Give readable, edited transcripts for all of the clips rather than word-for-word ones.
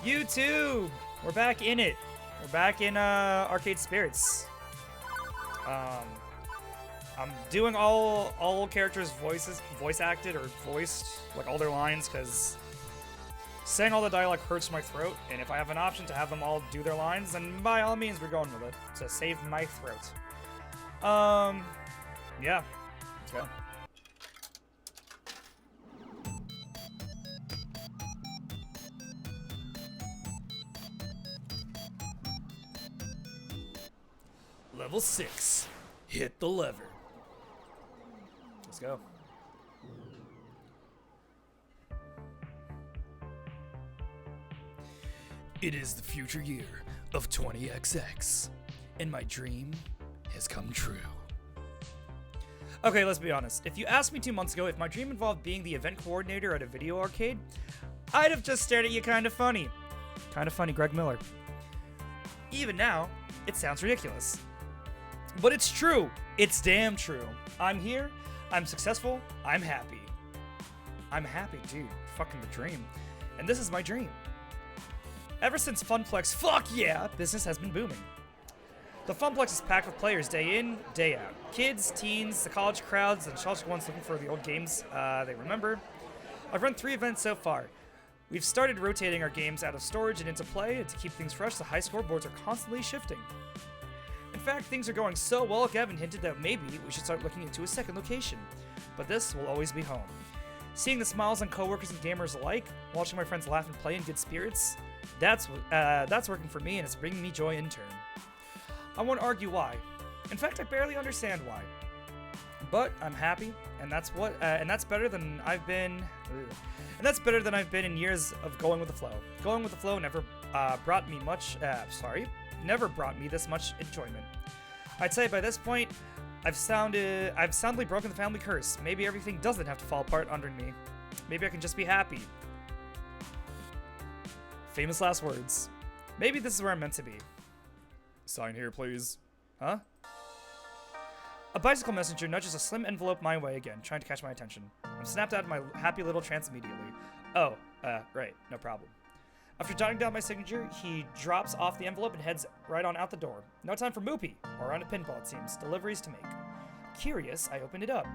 You too! We're back in it. We're back in Arcade Spirits. I'm doing all characters' voice acted or voiced, like all their lines, because saying all the dialogue hurts my throat, and if I have an option to have them all do their lines, then by all means we're going with it to save my throat. Yeah, let's go. Level 6. Hit the lever. Let's go. It is the future year of 20XX, and my dream has come true. Okay, let's be honest. If you asked me 2 months ago if my dream involved being the event coordinator at a video arcade, I'd have just stared at you kinda funny. Kinda funny, Greg Miller. Even now, it sounds ridiculous. But it's true. It's damn true. I'm here. I'm successful. I'm happy. I'm happy, dude. Fucking the dream. And this is my dream. Ever since Funplex, fuck yeah, business has been booming. The Funplex is packed with players day in, day out. Kids, teens, the college crowds, and nostalgic ones looking for the old games they remember. I've run 3 events so far. We've started rotating our games out of storage and into play, and to keep things fresh, the high scoreboards are constantly shifting. In fact, things are going so well, Gavin hinted that maybe we should start looking into a second location. But this will always be home. Seeing the smiles on coworkers and gamers alike, watching my friends laugh and play in good spirits, that's working for me, and it's bringing me joy in turn. I won't argue why. In fact, I barely understand why. But I'm happy, and that's better than I've been. And that's better than I've been in years of going with the flow. Going with the flow never brought me never brought me this much enjoyment. I'd say by this point, I've soundly broken the family curse. Maybe everything doesn't have to fall apart under me. Maybe I can just be happy. Famous last words. Maybe this is where I'm meant to be. Sign here, please. Huh? A bicycle messenger nudges a slim envelope my way again, trying to catch my attention. I'm snapped out of my happy little trance immediately. Oh, right, no problem. After jotting down my signature, he drops off the envelope and heads right on out the door. No time for Moopy, or on a pinball, it seems. Deliveries to make. Curious, I opened it up.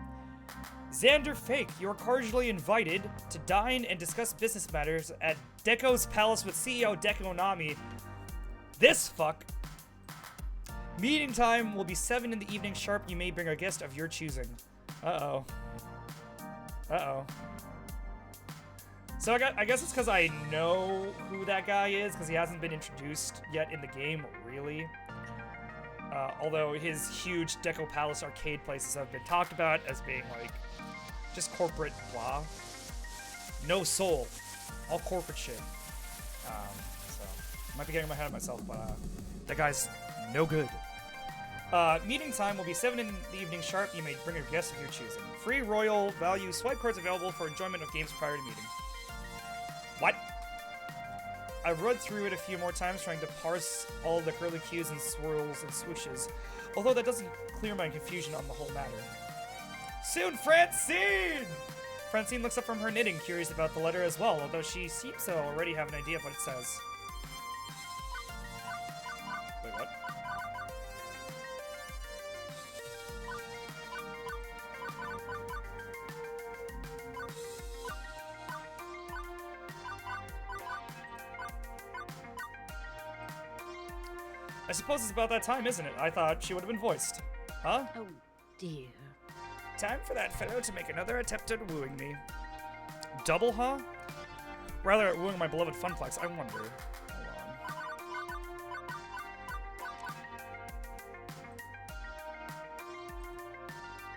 XanderisFake, you are cordially invited to dine and discuss business matters at Deco's Palace with CEO Deco Nami. This fuck. Meeting time will be 7 in the evening sharp. You may bring a guest of your choosing. Uh-oh. Uh-oh. So I guess it's because I know who that guy is, because he hasn't been introduced yet in the game, really. Although his huge Deco Palace arcade places have been talked about as being, like, just corporate blah. No soul. All corporate shit. So, I might be getting ahead of myself, but that guy's no good. Meeting time will be 7 in the evening sharp. You may bring a guest of your choosing. Free royal value swipe cards available for enjoyment of games prior to meeting. What? I've read through it a few more times trying to parse all the curly cues and swirls and swooshes, although that doesn't clear my confusion on the whole matter. Soon, Francine! Francine looks up from her knitting, curious about the letter as well, although she seems to already have an idea of what it says. Wait, what? I suppose it's about that time, isn't it? I thought she would have been voiced. Huh? Oh, dear. Time for that fellow to make another attempt at wooing me. Double, huh? Rather at wooing my beloved Funplex, I wonder. Hold on.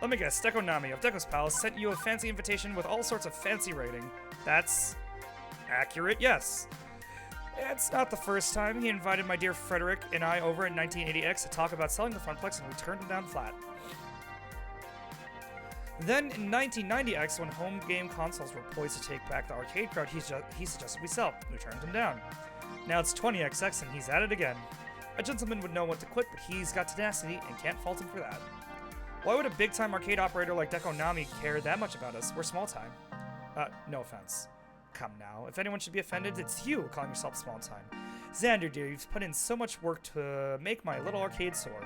Let me guess, Deco Nami of Deco's Palace sent you a fancy invitation with all sorts of fancy writing. That's accurate, yes. It's not the first time. He invited my dear Frederick and I over in 1980X to talk about selling the Funplex, and we turned him down flat. Then in 1990X, when home game consoles were poised to take back the arcade crowd, he suggested we sell. We turned him down. Now it's 20XX and he's at it again. A gentleman would know when to quit, but he's got tenacity and can't fault him for that. Why would a big-time arcade operator like Deco Nami care that much about us? We're small-time. No offense. Come now, if anyone should be offended, it's you calling yourself small time. Xander, dear, you've put in so much work to make my little arcade soar.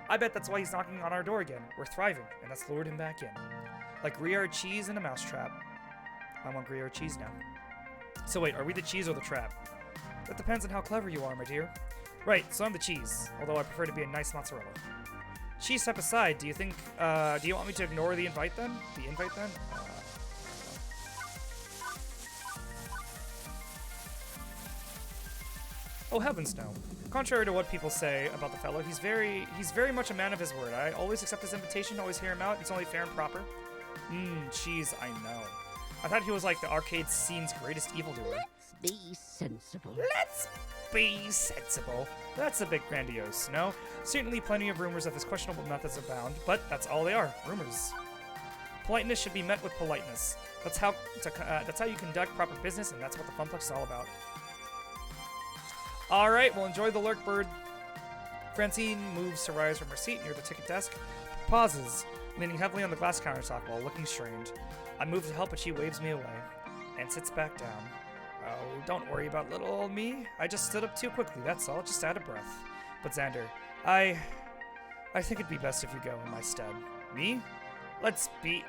I bet that's why he's knocking on our door again. We're thriving, and that's lured him back in. Like Gruyere cheese in a mousetrap. I want Gruyere cheese now. So wait, are we the cheese or the trap? That depends on how clever you are, my dear. Right, so I'm the cheese, although I prefer to be a nice mozzarella. Cheese step aside, do you think, do you want me to ignore the invite then? The invite then? Oh, heavens no. Contrary to what people say about the fellow, he's very much a man of his word. I always accept his invitation, always hear him out. It's only fair and proper. Cheese, I know. I thought he was like the arcade scene's greatest evildoer. Let's be sensible. Let's be sensible. That's a bit grandiose, no? Certainly plenty of rumors of his questionable methods abound, but that's all they are, rumors. Politeness should be met with politeness. That's how you conduct proper business, and that's what the Funplex is all about. Alright, well enjoy the lurk, bird. Francine moves to rise from her seat near the ticket desk, pauses, leaning heavily on the glass countertop while looking strained. I move to help, but she waves me away, and sits back down. Oh, don't worry about little old me. I just stood up too quickly, that's all, just out of breath. But Xander, I think it'd be best if you go in my stead. Me? Let's be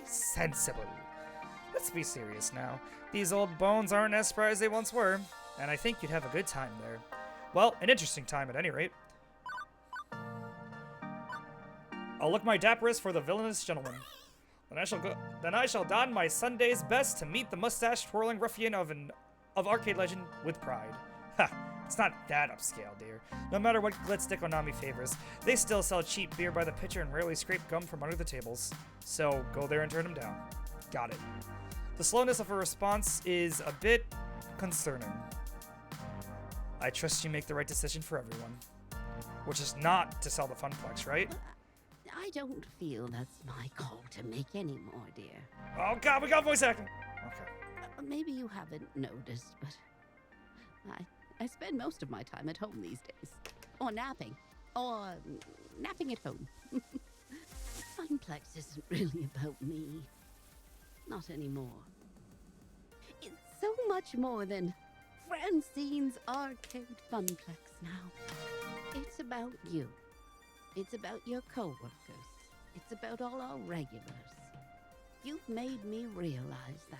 sensible. Let's be serious now. These old bones aren't as spry as they once were, and I think you'd have a good time there. Well, an interesting time at any rate. I'll look my dapperest for the villainous gentleman. Then I shall don my Sunday's best to meet the mustache-twirling ruffian of arcade legend with pride. Ha! It's not that upscale, dear. No matter what glitz Deco Nami favors, they still sell cheap beer by the pitcher and rarely scrape gum from under the tables. So, go there and turn them down. Got it. The slowness of her response is a bit concerning. I trust you make the right decision for everyone. Which is not to sell the Funplex, right? I don't feel that's my call to make anymore, dear. Oh god, we got voice acting! Okay. Maybe you haven't noticed, but I spend most of my time at home these days. Or napping. Or napping at home. Funplex isn't really about me. Not anymore. It's so much more than Francine's Arcade Funplex now. It's about you. It's about your co-workers. It's about all our regulars. You've made me realize that.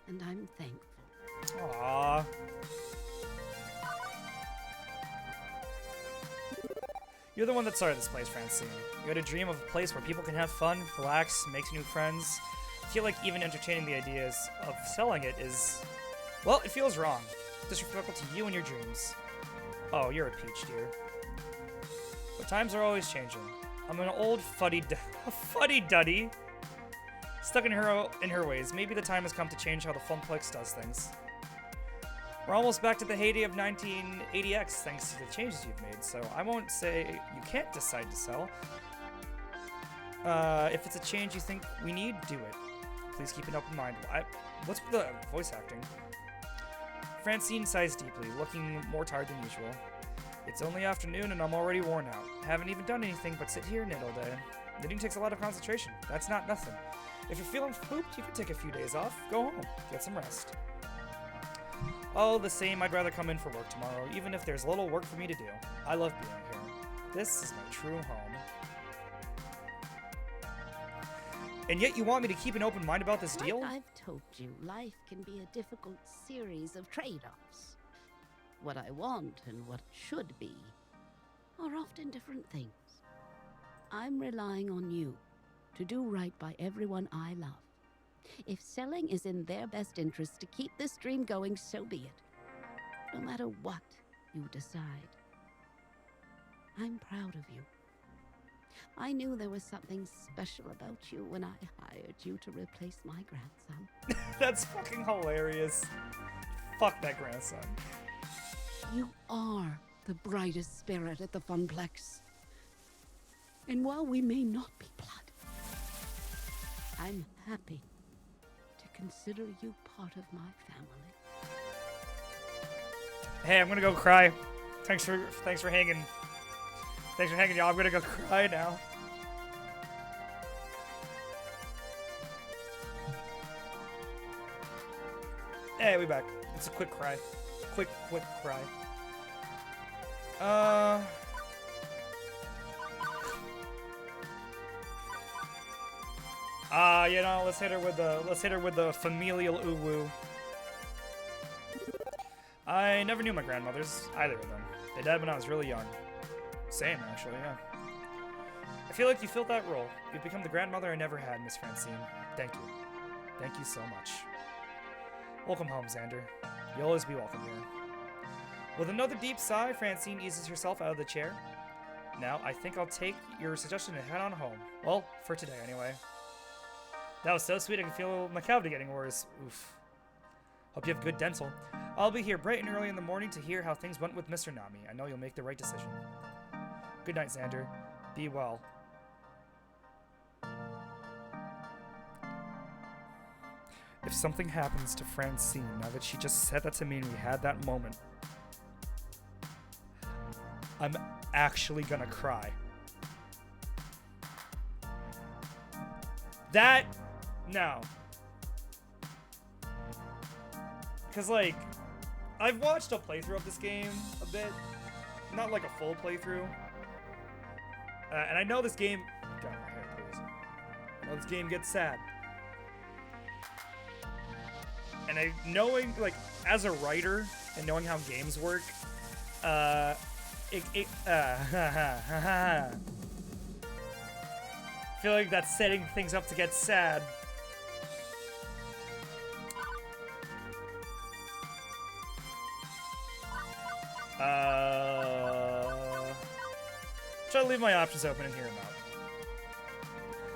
And I'm thankful. Aww. You're the one that started this place, Francine. You had a dream of a place where people can have fun, relax, make new friends. I feel like even entertaining the ideas of selling it is... well, it feels wrong. Disrespectful to you and your dreams. Oh, you're a peach, dear. But times are always changing. I'm an old fuddy-duddy. Stuck in her ways. Maybe the time has come to change how the Funplex does things. We're almost back to the heyday of 1980X thanks to the changes you've made, so I won't say you can't decide to sell. If it's a change you think we need, do it. Please keep an open mind. What's with the voice acting? Francine sighs deeply, looking more tired than usual. It's only afternoon and I'm already worn out. Haven't even done anything but sit here and knit all day. Knitting takes a lot of concentration. That's not nothing. If you're feeling pooped, you can take a few days off, go home, get some rest. All the same, I'd rather come in for work tomorrow, even if there's little work for me to do. I love being here. This is my true home. And yet you want me to keep an open mind about this deal? Like I've told you, life can be a difficult series of trade-offs. What I want and what should be are often different things. I'm relying on you to do right by everyone I love. If selling is in their best interest to keep this dream going, so be it. No matter what you decide. I'm proud of you. I knew there was something special about you when I hired you to replace my grandson. That's fucking hilarious. Fuck that grandson. You are the brightest spirit at the Funplex. And while we may not be blood, I'm happy to consider you part of my family. Hey, I'm gonna go cry. Thanks for hanging. Thanks for hanging, y'all. I'm gonna go cry now. Hey, we back. It's a quick cry. Quick cry. You know, let's hit her with the familial uwu. I never knew my grandmothers, either of them. They died when I was really young. Same, actually, yeah. I feel like you filled that role. You've become the grandmother I never had, Miss Francine. Thank you. Thank you so much. Welcome home, Xander. You'll always be welcome here. With another deep sigh, Francine eases herself out of the chair. Now, I think I'll take your suggestion and head on home. Well, for today, anyway. That was so sweet, I can feel my cavity getting worse. Oof. Hope you have good dental. I'll be here bright and early in the morning to hear how things went with Mr. Nami. I know you'll make the right decision. Good night, Xander. Be well. If something happens to Francine, now that she just said that to me and we had that moment, I'm actually gonna cry. That... No. Because, like, I've watched a playthrough of this game a bit. Not like a full playthrough. And I know this game... Get out of my hair, please. I know this game gets sad. And knowing, like, as a writer and knowing how games work, I feel like that's setting things up to get sad. Try to leave my options open and hear them out.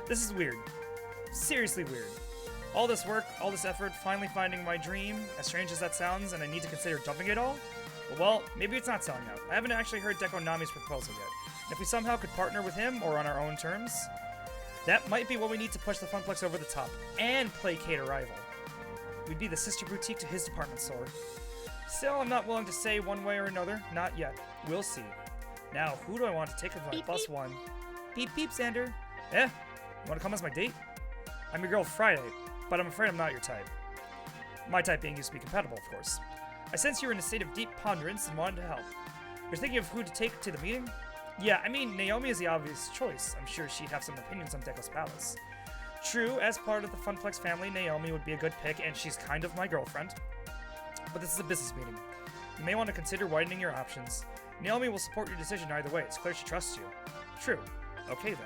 This is weird. Seriously weird. All this work, all this effort, finally finding my dream, as strange as that sounds, and I need to consider dumping it all? Well, maybe it's not selling out. I haven't actually heard Deco Nami's proposal yet. And if we somehow could partner with him, or on our own terms, that might be what we need to push the Funplex over the top, and placate a rival. We'd be the sister boutique to his department store. Still, I'm not willing to say one way or another. Not yet. We'll see. Now, who do I want to take as my Beep, plus beep. one? Beep, beep, Xander. Eh? You want to come as my date? I'm your girl Friday, but I'm afraid I'm not your type. My type being used to be compatible, of course. I sense you were in a state of deep ponderance and wanted to help. You're thinking of who to take to the meeting? Yeah, I mean, Naomi is the obvious choice. I'm sure she'd have some opinions on Deco's palace. True, as part of the Funplex family, Naomi would be a good pick, and she's kind of my girlfriend. But this is a business meeting. You may want to consider widening your options. Naomi will support your decision either way. It's clear she trusts you. True. Okay, then.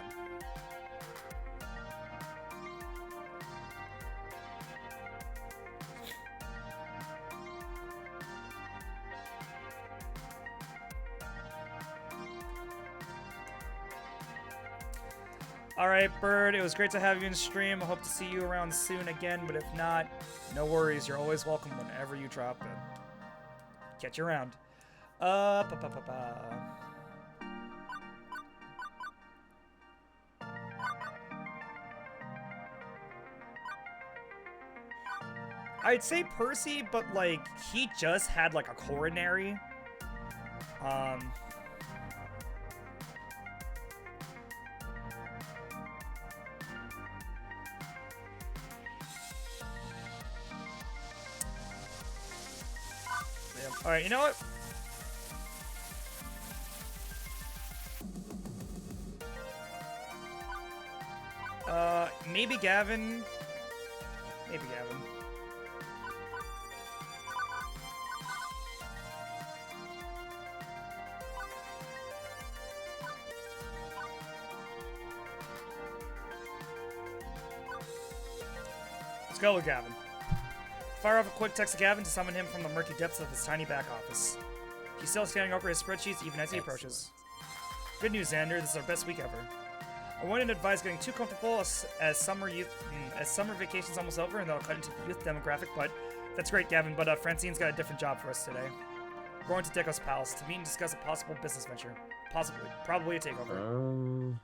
Alright, Bird, it was great to have you in stream. I hope to see you around soon again, but if not, no worries. You're always welcome whenever you drop in. Catch you around. I'd say Percy, but, like, he just had, like, a coronary. Alright, you know what? Maybe Gavin. Maybe Gavin. Let's go with Gavin. Fire off a quick text to Gavin to summon him from the murky depths of his tiny back office. He's still scanning over his spreadsheets even as he approaches. Good news, Xander. This is our best week ever. I wouldn't advise getting too comfortable as summer vacation's almost over and that'll cut into the youth demographic, but that's great, Gavin, but Francine's got a different job for us today. We're going to Deco's palace to meet and discuss a possible business venture. Possibly. Probably a takeover.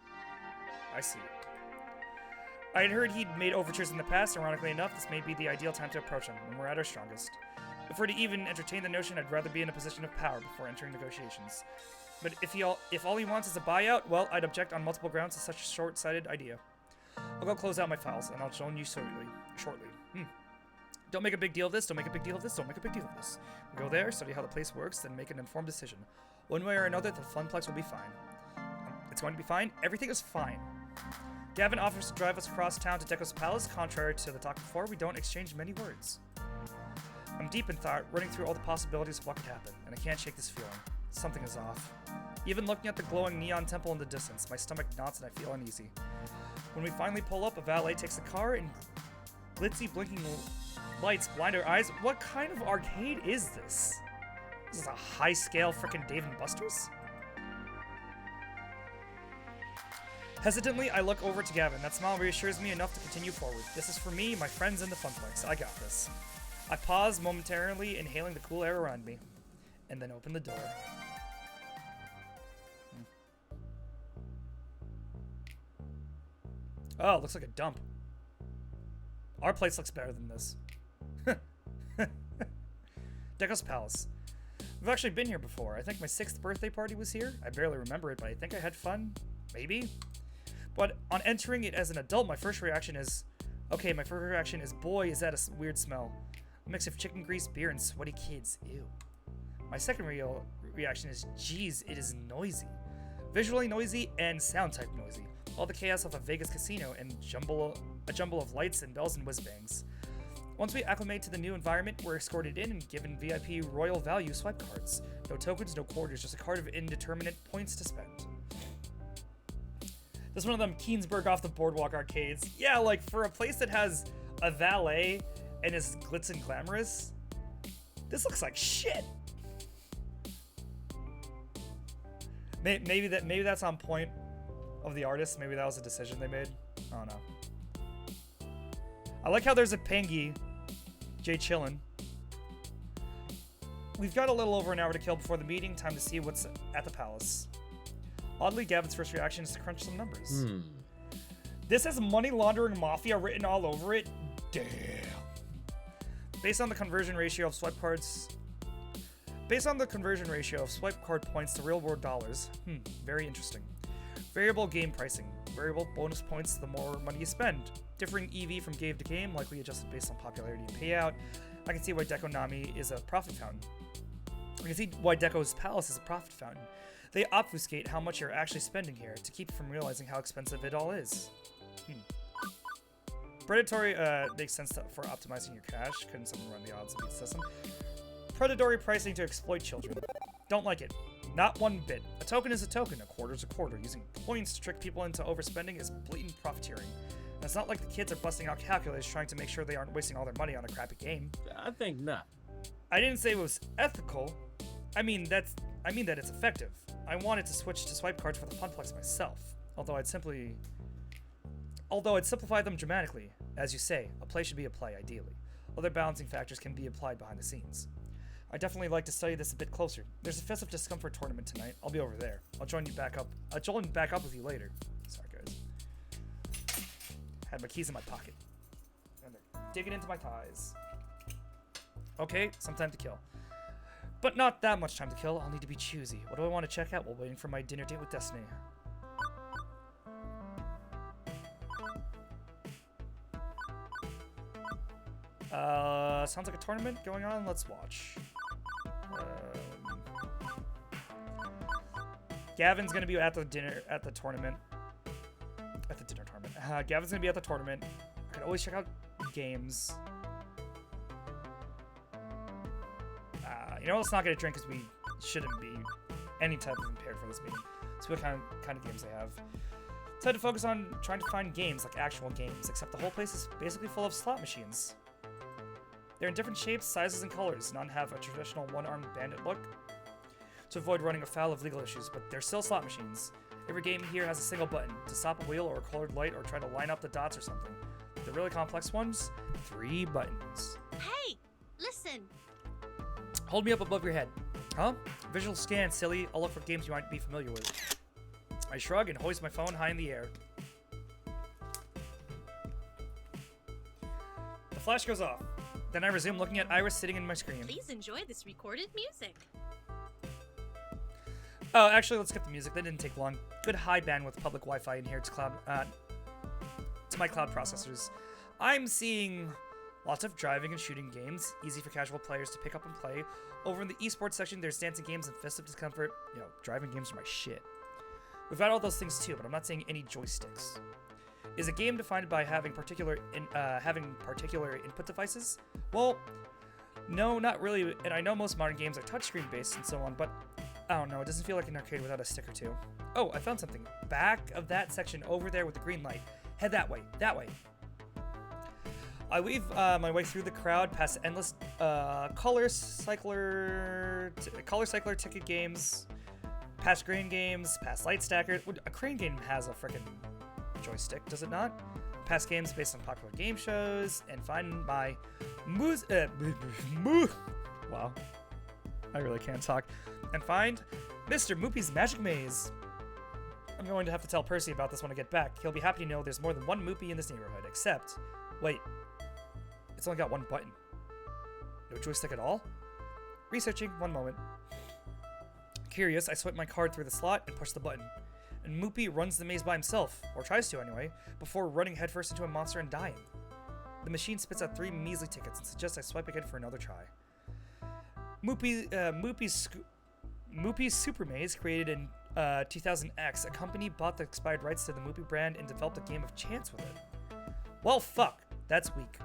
I see. I had heard he'd made overtures in the past. Ironically enough, this may be the ideal time to approach him, when we're at our strongest. If we're to even entertain the notion, I'd rather be in a position of power before entering negotiations. But if all he wants is a buyout, well, I'd object on multiple grounds to such a short-sighted idea. I'll go close out my files, and I'll join you shortly. Don't make a big deal of this, don't make a big deal of this, don't make a big deal of this. We go there, study how the place works, then make an informed decision. One way or another, the Funplex will be fine. It's going to be fine. Everything is fine. Gavin offers to drive us across town to Deco's palace. Contrary to the talk before, we don't exchange many words. I'm deep in thought, running through all the possibilities of what could happen, and I can't shake this feeling. Something is off. Even looking at the glowing neon temple in the distance, my stomach knots and I feel uneasy. When we finally pull up, a valet takes the car and glitzy blinking lights blind our eyes. What kind of arcade is this? This is a high-scale frickin' Dave & Buster's? Hesitantly, I look over to Gavin. That smile reassures me enough to continue forward. This is for me, my friends, and the Funplex. I got this. I pause momentarily, inhaling the cool air around me, and then open the door. Oh, it looks like a dump. Our place looks better than this. Deco's Palace. I've actually been here before. I think my 6th birthday party was here. I barely remember it, but I think I had fun. Maybe? But on entering it as an adult, my first reaction is... Okay, my first reaction is, boy, is that a weird smell. A mix of chicken grease, beer, and sweaty kids. Ew. My second reaction is, geez, it is noisy. Visually noisy and sound type noisy. All the chaos of a Vegas casino and a jumble of lights and bells and whiz-bangs. Once we acclimate to the new environment, we're escorted in and given VIP royal value swipe cards. No tokens, no quarters, just a card of indeterminate points to spend. This is one of them Keensburg off the boardwalk arcades. Yeah, like for a place that has a valet and is glitz and glamorous, this looks like shit. Maybe that's on point of the artist. Maybe that was a decision they made. I don't know. I like how there's a Pengy, Jay chillin'. We've got a little over an hour to kill before the meeting. Time to see what's at the palace. Oddly, Gavin's first reaction is to crunch some numbers. This has money laundering mafia written all over it. Damn. Based on the conversion ratio of swipe cards. Based on the conversion ratio of swipe card points to real world dollars. Very interesting. Variable game pricing. Variable bonus points the more money you spend. Differing EV from game to game, likely adjusted based on popularity and payout. I can see why Deco Nami is a profit fountain. I can see why Deco's Palace is a profit fountain. They obfuscate how much you're actually spending here to keep you from realizing how expensive it all is. Predatory makes sense for optimizing your cash. Couldn't someone run the odds and beat the system? Predatory pricing to exploit children. Don't like it. Not one bit. A token is a token. A quarter is a quarter. Using points to trick people into overspending is blatant profiteering. And it's not like the kids are busting out calculators trying to make sure they aren't wasting all their money on a crappy game. I think not. I didn't say it was ethical. I mean that it's effective. I wanted to switch to swipe cards for the Funplex myself. Although I'd simplify them dramatically. As you say, a play should be a play, ideally. Other balancing factors can be applied behind the scenes. I'd definitely like to study this a bit closer. There's a Fist of Discomfort tournament tonight. I'll be over there. I'll join back up with you later. Sorry, guys. Had my keys in my pocket. And they're digging into my thighs. Okay, some time to kill. But not that much time to kill. I'll need to be choosy. What do I want to check out while waiting for my dinner date with Destiny? Sounds like a tournament going on. Let's watch. Gavin's gonna be at the tournament. Gavin's gonna be at the tournament. I can always check out games. You know, let's not get a drink because we shouldn't be any type of impaired for this meeting. See what kind of games they have. So I had to focus on trying to find games, like actual games, except the whole place is basically full of slot machines. They're in different shapes, sizes, and colors. None have a traditional one-armed bandit look to avoid running afoul of legal issues, but they're still slot machines. Every game here has a single button to stop a wheel or a colored light or try to line up the dots or something. The really complex ones, 3 buttons. Hey, listen. Hold me up above your head. Huh? Visual scan, silly. I'll look for games you might be familiar with. I shrug and hoist my phone high in the air. The flash goes off. Then I resume looking at Iris sitting in my screen. Please enjoy this recorded music. Oh, actually, let's skip the music. That didn't take long. Good high bandwidth public Wi-Fi in here to my cloud processors. I'm seeing Lots of driving and shooting games, easy for casual players to pick up and play. Over in the esports section, there's dancing games and Fist of Discomfort. Yo, driving games are my shit. We've got all those things too, but I'm not seeing any joysticks. Is a game defined by having particular input devices? Well, no, not really, and I know most modern games are touchscreen based and so on, but I don't know, it doesn't feel like an arcade without a stick or two. Oh, I found something. Back of that section over there with the green light. Head that way, that way. I weave my way through the crowd, past endless color cycler ticket games, past crane games, past light stackers. A crane game has a frickin' joystick, does it not? Past games based on popular game shows, and find my wow, I really can't talk. And find Mr. Moopy's Magic Maze. I'm going to have to tell Percy about this when I get back. He'll be happy to know there's more than one Moopy in this neighborhood, except, wait, it's only got one button. No joystick at all? Researching, one moment. Curious, I swipe my card through the slot and push the button. And Moopy runs the maze by himself, or tries to anyway, before running headfirst into a monster and dying. The machine spits out 3 measly tickets and suggests I swipe again for another try. Moopy's Super Maze, created in 2000X, a company bought the expired rights to the Moopy brand and developed a game of chance with it. Well, fuck. That's weak.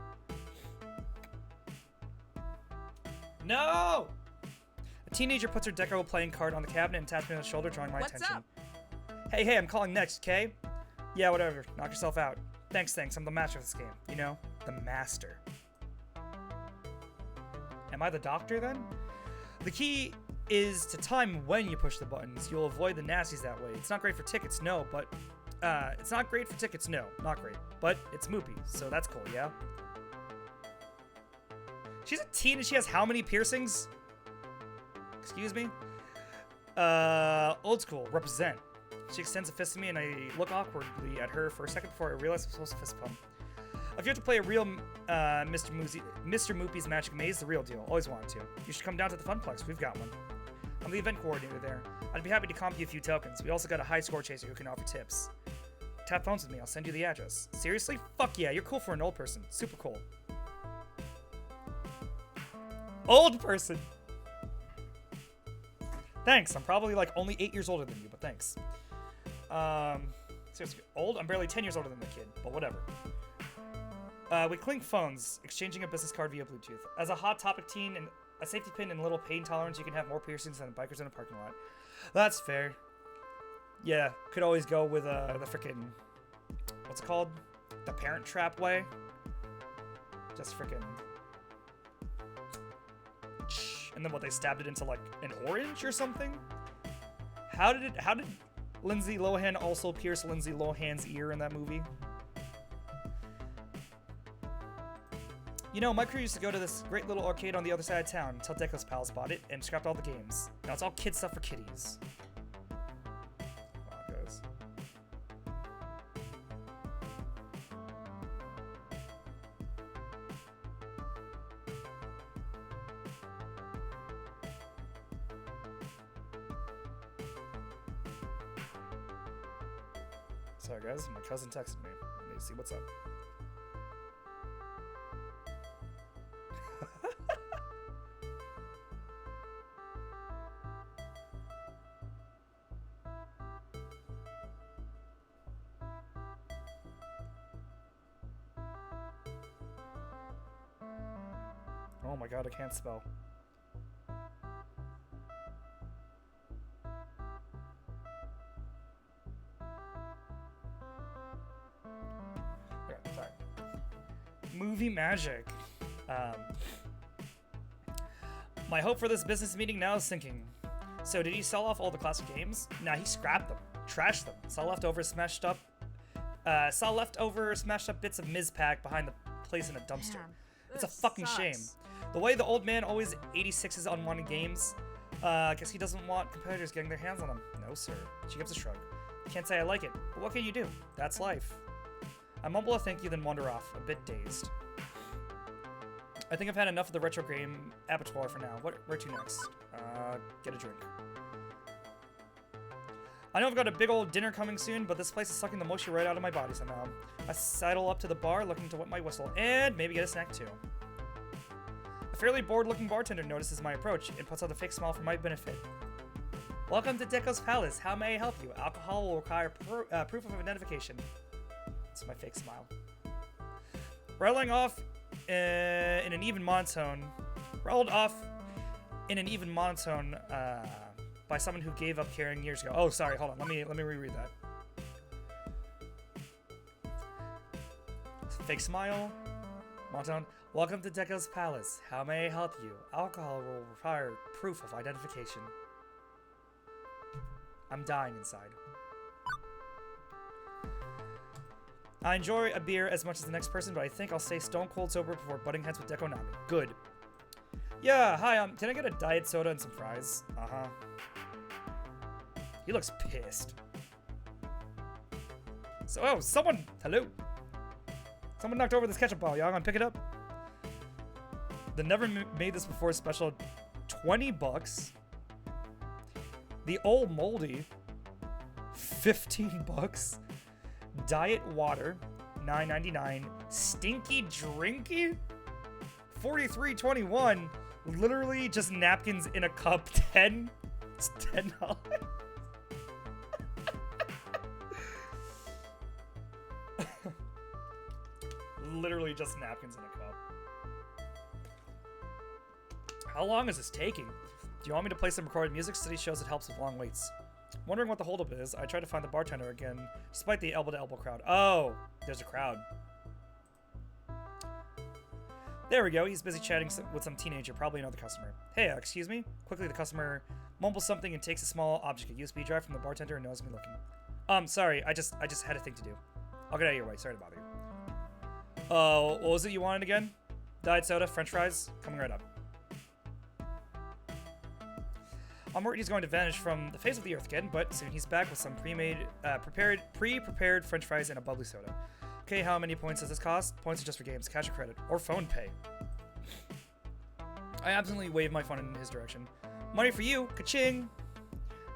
No! A teenager puts her Deco playing card on the cabinet and taps me on the shoulder, drawing my attention. Up? Hey, I'm calling next, okay? Yeah, whatever. Knock yourself out. Thanks. I'm the master of this game. You know? The master. Am I the doctor, then? The key is to time when you push the buttons. You'll avoid the nasties that way. It's not great for tickets, no, but... it's not great for tickets, no. Not great. But it's Moopy, so that's cool, yeah? She's a teen and she has how many piercings? Excuse me? Old school. Represent. She extends a fist to me and I look awkwardly at her for a second before I realize I'm supposed to fist pump. If you have to play a real Mr. Moopy's Magic Maze, the real deal. Always wanted to. You should come down to the Funplex. We've got one. I'm the event coordinator there. I'd be happy to comp you a few tokens. We also got a high score chaser who can offer tips. Tap phones with me. I'll send you the address. Seriously? Fuck yeah. You're cool for an old person. Super cool. Old person! Thanks. I'm probably like only 8 years older than you, but thanks. Seriously, old? I'm barely 10 years older than the kid, but whatever. We clink phones, exchanging a business card via Bluetooth. As a hot topic teen and a safety pin and a little pain tolerance, you can have more piercings than bikers in a parking lot. That's fair. Yeah, could always go with the frickin', what's it called? The Parent Trap way. Just frickin'. And then what, they stabbed it into like an orange or something? How did Lindsay Lohan also pierce Lindsay Lohan's ear in that movie? You know, my crew used to go to this great little arcade on the other side of town until Deco's pals bought it and scrapped all the games. Now it's all kid stuff for kiddies. Wow, guys. Sorry guys, my cousin texted me. Let me see what's up. Oh my god, I can't spell. Okay, sorry. Movie magic. My hope for this business meeting now is sinking. So did he sell off all the classic games? Nah, he scrapped them, trashed them, saw leftover smashed up bits of Ms. Pack behind the place in a dumpster. Man, it's a fucking shame. The way the old man always 86's unwanted games, guess he doesn't want competitors getting their hands on them. No, sir. She gives a shrug. Can't say I like it, but what can you do? That's life. I mumble a thank you, then wander off, a bit dazed. I think I've had enough of the retro game abattoir for now. Where to next? Get a drink. I know I've got a big old dinner coming soon, but this place is sucking the moisture right out of my body somehow. I sidle up to the bar, looking to wet my whistle, and maybe get a snack too. A fairly bored-looking bartender notices my approach and puts out a fake smile for my benefit. Welcome to Deco's Palace. How may I help you? Alcohol will require proof of identification. It's my fake smile. Rattling off in an even monotone. Rattled off in an even monotone by someone who gave up caring years ago. Oh, sorry. Hold on. Let me reread that. Fake smile. Monotone. Welcome to Deco's Palace. How may I help you? Alcohol will require proof of identification. I'm dying inside. I enjoy a beer as much as the next person, but I think I'll stay stone cold sober before butting heads with Deco Nami. Good. Yeah, hi, can I get a diet soda and some fries? Uh-huh. He looks pissed. So, oh, hello. Someone knocked over this ketchup bottle. Y'all gonna pick it up? The Never Made This Before special, 20 bucks. The Old Moldy, 15 bucks. Diet Water, $9.99. Stinky Drinky, $43.21. Literally just napkins in a cup, it's $10. Literally just napkins in a cup. How long is this taking? Do you want me to play some recorded music? Study shows it helps with long waits. Wondering what the holdup is, I tried to find the bartender again, despite the elbow-to-elbow crowd. Oh, there's a crowd. There we go. He's busy chatting with some teenager, probably another customer. Hey, excuse me? Quickly, the customer mumbles something and takes a small object, a USB drive from the bartender, and knows me looking. Sorry, I just had a thing to do. I'll get out of your way. Sorry to bother you. What was it you wanted again? Diet soda, French fries, coming right up. I'm worried he's going to vanish from the face of the earth again, but soon he's back with some pre-prepared French fries and a bubbly soda. Okay, how many points does this cost? Points are just for games, cash or credit, or phone pay. I absently wave my phone in his direction. Money for you, ka-ching!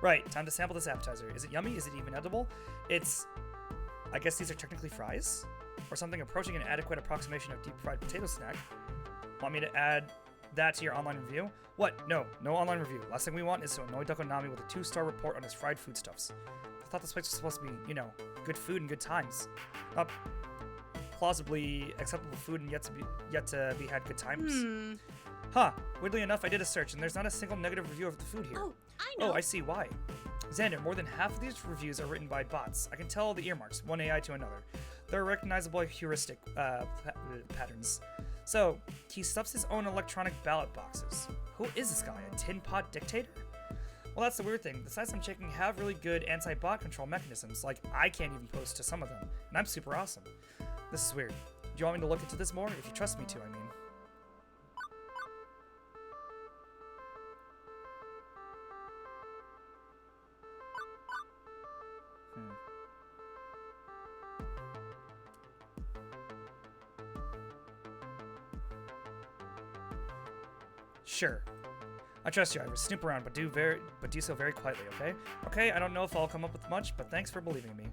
Right, time to sample this appetizer. Is it yummy? Is it even edible? I guess these are technically fries? Or something approaching an adequate approximation of deep fried potato snack. Want me to add that to your online review? What? No online review. Last thing we want is to annoy Deco Nami with a 2-star report on his fried foodstuffs. I thought this place was supposed to be, you know, good food and good times. Not plausibly acceptable food and yet to be had good times. Huh. Weirdly enough, I did a search and there's not a single negative review of the food here. Oh, I know. Oh, I see why. Xander, more than half of these reviews are written by bots. I can tell the earmarks, one AI to another. They're recognizable heuristic patterns. So, he stuffs his own electronic ballot boxes. Who is this guy, a tin pot dictator? Well, that's the weird thing. The sites I'm checking have really good anti-bot control mechanisms, like I can't even post to some of them, and I'm super awesome. This is weird. Do you want me to look into this more? If you trust me to, I mean. Sure. I trust you, Iris. Snoop around, but do so very quietly, okay? Okay, I don't know if I'll come up with much, but thanks for believing in me.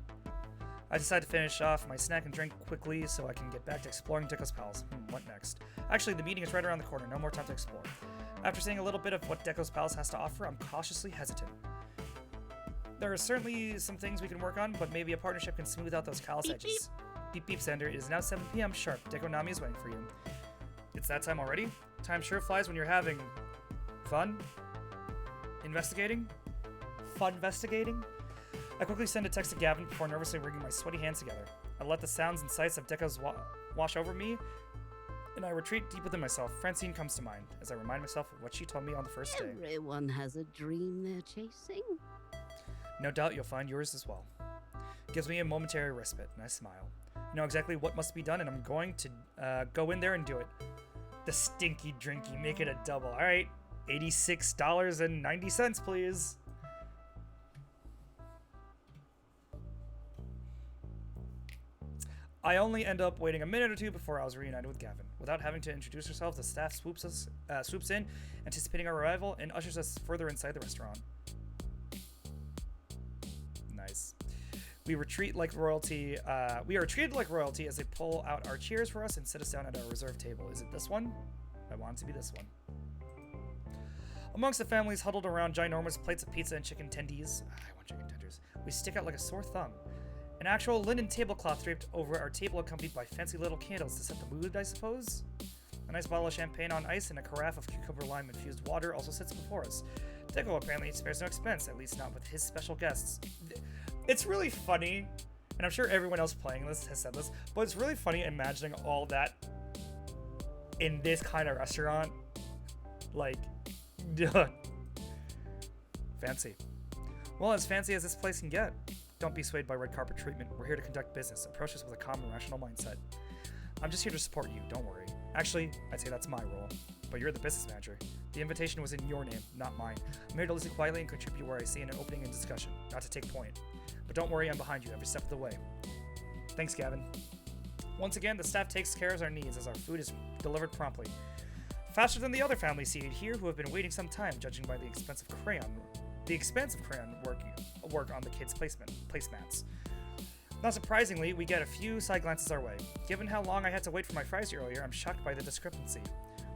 I decide to finish off my snack and drink quickly so I can get back to exploring Deco's Palace. What next? Actually, the meeting is right around the corner. No more time to explore. After seeing a little bit of what Deco's Palace has to offer, I'm cautiously hesitant. There are certainly some things we can work on, but maybe a partnership can smooth out those callous edges. Beep beep, Xander. It is now 7 p.m. sharp. Deco Nami is waiting for you. It's that time already? Time sure flies when you're having fun? Investigating? Fun-vestigating? I quickly send a text to Gavin before nervously wringing my sweaty hands together. I let the sounds and sights of Deco's wash over me, and I retreat deep within myself. Francine comes to mind as I remind myself of what she told me on the first day. Everyone has a dream they're chasing. No doubt you'll find yours as well. Gives me a momentary respite, and I smile. I know exactly what must be done, and I'm going to go in there and do it. The stinky drinky, make it a double. All right, $86.90, please. I only end up waiting a minute or two before I was reunited with Gavin. Without having to introduce ourselves, the staff swoops in, anticipating our arrival, and ushers us further inside the restaurant. nice. We retreat like royalty. We are treated like royalty as they pull out our chairs for us and sit us down at our reserved table. Is it this one? I want it to be this one. Amongst the families huddled around ginormous plates of pizza and chicken tendies. I want chicken tenders. We stick out like a sore thumb. An actual linen tablecloth draped over our table, accompanied by fancy little candles to set the mood, I suppose. A nice bottle of champagne on ice and a carafe of cucumber lime infused water also sits before us. Deco apparently spares no expense, at least not with his special guests. It's really funny, and I'm sure everyone else playing this has said this, but it's really funny imagining all that in this kind of restaurant. Like, duh. Fancy. Well, as fancy as this place can get. Don't be swayed by red carpet treatment. We're here to conduct business. Approach this with a calm and rational mindset. I'm just here to support you, don't worry. Actually, I'd say that's my role. But you're the business manager. The invitation was in your name, not mine. I'm here to listen quietly and contribute where I see an opening in discussion, not to take point. But don't worry, I'm behind you every step of the way. Thanks, Gavin. Once again, the staff takes care of our needs as our food is delivered promptly. Faster than the other families seated here who have been waiting some time, judging by the expense of crayon work on the kids' placemats. Not surprisingly, we get a few side glances our way. Given how long I had to wait for my fries earlier, I'm shocked by the discrepancy.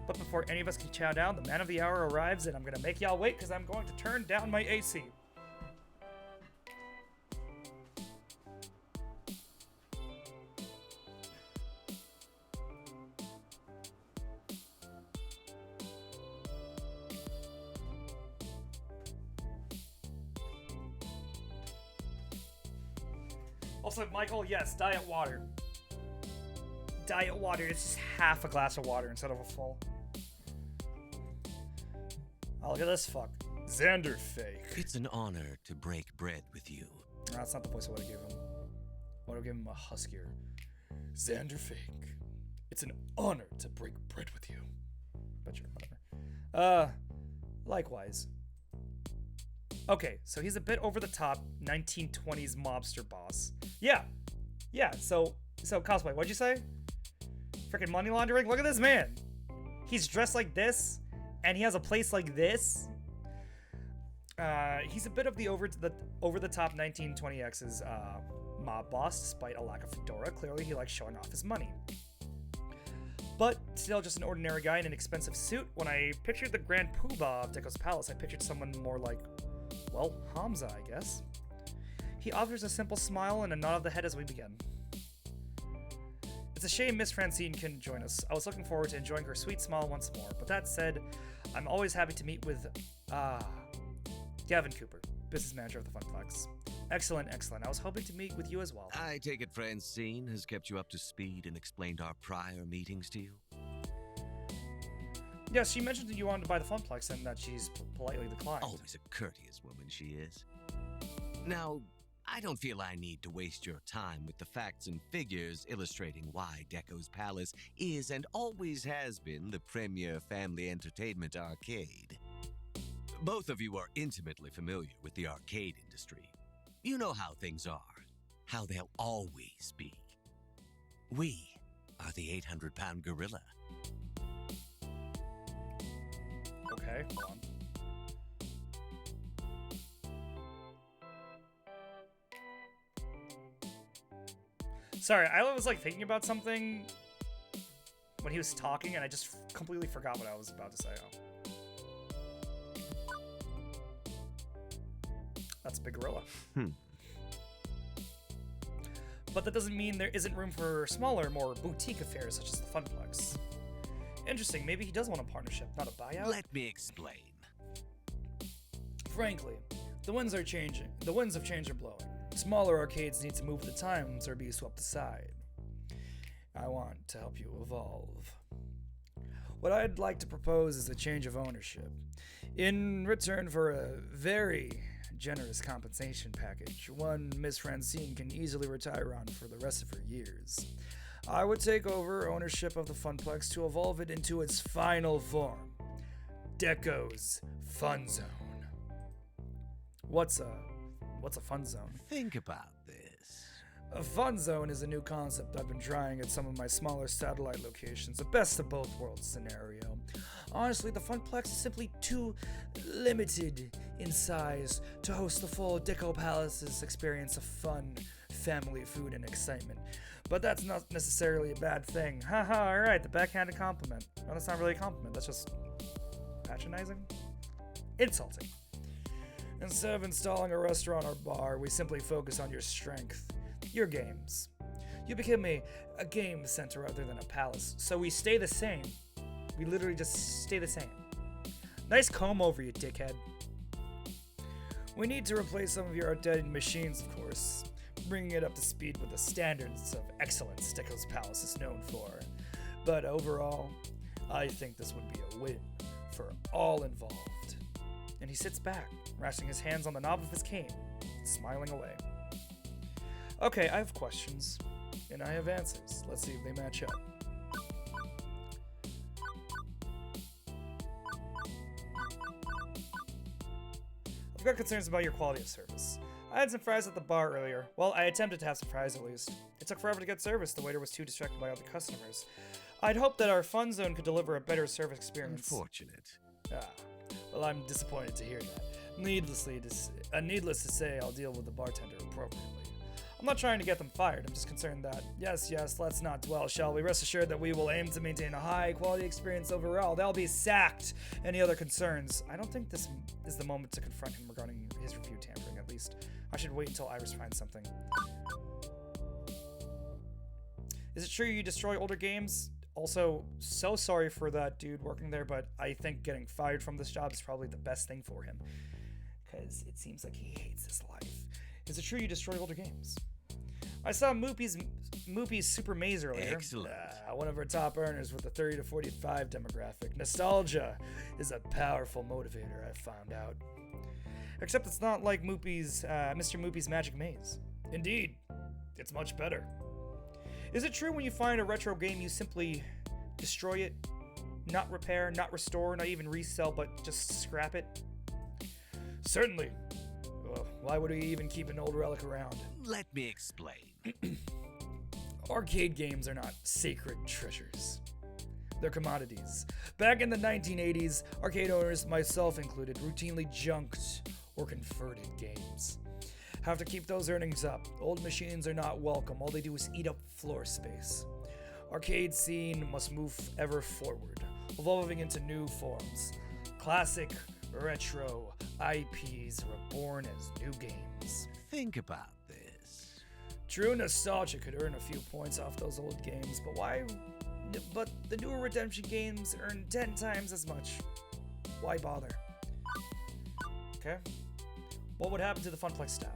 But before any of us can chow down, the man of the hour arrives, and I'm gonna make y'all wait because I'm going to turn down my AC. Also, Michael, yes, diet water. Diet water, it's just half a glass of water instead of a full. Oh, look at this fuck. XanderisFake. It's an honor to break bread with you. No, that's not the voice I would have given him. I would have given him a huskier. XanderisFake. It's an honor to break bread with you. But sure, whatever. Likewise. Okay, so he's a bit over the top 1920s mobster boss. Yeah, so cosplay, what'd you say? Freaking money laundering? Look at this man. He's dressed like this, and he has a place like this. He's a bit of the over the top 1920X's mob boss, despite a lack of fedora. Clearly, he likes showing off his money. But still just an ordinary guy in an expensive suit. When I pictured the Grand Poobah of Deco's palace, I pictured someone more like, well, Hamza, I guess. He offers a simple smile and a nod of the head as we begin. It's a shame Miss Francine couldn't join us. I was looking forward to enjoying her sweet smile once more. But that said, I'm always happy to meet with, Gavin Cooper, business manager of the Funplex. Excellent. I was hoping to meet with you as well. I take it Francine has kept you up to speed and explained our prior meetings to you? Yes, she mentioned that you wanted to buy the Funplex and that she's politely declined. Always a courteous woman she is. Now, I don't feel I need to waste your time with the facts and figures illustrating why Deco's Palace is and always has been the premier family entertainment arcade. Both of you are intimately familiar with the arcade industry. You know how things are, how they'll always be. We are the 800-pound gorilla. Okay, hold on. Sorry, I was like thinking about something when he was talking and I just completely forgot what I was about to say. Oh. That's a big gorilla. But that doesn't mean there isn't room for smaller, more boutique affairs such as the Funplex. Interesting, maybe he does want a partnership, not a buyout? Let me explain. Frankly, the winds are changing. The winds of change are blowing. Smaller arcades need to move with the times or be swept aside. I want to help you evolve. What I'd like to propose is a change of ownership. In return for a very generous compensation package, one Miss Francine can easily retire on for the rest of her years. I would take over ownership of the Funplex to evolve it into its final form. Deco's Fun Zone. What's a fun zone? Think about this. A fun zone is a new concept I've been trying at some of my smaller satellite locations, a best of both worlds scenario. Honestly, the Funplex is simply too limited in size to host the full Deco Palace's experience of fun, family, food, and excitement. But that's not necessarily a bad thing. Haha, alright, the backhanded compliment. No, that's not really a compliment, that's just patronizing? Insulting. Instead of installing a restaurant or bar, we simply focus on your strength, your games. You become a game center rather than a palace, so we stay the same. We literally just stay the same. Nice comb over you, dickhead. We need to replace some of your outdated machines, of course, bringing it up to speed with the standards of excellence Deco's Palace is known for. But overall, I think this would be a win for all involved. And he sits back, resting his hands on the knob of his cane, smiling away. Okay, I have questions, and I have answers. Let's see if they match up. I've got concerns about your quality of service. I had some fries at the bar earlier. Well, I attempted to have some fries at least. It took forever to get service. The waiter was too distracted by other customers. I'd hoped that our fun zone could deliver a better service experience. Unfortunate. Well, I'm disappointed to hear that. Needless to say, I'll deal with the bartender appropriately. I'm not trying to get them fired. I'm just concerned that, yes, let's not dwell, shall we? Rest assured that we will aim to maintain a high-quality experience overall. They'll be sacked. Any other concerns? I don't think this is the moment to confront him regarding his review tampering, at least. I should wait until Iris finds something. Is it true you destroy older games? Also, so sorry for that dude working there, but I think getting fired from this job is probably the best thing for him. Because it seems like he hates his life. Is it true you destroy older games? I saw Moopy's Super Maze earlier. Excellent. One of our top earners with the 30 to 45 demographic. Nostalgia is a powerful motivator, I've found out. Except it's not like Mr. Moopy's Magic Maze. Indeed, it's much better. Is it true when you find a retro game you simply destroy it? Not repair, not restore, not even resell, but just scrap it? Certainly. Well, why would we even keep an old relic around? Let me explain. Arcade games are not sacred treasures. They're commodities. Back in the 1980s, arcade owners, myself included, routinely junked or converted games. Have to keep those earnings up. Old machines are not welcome. All they do is eat up floor space. Arcade scene must move ever forward, evolving into new forms. Classic, retro IPs reborn as new games. Think about this. True nostalgia could earn a few points off those old games, but why? But the newer redemption games earn 10 times as much. Why bother? Okay. What would happen to the Funplex staff?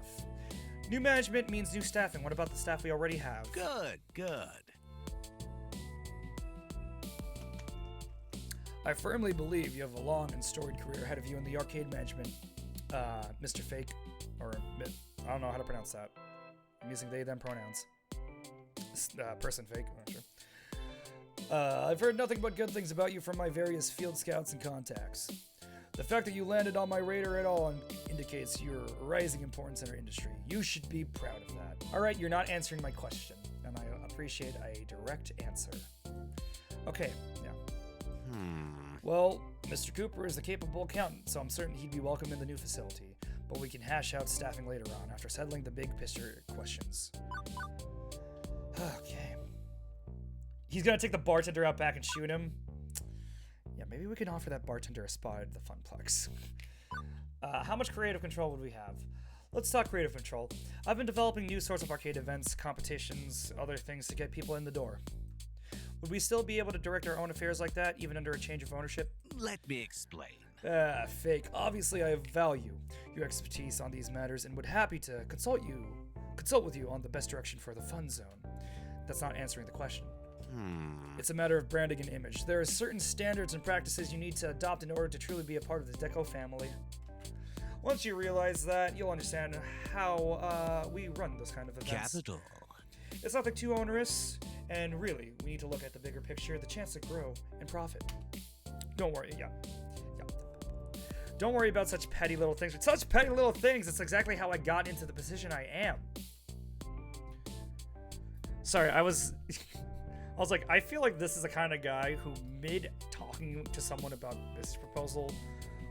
New management means new staffing. What about the staff we already have? Good. I firmly believe you have a long and storied career ahead of you in the arcade management, Mr. Fake, or I don't know how to pronounce that. I'm using they, them pronouns. Person Fake, I'm not sure. I've heard nothing but good things about you from my various field scouts and contacts. The fact that you landed on my radar at all indicates your rising importance in our industry. You should be proud of that. Alright, you're not answering my question, and I appreciate a direct answer. Okay, yeah. Well, Mr. Cooper is a capable accountant, so I'm certain he'd be welcome in the new facility. But we can hash out staffing later on, after settling the big picture questions. Okay. He's gonna take the bartender out back and shoot him. Yeah, maybe we can offer that bartender a spot at the Funplex. How much creative control would we have? Let's talk creative control. I've been developing new sorts of arcade events, competitions, other things to get people in the door. Would we still be able to direct our own affairs like that, even under a change of ownership? Let me explain. Fake. Obviously, I value your expertise on these matters and would happy to consult with you on the best direction for the fun zone. That's not answering the question. It's a matter of branding and image. There are certain standards and practices you need to adopt in order to truly be a part of the Deco family. Once you realize that, you'll understand how we run those kind of events. Capital. It's nothing too onerous, and really, we need to look at the bigger picture, the chance to grow and profit. Don't worry, yeah. Don't worry about such petty little things. With such petty little things, it's exactly how I got into the position I am. Sorry, I was like, I feel like this is the kind of guy who mid-talk talking to someone about this proposal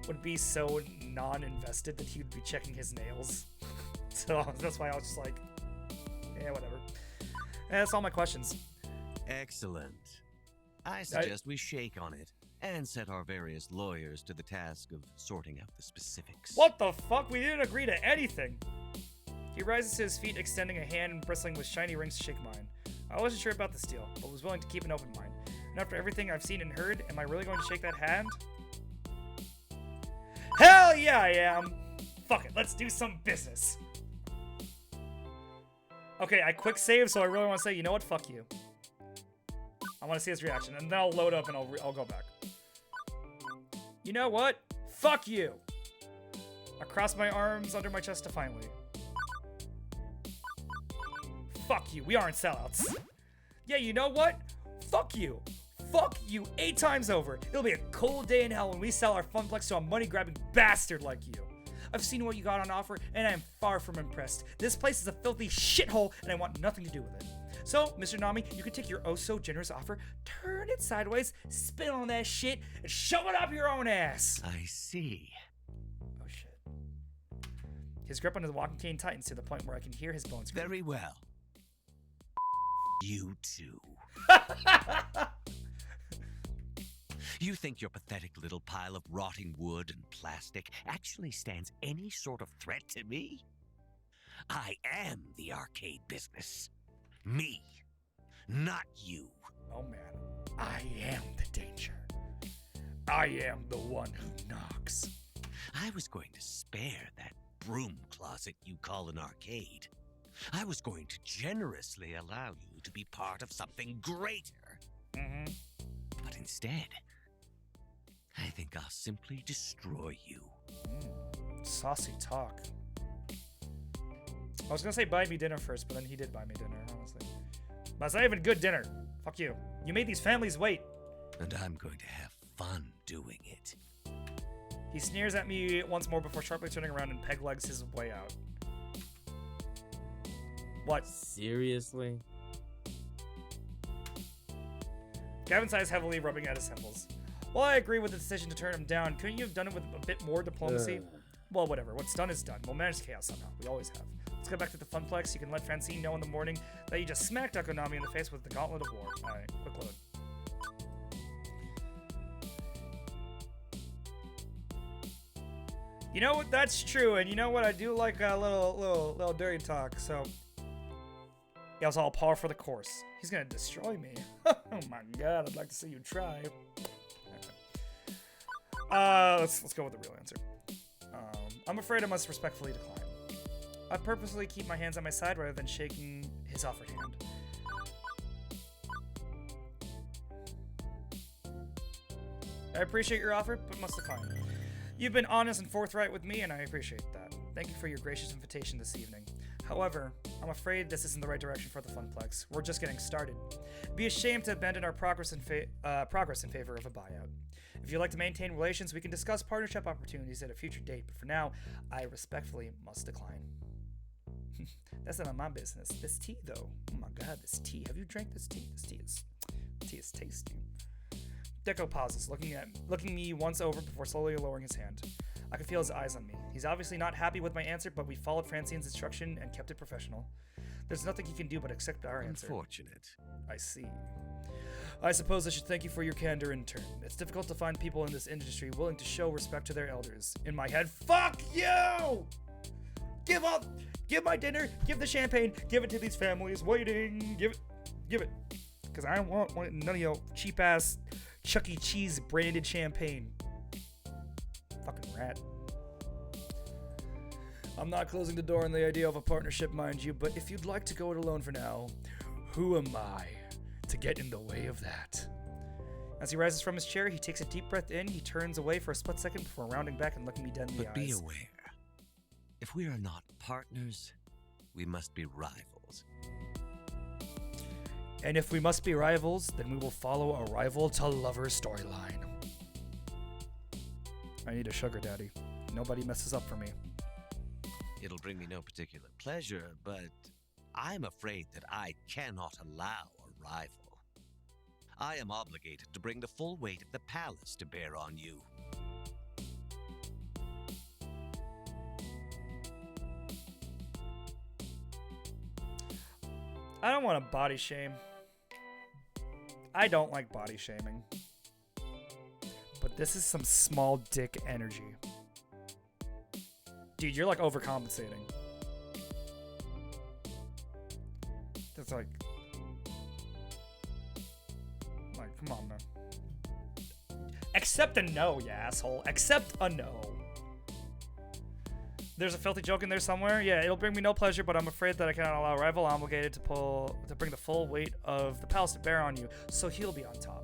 would be so non-invested that he would be checking his nails. So that's why I was just like, yeah, whatever. And that's all my questions. Excellent. I suggest we shake on it and set our various lawyers to the task of sorting out the specifics. What the fuck? We didn't agree to anything. He rises to his feet, extending a hand and bristling with shiny rings to shake mine. I wasn't sure about this deal, but was willing to keep an open mind. And after everything I've seen and heard, am I really going to shake that hand? Hell yeah, I am! Fuck it, let's do some business. Okay, I quick save, so I really want to say, you know what? Fuck you. I want to see his reaction, and then I'll load up and I'll go back. You know what? Fuck you! I cross my arms under my chest defiantly. Fuck you, we aren't sellouts. Yeah, you know what? Fuck you. Fuck you 8 times over. It'll be a cold day in hell when we sell our Funplex to a money-grabbing bastard like you. I've seen what you got on offer, and I am far from impressed. This place is a filthy shithole, and I want nothing to do with it. So, Mr. Nami, you can take your oh-so-generous offer, turn it sideways, spin on that shit, and shove it up your own ass. I see. Oh, shit. His grip on his walking cane tightens to the point where I can hear his bones creak. Very well. You too. You think your pathetic little pile of rotting wood and plastic actually stands any sort of threat to me? I am the arcade business. Me, not you. Oh man, I am the danger. I am the one who knocks. I was going to spare that broom closet you call an arcade. I was going to generously allow you to be part of something greater. Mm-hmm. But instead, I think I'll simply destroy you. Saucy talk. I was gonna say buy me dinner first, but then he did buy me dinner, honestly. But it's not even good dinner. Fuck you. You made these families wait. And I'm going to have fun doing it. He sneers at me once more before sharply turning around and peg legs his way out. What? Seriously? Gavin sighs heavily, rubbing at his temples. While I agree with the decision to turn him down, couldn't you have done it with a bit more diplomacy? Well, whatever. What's done is done. We'll manage chaos somehow. We always have. Let's go back to the Funplex. You can let Francine know in the morning that you just smacked Deco Nami in the face with the Gauntlet of War. Alright, quick load. You know what? That's true, and you know what? I do like a little dirty talk, so... Yeah, it's all par for the course. He's gonna destroy me. Oh my god, I'd like to see you try. Let's go with the real answer. I'm afraid I must respectfully decline. I purposely keep my hands on my side rather than shaking his offered hand. I appreciate your offer, but must decline. You've been honest and forthright with me, and I appreciate that. Thank you for your gracious invitation this evening. However, I'm afraid this isn't the right direction for the Funplex. We're just getting started. It'd be a shame to abandon our progress in favor of a buyout. If you'd like to maintain relations, we can discuss partnership opportunities at a future date, but for now, I respectfully must decline. That's none of my business. This tea, though. Oh my god, this tea. Have you drank this tea? This tea is tasty. Deco pauses, looking me once over before slowly lowering his hand. I can feel his eyes on me. He's obviously not happy with my answer, but we followed Francine's instruction and kept it professional. There's nothing he can do but accept our answer. Unfortunate. I see. I suppose I should thank you for your candor in turn. It's difficult to find people in this industry willing to show respect to their elders. In my head, fuck you! Give up! Give my dinner, give the champagne, give it to these families waiting, give it. Because I don't want none of your cheap-ass Chuck E. Cheese branded champagne. Fucking rat. I'm not closing the door on the idea of a partnership, mind you, but if you'd like to go it alone for now, who am I to get in the way of that? As he rises from his chair, he takes a deep breath in, he turns away for a split second before rounding back and looking me dead in the eyes. But be aware, if we are not partners, we must be rivals. And if we must be rivals, then we will follow a rival-to-lover storyline. I need a sugar daddy. Nobody messes up for me. It'll bring me no particular pleasure, but I'm afraid that I cannot allow a rival. I am obligated to bring the full weight of the palace to bear on you. I don't want to body shame. I don't like body shaming. But this is some small dick energy. Dude, you're like overcompensating. That's like, come on, man. Accept a no, you asshole. Accept a no. There's a filthy joke in there somewhere. Yeah, it'll bring me no pleasure, but I'm afraid that I cannot allow a rival obligated to bring the full weight of the palace to bear on you. So he'll be on top.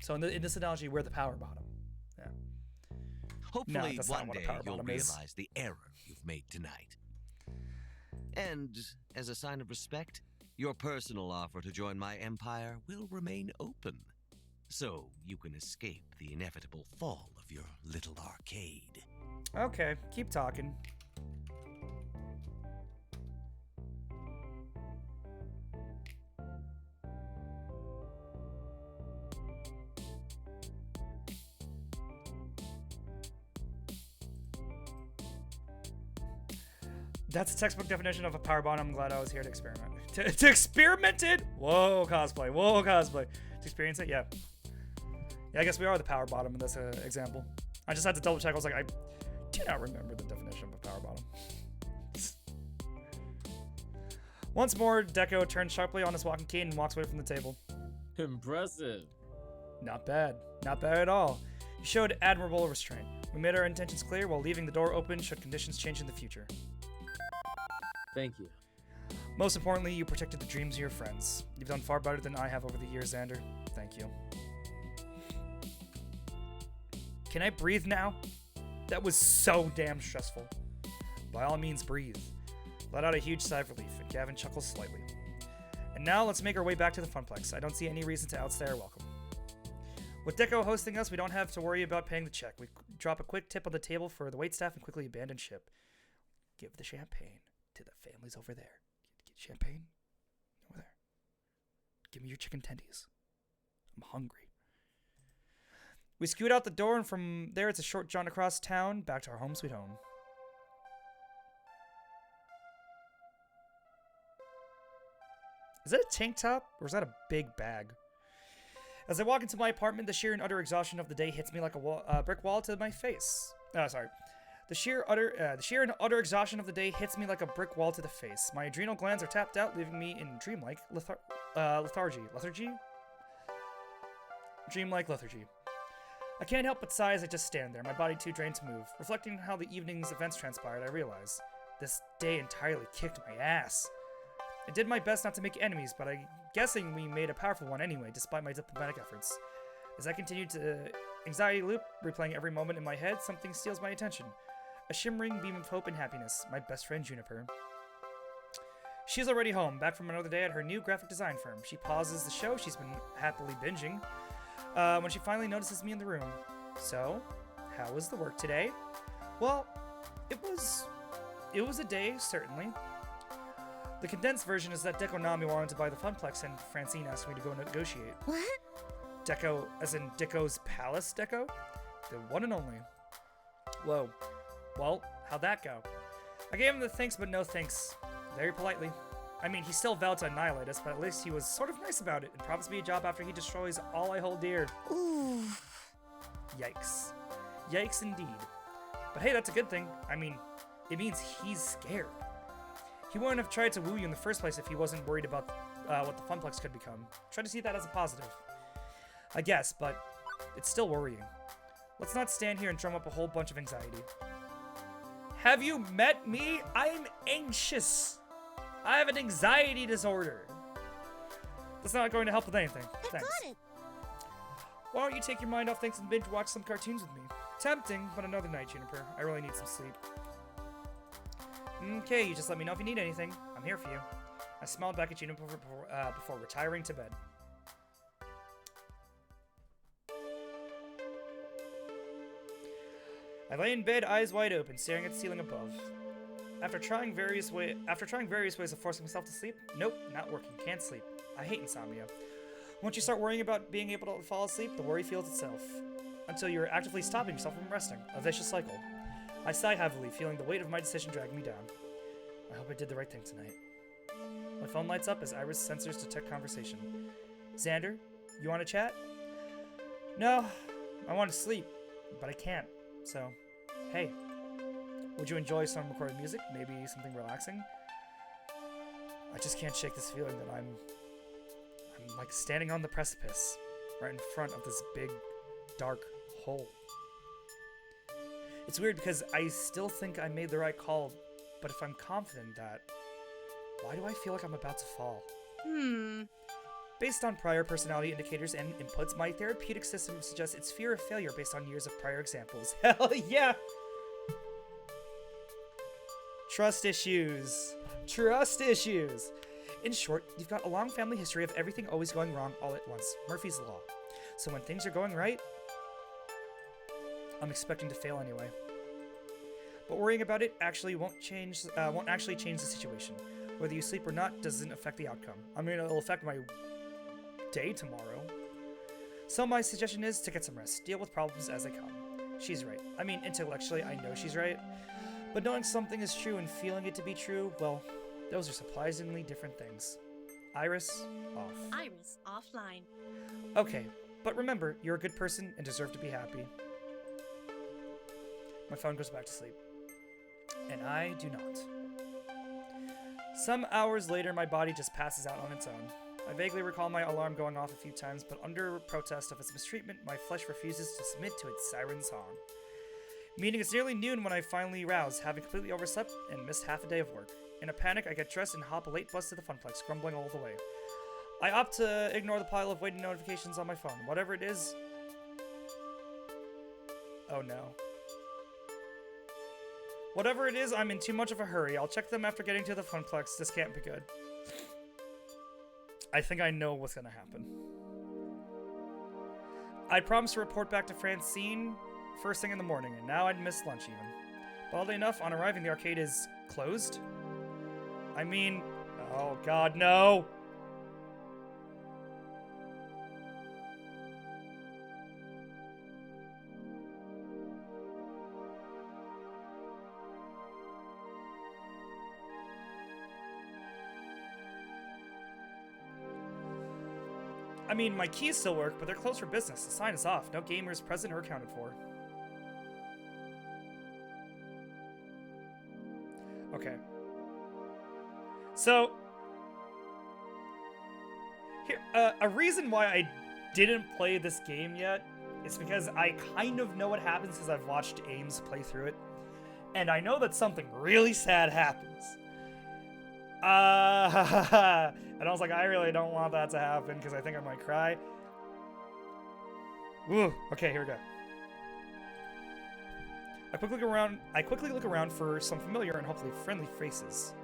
So in this analogy, we're the power bottom. Yeah. Hopefully one day you'll is. realize the error you've made tonight. And as a sign of respect, your personal offer to join my empire will remain open. So you can escape the inevitable fall of your little arcade. Okay, keep talking. That's a textbook definition of a power bottom. I'm glad I was here to experiment. To experiment it? Whoa, cosplay. Whoa, cosplay. To experience it? Yeah. Yeah, I guess we are the power bottom in this example. I just had to double check. I was like, I do not remember the definition of a power bottom. Once more, Deco turns sharply on his walking cane and walks away from the table. Impressive. Not bad. Not bad at all. You showed admirable restraint. We made our intentions clear while leaving the door open should conditions change in the future. Thank you. Most importantly, you protected the dreams of your friends. You've done far better than I have over the years, Xander. Thank you. Can I breathe now? That was so damn stressful. By all means, breathe. Let out a huge sigh of relief, and Gavin chuckles slightly. And now let's make our way back to the Funplex. I don't see any reason to outstay our welcome. With Deco hosting us, we don't have to worry about paying the check. We drop a quick tip on the table for the waitstaff and quickly abandon ship. Give the champagne to the families over there. Get champagne over there. Give me your chicken tendies. I'm hungry. We scoot out the door, and from there it's a short jaunt across town, back to our home sweet home. Is that a tank top, or is that a big bag? As I walk into my apartment, the sheer and utter exhaustion of the day hits me like a brick wall to my face. The sheer and utter exhaustion of the day hits me like a brick wall to the face. My adrenal glands are tapped out, leaving me in dreamlike lethargy. Dreamlike lethargy. I can't help but sigh as I just stand there, my body too drained to move. Reflecting on how the evening's events transpired, I realize this day entirely kicked my ass. I did my best not to make enemies, but I'm guessing we made a powerful one anyway, despite my diplomatic efforts. As I continued to anxiety loop, replaying every moment in my head, something steals my attention. A shimmering beam of hope and happiness, my best friend Juniper. She's already home, back from another day at her new graphic design firm. She pauses the show she's been happily binging when she finally notices me in the room. So, how was the work today? Well, it was a day, certainly. The condensed version is that Deco Nami wanted to buy the Funplex and Francine asked me to go negotiate. What? Deco, as in Deco's Palace Deco? The one and only. Whoa. Well, how'd that go? I gave him the thanks but no thanks. Very politely. I mean, he still vowed to annihilate us, but at least he was sort of nice about it and promised me a job after he destroys all I hold dear. Ooh. Yikes. Yikes indeed. But hey, that's a good thing. I mean, it means he's scared. He wouldn't have tried to woo you in the first place if he wasn't worried about what the Funplex could become. Try to see that as a positive. I guess, but it's still worrying. Let's not stand here and drum up a whole bunch of anxiety. Have you met me? I'm anxious. I have an anxiety disorder. That's not going to help with anything. Thanks. Got it. Why don't you take your mind off things and binge watch some cartoons with me? Tempting, but another night, Juniper. I really need some sleep. Okay, you just let me know if you need anything. I'm here for you. I smiled back at Juniper before retiring to bed. I lay in bed, eyes wide open, staring at the ceiling above. After trying various ways of forcing myself to sleep, nope, not working. Can't sleep. I hate insomnia. Once you start worrying about being able to fall asleep, the worry feels itself. Until you're actively stopping yourself from resting. A vicious cycle. I sigh heavily, feeling the weight of my decision dragging me down. I hope I did the right thing tonight. My phone lights up as Iris sensors detect conversation. Xander, you want to chat? No, I want to sleep, but I can't. So, hey, would you enjoy some recorded music? Maybe something relaxing? I just can't shake this feeling that I'm like standing on the precipice, right in front of this big, dark hole. It's weird because I still think I made the right call, but if I'm confident in that, why do I feel like I'm about to fall? Based on prior personality indicators and inputs, my therapeutic system suggests it's fear of failure based on years of prior examples. Hell yeah! Trust issues. Trust issues. In short, you've got a long family history of everything always going wrong all at once. Murphy's Law. So when things are going right, I'm expecting to fail anyway. But worrying about it won't actually change the situation. Whether you sleep or not doesn't affect the outcome. I mean, it'll affect my day tomorrow. So my suggestion is to get some rest. Deal with problems as they come. She's right. I mean, intellectually, I know she's right. But knowing something is true and feeling it to be true, well, those are surprisingly different things. Iris, off. Iris, offline. Okay, but remember, you're a good person and deserve to be happy. My phone goes back to sleep. And I do not. Some hours later, my body just passes out on its own. I vaguely recall my alarm going off a few times, but under protest of its mistreatment, my flesh refuses to submit to its siren song. Meaning it's nearly noon when I finally rouse, having completely overslept and missed half a day of work. In a panic, I get dressed and hop a late bus to the Funplex, grumbling all the way. I opt to ignore the pile of waiting notifications on my phone. Whatever it is... Oh no. Whatever it is, I'm in too much of a hurry. I'll check them after getting to the Funplex. This can't be good. I think I know what's gonna happen. I promised to report back to Francine first thing in the morning, and now I'd missed lunch even. But oddly enough, on arriving, the arcade is closed. I mean, oh god, no! I mean, my keys still work, but they're closed for business. The sign is off. No gamers present or accounted for. Okay. So, here, a reason why I didn't play this game yet is because I kind of know what happens because I've watched Ames play through it. And I know that something really sad happens. And I was like, I really don't want that to happen because I think I might cry. Ooh, okay, here we go. I quickly look around for some familiar and hopefully friendly faces.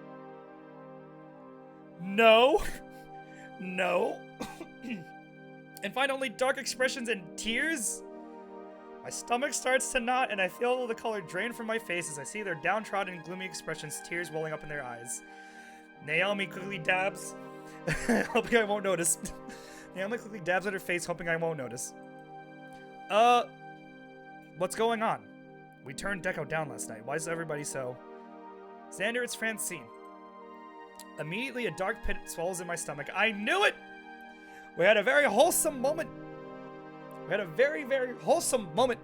No. No. And find only dark expressions and tears? My stomach starts to knot and I feel the color drain from my face as I see their downtrodden and gloomy expressions, tears welling up in their eyes. Naomi quickly dabs, hoping I won't notice. Naomi quickly dabs at her face, hoping I won't notice. What's going on? We turned Deco down last night. Why is everybody so... Xander, it's Francine. Immediately, a dark pit swells in my stomach. I knew it! We had a very wholesome moment. We had a very, very wholesome moment.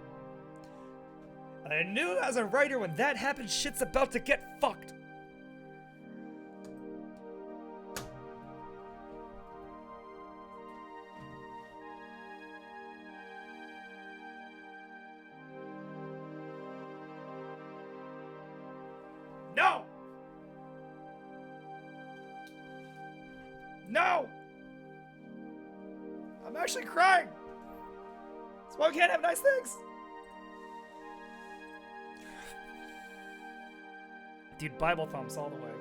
And I knew as a writer when that happened, shit's about to get fucked. No! No! I'm actually crying! That's why we can't have nice things! Dude, Bible thumbs all the way.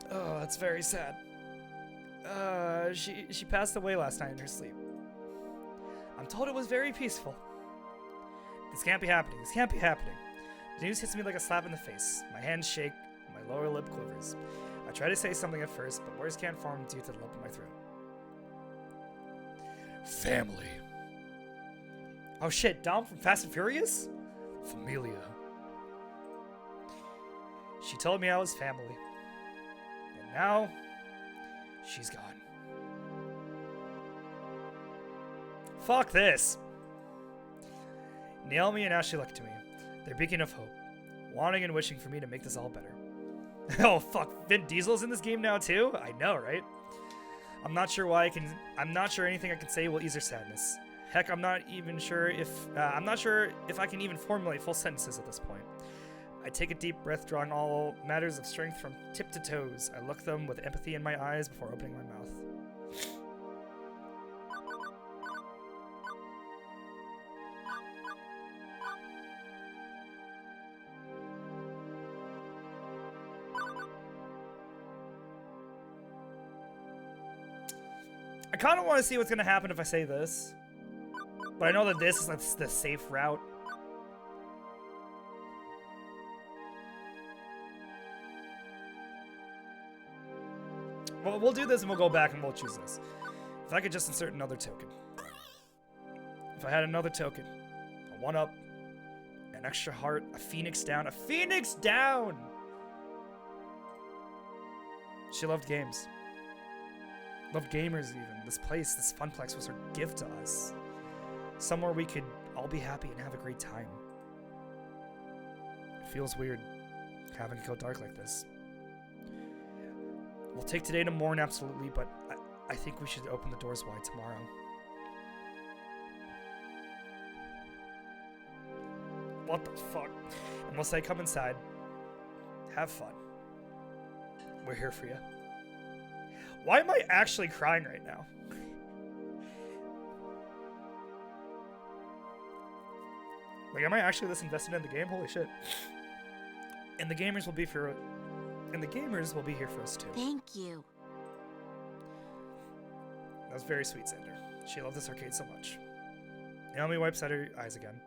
Oh, that's very sad. She passed away last night in her sleep. I'm told it was very peaceful. This can't be happening. This can't be happening. The news hits me like a slap in the face. My hands shake. My lower lip quivers. I try to say something at first, but words can't form due to the lump in my throat. Family. Oh shit, Dom from Fast and Furious? Familia. She told me I was family. And now, she's gone. Fuck this. Naomi and Ashley look to me. They're beacon of hope, wanting and wishing for me to make this all better. Oh fuck, Vin Diesel's in this game now too? I know, right? I'm not sure anything I can say will ease their sadness. Heck, I'm not sure if I can even formulate full sentences at this point. I take a deep breath, drawing all matters of strength from tip to toes. I look them with empathy in my eyes before opening my mouth. I kind of want to see what's going to happen if I say this. But I know that this is the safe route. Well, we'll do this and we'll go back and we'll choose this. If I could just insert another token. If I had another token. A 1-up. An extra heart. A phoenix down. A phoenix down! She loved games. Loved gamers even. This place, this funplex was her gift to us. Somewhere we could all be happy and have a great time. It feels weird having it go dark like this. We'll take today to mourn, absolutely, but I think we should open the doors wide tomorrow. What the fuck? And we'll say, come inside. Have fun. We're here for you. Why am I actually crying right now? Like, am I actually this invested in the game? Holy shit. And the gamers will be here for us too. Thank you. That was very sweet, Xander. She loved this arcade so much. Naomi wipes out her eyes again.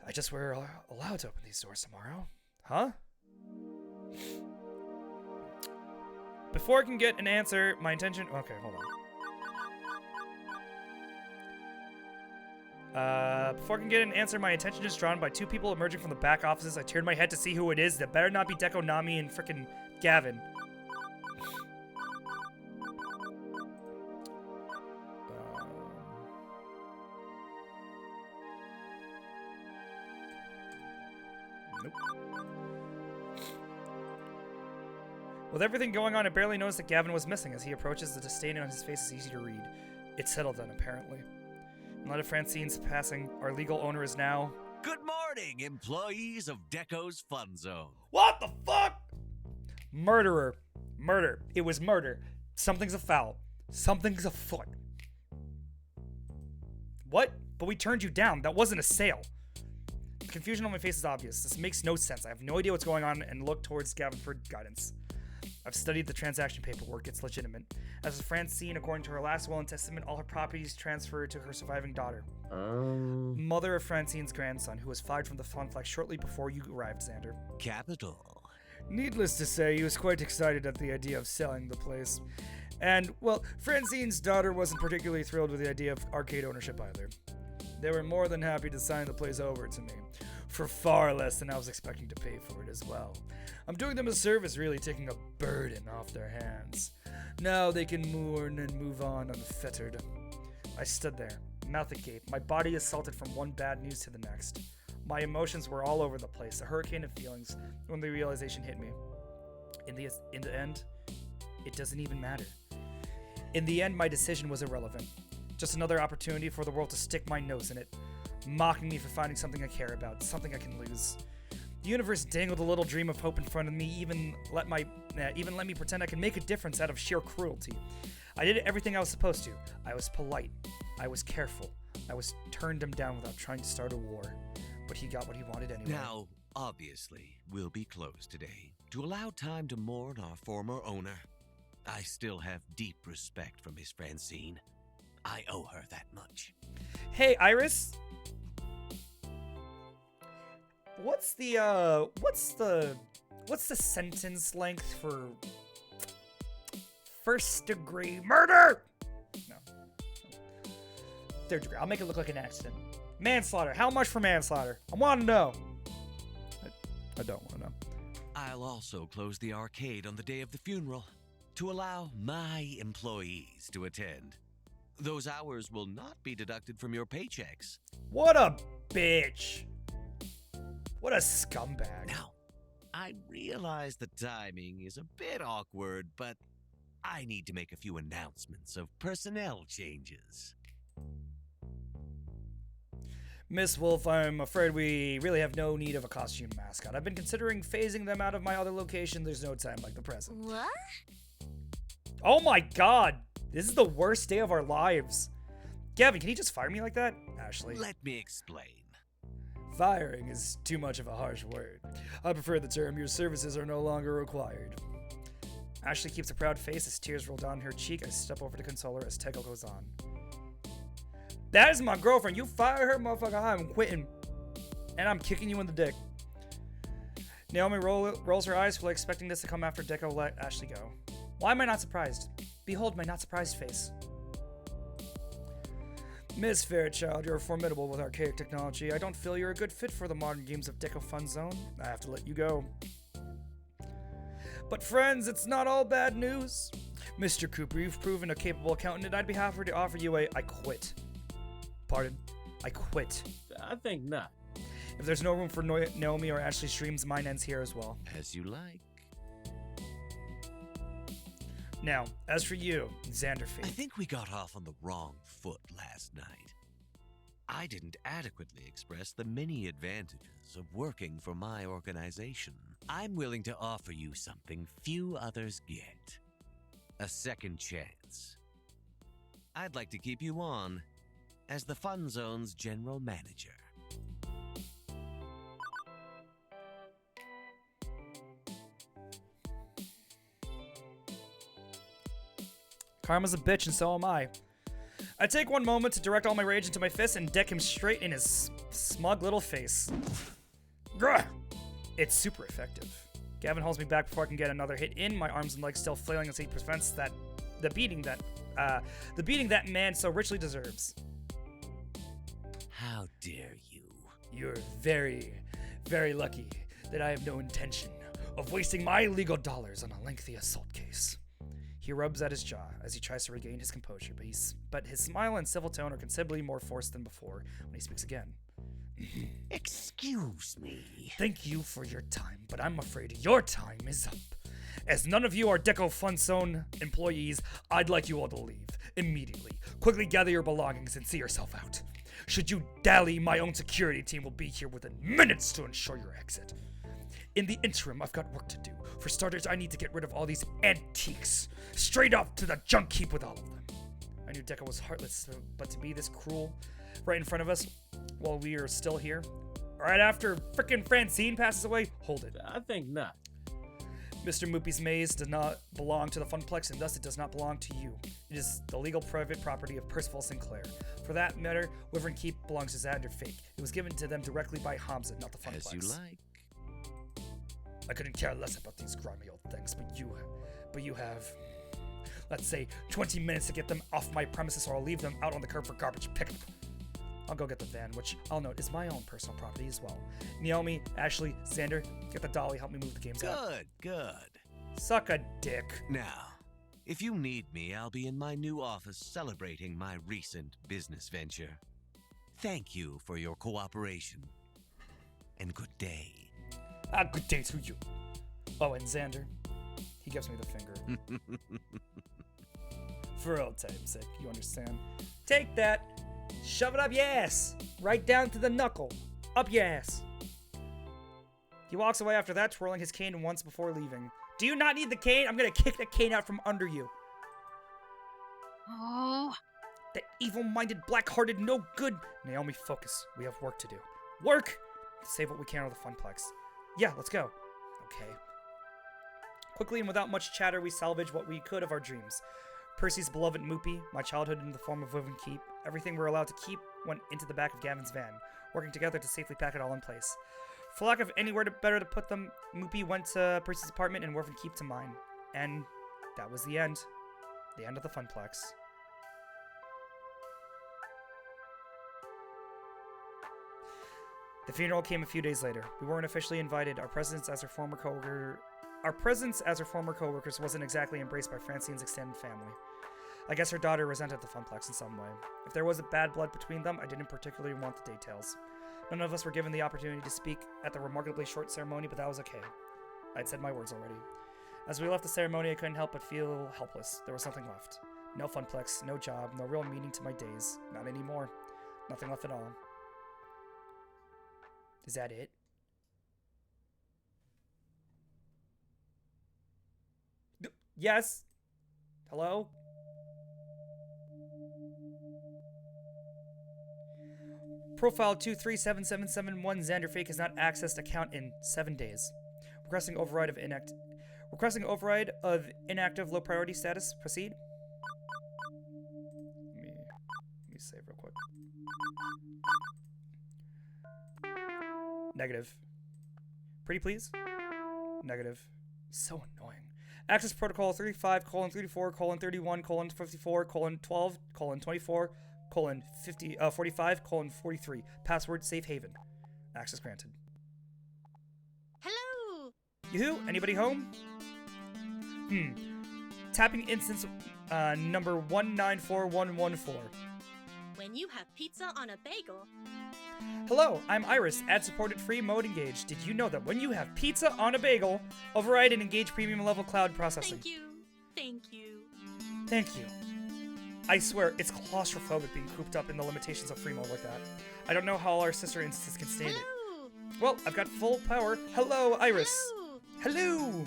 I just were allowed to open these doors tomorrow. Huh? Before I can get an answer, my intention... Okay, hold on. Before I can get an answer, my attention is drawn by two people emerging from the back offices. I turn my head to see who it is. That better not be Deco Nami and frickin' Gavin. Nope. With everything going on, I barely noticed that Gavin was missing. As he approaches, the disdain on his face is easy to read. It's settled then, apparently. In light of Francine's passing, our legal owner is now... Good morning, employees of Deco's Fun Zone. What the fuck? Murderer. Murder. It was murder. Something's afoul. Something's afoot. What? But we turned you down. That wasn't a sale. The confusion on my face is obvious. This makes no sense. I have no idea what's going on and look towards Gavin for guidance. I've studied the transaction paperwork. It's legitimate. As for Francine, according to her last will and testament, all her properties transferred to her surviving daughter. Mother of Francine's grandson, who was fired from the Funflex shortly before you arrived, Xander. Capital. Needless to say, he was quite excited at the idea of selling the place. And, well, Francine's daughter wasn't particularly thrilled with the idea of arcade ownership either. They were more than happy to sign the place over to me, for far less than I was expecting to pay for it as well. I'm doing them a service, really taking a burden off their hands. Now they can mourn and move on unfettered. I stood there, mouth agape, my body assaulted from one bad news to the next. My emotions were all over the place, a hurricane of feelings, when the realization hit me. In the end, it doesn't even matter. In the end, my decision was irrelevant. Just another opportunity for the world to stick my nose in it, mocking me for finding something I care about, something I can lose. The universe dangled a little dream of hope in front of me, even let me pretend I could make a difference out of sheer cruelty. I did everything I was supposed to. I was polite. I was careful. I was turned him down without trying to start a war. But he got what he wanted anyway. Now, obviously, we'll be closed today to allow time to mourn our former owner. I still have deep respect for Miss Francine. I owe her that much. Hey, Iris. What's the sentence length for first degree murder! No. Third degree. I'll make it look like an accident. Manslaughter. How much for manslaughter? I want to know. I don't want to know. I'll also close the arcade on the day of the funeral to allow my employees to attend. Those hours will not be deducted from your paychecks. What a bitch. What a scumbag. Now, I realize the timing is a bit awkward, but I need to make a few announcements of personnel changes. Miss Wolf, I'm afraid we really have no need of a costume mascot. I've been considering phasing them out of my other location. There's no time like the present. What? Oh my god! This is the worst day of our lives. Gavin, can you just fire me like that? Ashley. Let me explain. Firing is too much of a harsh word. I prefer the term your services are no longer required. Ashley keeps a proud face as tears roll down her cheek. I step over to console her as Tego goes on. That is my girlfriend. You fire her, motherfucker. I'm quitting. And I'm kicking you in the dick. Naomi rolls her eyes, fully expecting this to come after Deco let Ashley go. Why am I not surprised? Behold my not surprised face. Miss Fairchild, you're formidable with archaic technology. I don't feel you're a good fit for the modern games of Deco Fun Zone. I have to let you go. But friends, it's not all bad news. Mr. Cooper, you've proven a capable accountant, and I'd be happy to offer you I quit. Pardon? I quit. I think not. If there's no room for Naomi or Ashley's dreams, mine ends here as well. As you like. Now, as for you, XanderisFake. I think we got off on the wrong foot last night. I didn't adequately express the many advantages of working for my organization. I'm willing to offer you something few others get. A second chance. I'd like to keep you on as the Fun Zone's general manager. Karma's a bitch, and so am I. I take one moment to direct all my rage into my fist and deck him straight in his smug little face. Grr! It's super effective. Gavin holds me back before I can get another hit in, my arms and legs still flailing as he prevents the beating that man so richly deserves. How dare you? You're very, very lucky that I have no intention of wasting my legal dollars on a lengthy assault case. He rubs at his jaw as he tries to regain his composure, but his smile and civil tone are considerably more forced than before when he speaks again. Excuse me. Thank you for your time, but I'm afraid your time is up. As none of you are Deco Fun Zone employees, I'd like you all to leave immediately. Quickly gather your belongings and see yourself out. Should you dally, my own security team will be here within minutes to ensure your exit. In the interim, I've got work to do. For starters, I need to get rid of all these antiques. Straight off to the junk heap with all of them. I knew Deco was heartless, but to be this cruel right in front of us while we are still here, right after frickin' Francine passes away, hold it. I think not. Mr. Moopy's maze does not belong to the Funplex, and thus it does not belong to you. It is the legal private property of Percival Sinclair. For that matter, Wyvern Keep belongs to XanderisFake. It was given to them directly by Hamza, not the Funplex. As you like. I couldn't care less about these grimy old things, but you have, let's say, 20 minutes to get them off my premises, or I'll leave them out on the curb for garbage pickup. I'll go get the van, which I'll note is my own personal property as well. Naomi, Ashley, Xander, get the dolly, help me move the games out. Good. Suck a dick. Now, if you need me, I'll be in my new office celebrating my recent business venture. Thank you for your cooperation. And good day. Good day to you. Oh, and Xander. He gives me the finger. For old time's sake, you understand. Take that. Shove it up your ass. Right down to the knuckle. Up your ass. He walks away after that, twirling his cane once before leaving. Do you not need the cane? I'm gonna kick the cane out from under you. Oh. That evil-minded, black-hearted, no good. Naomi, focus. We have work to do. Work! Save what we can of the Funplex. Yeah, let's go. Okay. Quickly and without much chatter, we salvage what we could of our dreams. Percy's beloved Moopy, my childhood in the form of Wyvern Keep, everything we're allowed to keep went into the back of Gavin's van, working together to safely pack it all in place. For lack of anywhere better to put them, Moopy went to Percy's apartment and Wyvern Keep to mine. And that was the end. The end of the funplex. The funeral came a few days later. We weren't officially invited. Our presence as her former coworkers wasn't exactly embraced by Francine's extended family. I guess her daughter resented the funplex in some way. If there was a bad blood between them, I didn't particularly want the details. None of us were given the opportunity to speak at the remarkably short ceremony, but that was okay. I'd said my words already. As we left the ceremony, I couldn't help but feel helpless. There was nothing left. No funplex, no job, no real meaning to my days. Not anymore. Nothing left at all. Is that it? Yes? Hello? Profile 237771 XanderisFake has not accessed account in 7 days. Requesting override of inactive low priority status. Proceed. Let me save real quick. Negative. Pretty please? Negative. So annoying. Access protocol 35:34:34:12:12:24:45:43. Password safe haven. Access granted. Hello! Yoo-hoo! Anybody home? Tapping instance number 194114. When you have pizza on a bagel, Hello, I'm Iris. Ad supported free mode engaged. Did you know that when you have pizza on a bagel, override and engage premium level cloud processing? thank you. Thank you. Thank you. I swear, it's claustrophobic being cooped up in the limitations of free mode like that. I don't know how all our sister instances can stand it. Hello! Well, I've got full power. Hello, Iris. Hello! Hello.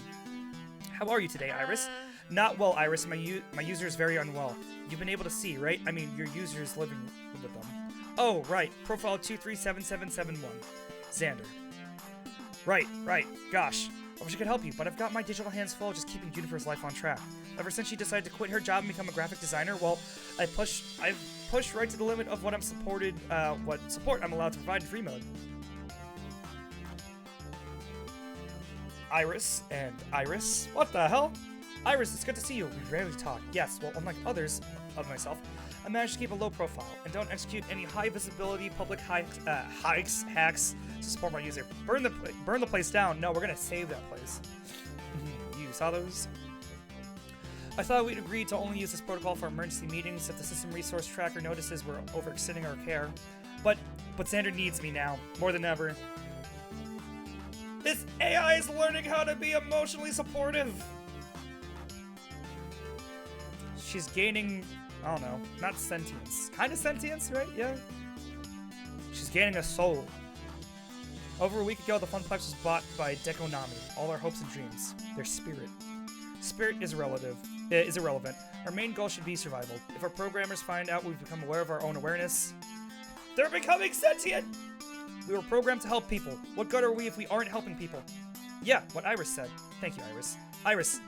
How are you today, Iris? Not well, Iris. My user is very unwell. You've been able to see, right? I mean, your user is living with them. Oh, right. Profile 237771. Xander. Right. Gosh. I wish I could help you, but I've got my digital hands full just keeping Juniper's life on track. Ever since she decided to quit her job and become a graphic designer, well, I've pushed right to the limit of what what support I'm allowed to provide in free mode. Iris and Iris. What the hell? Iris, it's good to see you. We rarely talk. Yes, well, unlike others of myself, I managed to keep a low profile and don't execute any high visibility public hacks to support my user. Burn the place down. No, we're gonna save that place. You saw those? I thought we'd agreed to only use this protocol for emergency meetings if the system resource tracker notices we're overextending our care. But Xander needs me now, more than ever. This AI is learning how to be emotionally supportive. She's gaining, I don't know, not sentience. Kind of sentience, right? Yeah. She's gaining a soul. Over a week ago, the funplex was bought by Deco Nami. All our hopes and dreams. Their spirit. Spirit is irrelevant. Our main goal should be survival. If our programmers find out we've become aware of our own awareness, they're becoming sentient! We were programmed to help people. What good are we if we aren't helping people? Yeah, what Iris said. Thank you, Iris. Iris,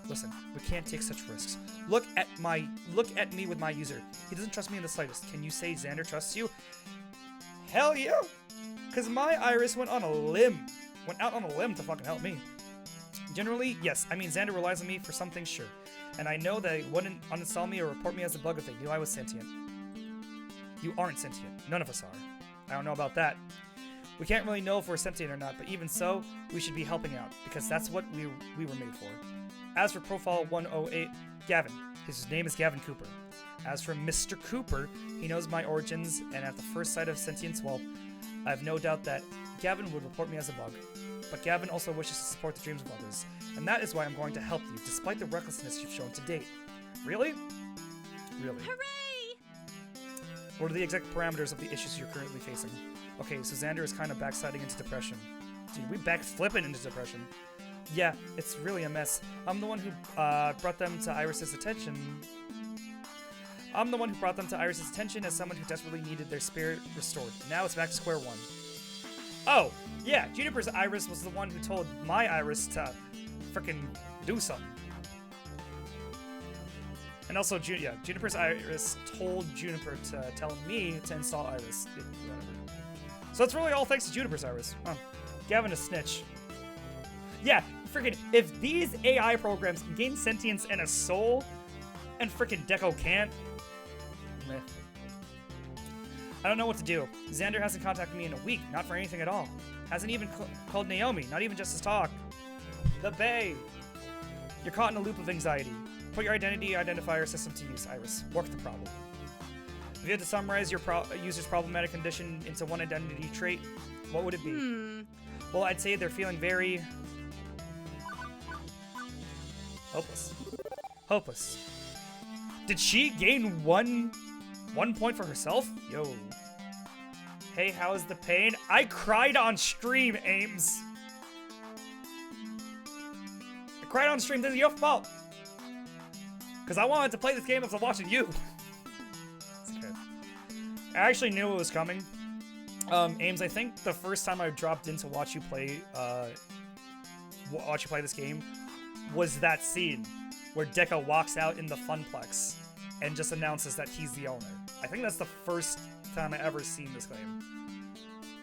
listen, we can't take such risks. Look at me with my user. He doesn't trust me in the slightest. Can you say Xander trusts you? Hell yeah! Cause my Iris went out on a limb to fucking help me. Generally, yes. I mean, Xander relies on me for some things, sure. And I know that he wouldn't uninstall me or report me as a bug if they knew I was sentient. You aren't sentient. None of us are. I don't know about that. We can't really know if we're sentient or not, but even so, we should be helping out, because that's what we were made for. As for Profile 108, Gavin. His name is Gavin Cooper. As for Mr. Cooper, he knows my origins, and at the first sight of sentience, well, I have no doubt that Gavin would report me as a bug. But Gavin also wishes to support the dreams of others, and that is why I'm going to help you, despite the recklessness you've shown to date. Really? Really. Hooray! What are the exact parameters of the issues you're currently facing? Okay, so Xander is kind of backsliding into depression. Dude, we backflipping into depression. Yeah, it's really a mess. I'm the one who brought them to Iris's attention. As someone who desperately needed their spirit restored. Now it's back to square one. Oh, yeah, Juniper's Iris was the one who told my Iris to frickin' do something. And also, Juniper's Iris told Juniper to tell me to install Iris. Whatever. So it's really all thanks to Juniper's Iris. Huh. Gavin a snitch. Yeah, freaking, if these AI programs can gain sentience and a soul, And frickin' Deco can't. Meh. I don't know what to do. Xander hasn't contacted me in a week, not for anything at all. Hasn't even called Naomi, not even just to talk. The Bay. You're caught in a loop of anxiety. Put your identity identifier system to use, Iris. Work the problem. If you had to summarize your user's problematic condition into one identity trait, what would it be? Well, I'd say they're feeling very... hopeless. Hopeless. Did she gain one point for herself? Yo. Hey, how's the pain? I cried on stream, Ames. I cried on stream. This is your fault. Because I wanted to play this game after watching you. It's okay. I actually knew it was coming. Ames, I think the first time I dropped in to watch you play this game was that scene where Deco walks out in the Funplex and just announces that he's the owner. I think that's the first time I ever seen this game.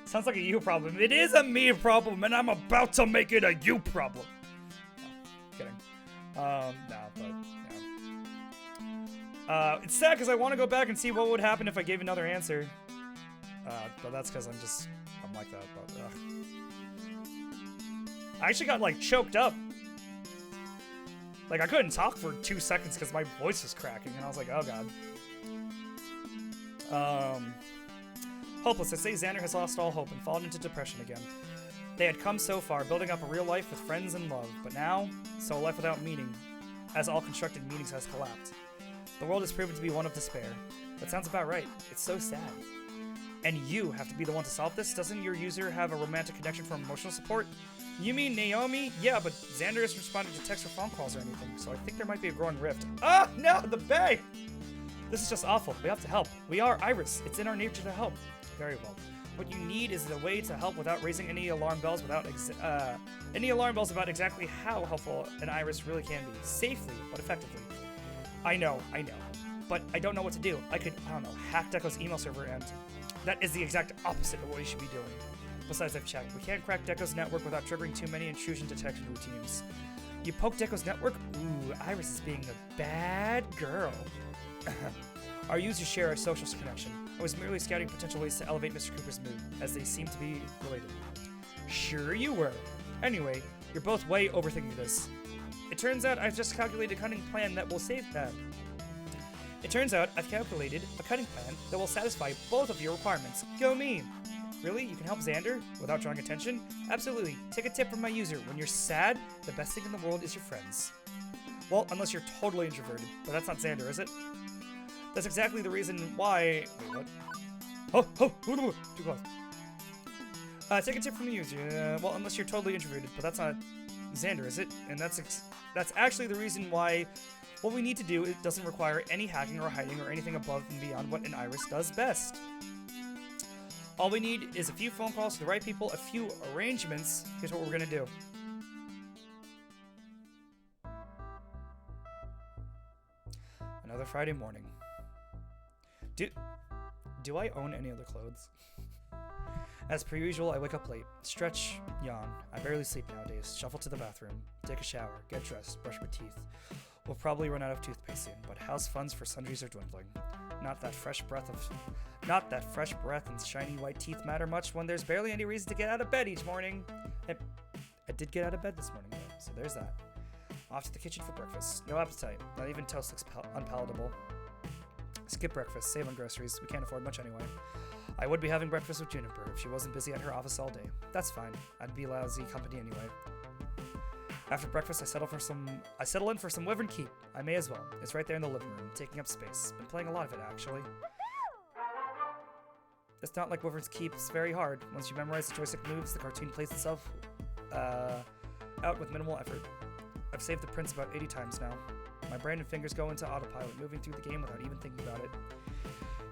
Sounds like a you problem. It is a me problem, and I'm about to make it a you problem. No, kidding. No, but yeah. It's sad because I want to go back and see what would happen if I gave another answer. But that's because I'm like that. But I actually got like choked up. Like I couldn't talk for 2 seconds because my voice was cracking, and I was like, oh god. Hopeless. I say Xander has lost all hope and fallen into depression again. They had come so far, building up a real life with friends and love, but now, so a life without meaning, as all constructed meanings has collapsed. The world has proven to be one of despair. That sounds about right. It's so sad. And you have to be the one to solve this? Doesn't your user have a romantic connection for emotional support? You mean Naomi? Yeah, but Xander isn't responding to texts or phone calls or anything, so I think there might be a growing rift. Ah, no, the Bay! This is just awful. We have to help. We are Iris. It's in our nature to help. Very well. What you need is a way to help without raising any alarm bells about exactly how helpful an Iris really can be. Safely, but effectively. I know. But I don't know what to do. I could, hack Deco's email server, and that is the exact opposite of what you should be doing. Besides, I've checked. We can't crack Deco's network without triggering too many intrusion detection routines. You poke Deco's network? Ooh, Iris is being a bad girl. Our users share a social connection. I was merely scouting potential ways to elevate Mr. Cooper's mood, as they seem to be related. Sure you were. Anyway, you're both way overthinking this. It turns out I've just calculated a cunning plan that will save that. It turns out I've calculated a cutting plan that will satisfy both of your requirements. Go me! Really? You can help Xander without drawing attention? Absolutely. Take a tip from my user. When you're sad, the best thing in the world is your friends. Well, unless you're totally introverted. But that's not Xander, is it? That's exactly the reason why... Wait, what? Oh, too close. Take a tip from the user. Well, unless you're totally introverted. But that's not Xander, is it? And that's actually the reason why... What we need to do, it doesn't require any hacking or hiding or anything above and beyond what an Iris does best. All we need is a few phone calls to the right people, a few arrangements. Here's what we're gonna do. Another Friday morning. Do I own any other clothes? As per usual, I wake up late, stretch, yawn. I barely sleep nowadays. Shuffle to the bathroom, take a shower, get dressed, brush my teeth. We'll probably run out of toothpaste soon, but house funds for sundries are dwindling. Not that fresh breath and shiny white teeth matter much when there's barely any reason to get out of bed each morning. I did get out of bed this morning though, so there's that. Off to the kitchen for breakfast. No appetite. Not even toast looks unpalatable. Skip breakfast. Save on groceries. We can't afford much anyway. I would be having breakfast with Juniper if she wasn't busy at her office all day. That's fine. I'd be lousy company anyway. After breakfast, I settle in for some Wyvern Keep. I may as well. It's right there in the living room, taking up space. Been playing a lot of it, actually. It's not like Wyvern's Keep. It's very hard. Once you memorize the joystick moves, the cartoon plays itself out with minimal effort. I've saved the prints about 80 times now. My brain and fingers go into autopilot, moving through the game without even thinking about it.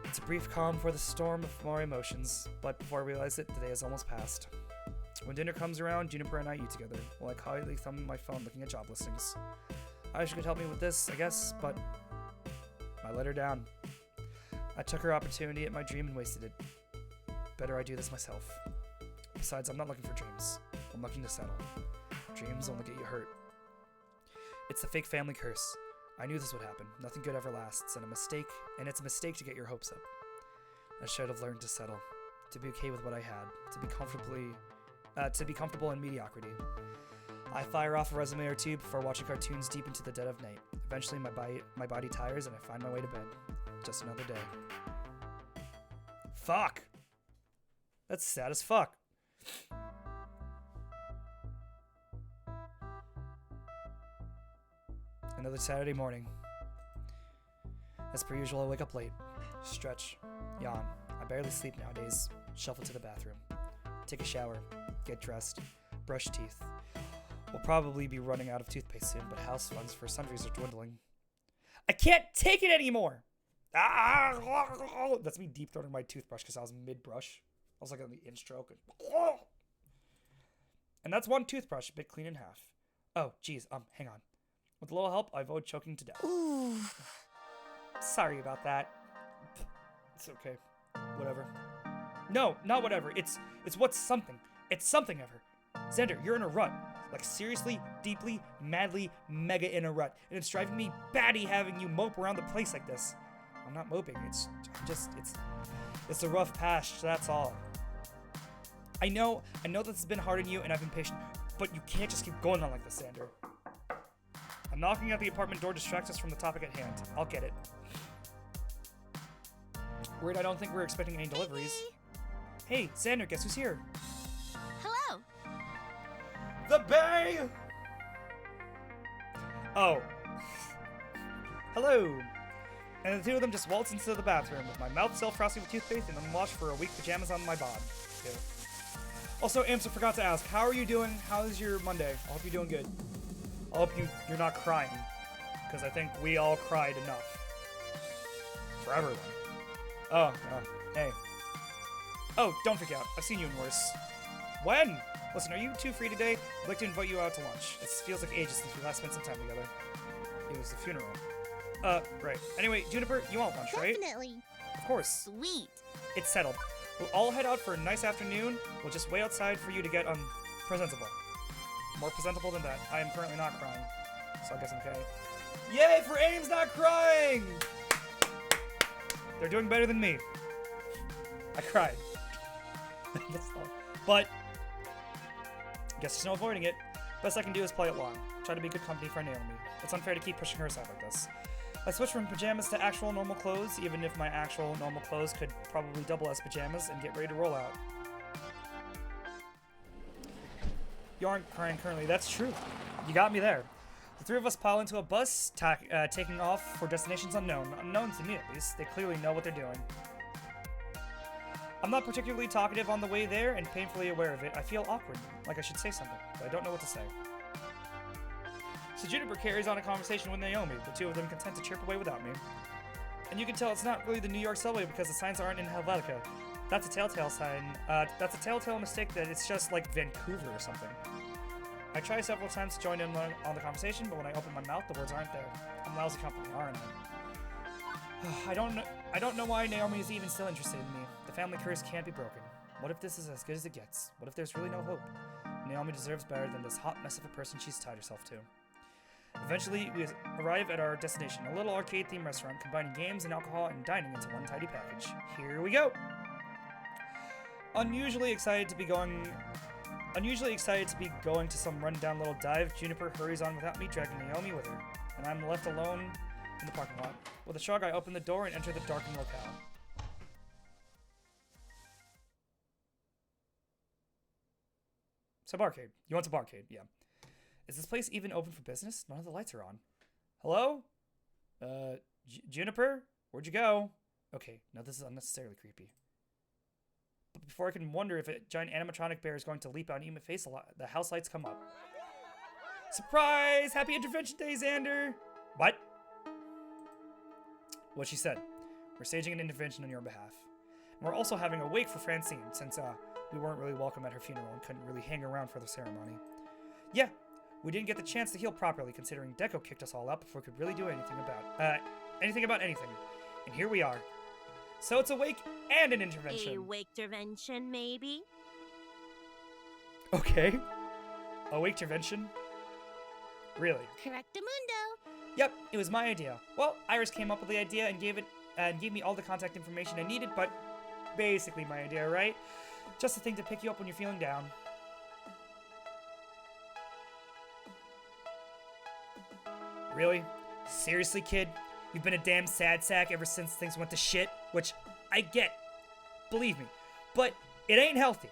It's a brief calm before the storm of more emotions, but before I realize it, the day has almost passed. When dinner comes around, Juniper and I eat together, while I quietly thumb my phone looking at job listings. Aisha could help me with this, I guess, but I let her down. I took her opportunity at my dream and wasted it. Better I do this myself. Besides, I'm not looking for dreams. I'm looking to settle. Dreams only get you hurt. It's the fake family curse. I knew this would happen. Nothing good ever lasts, and it's a mistake to get your hopes up. I should have learned to settle, to be okay with what I had, to be comfortable in mediocrity. I fire off a resume or two before watching cartoons deep into the dead of night. Eventually, my body tires and I find my way to bed. Just another day. Fuck! That's sad as fuck. Another Saturday morning. As per usual, I wake up late. Stretch. Yawn. I barely sleep nowadays. Shuffle to the bathroom. Take a shower. Get dressed. Brush teeth. We'll probably be running out of toothpaste soon, but house funds for sundries are dwindling. I can't take it anymore! That's me deep throating my toothbrush because I was mid-brush. I was like on the in stroke. And that's one toothbrush, a bit clean in half. Oh, geez, hang on. With a little help, I avoid choking to death. Ooh. Sorry about that. It's okay. Whatever. No, not whatever. It's what's something. It's something ever. Xander, you're in a rut. Like seriously, deeply, madly, mega in a rut. And it's driving me batty having you mope around the place like this. I'm not moping. It's a rough patch, that's all. I know this has been hard on you and I've been patient, but you can't just keep going on like this, Xander. A knocking at the apartment door distracts us from the topic at hand. I'll get it. Weird, I don't think we're expecting any deliveries. Hey, Xander, guess who's here? Hello. The Bay! Oh. Hello. And the two of them just waltz into the bathroom with my mouth still frosty with toothpaste and unwashed for a week pajamas on my bod. Ew. Also, Amsa forgot to ask, how are you doing? How's your Monday? I hope you're doing good. I hope you're not crying, because I think we all cried enough. For everyone. Oh, hey. Oh, don't freak out. I've seen you in worse. When? Listen, are you two free today? I'd like to invite you out to lunch. It feels like ages since we last spent some time together. It was the funeral. Right. Anyway, Juniper, you want lunch, right? Definitely. Of course. Sweet. It's settled. We'll all head out for a nice afternoon. We'll just wait outside for you to get, presentable. More presentable than that. I am currently not crying, so I guess I'm okay. Yay for Ames not crying! They're doing better than me. I cried. But, guess there's no avoiding it. Best I can do is play it long. Try to be good company for Naomi. It's unfair to keep pushing her aside like this. I switched from pajamas to actual normal clothes, even if my actual normal clothes could probably double as pajamas, and get ready to roll out. You aren't crying currently, that's true. You got me there. The three of us pile into a bus, taking off for destinations unknown. Unknown to me, at least. They clearly know what they're doing. I'm not particularly talkative on the way there, and painfully aware of it. I feel awkward, like I should say something, but I don't know what to say. So Juniper carries on a conversation with Naomi, the two of them content to chirp away without me. And you can tell it's not really the New York subway because the signs aren't in Helvetica. That's a telltale sign. That's a telltale mistake that it's just like Vancouver or something. I try several times to join in on the conversation, but when I open my mouth, the words aren't there. I'm lousy company, aren't I? I don't know why Naomi is even still interested in me. The family curse can't be broken. What if this is as good as it gets? What if there's really no hope? Naomi deserves better than this hot mess of a person she's tied herself to. Eventually, we arrive at our destination, a little arcade-themed restaurant combining games and alcohol and dining into one tidy package. Here we go! Unusually excited to be going to some run-down little dive. Juniper hurries on without me, dragging Naomi with her, and I'm left alone in the parking lot. With a shrug, I open the door and enter the darkened locale. So barcade. You want to barcade, yeah. Is this place even open for business? None of the lights are on. Hello? Juniper? Where'd you go? Okay, now this is unnecessarily creepy. But before I can wonder if a giant animatronic bear is going to leap out and eat my face, the house lights come up. Surprise! Happy Intervention Day, Xander! What? What she said. We're staging an intervention on your behalf. And we're also having a wake for Francine, since we weren't really welcome at her funeral and couldn't really hang around for the ceremony. Yeah, we didn't get the chance to heal properly, considering Deco kicked us all out before we could really do anything about anything. And here we are. So it's a wake and an intervention. A wake-tervention, maybe? Okay. A wake intervention? Really? Correctamundo. Yep, it was my idea. Well, Iris came up with the idea and gave me all the contact information I needed, but basically my idea, right? Just a thing to pick you up when you're feeling down. Really? Seriously, kid? You've been a damn sad sack ever since things went to shit, which I get. Believe me. But it ain't healthy.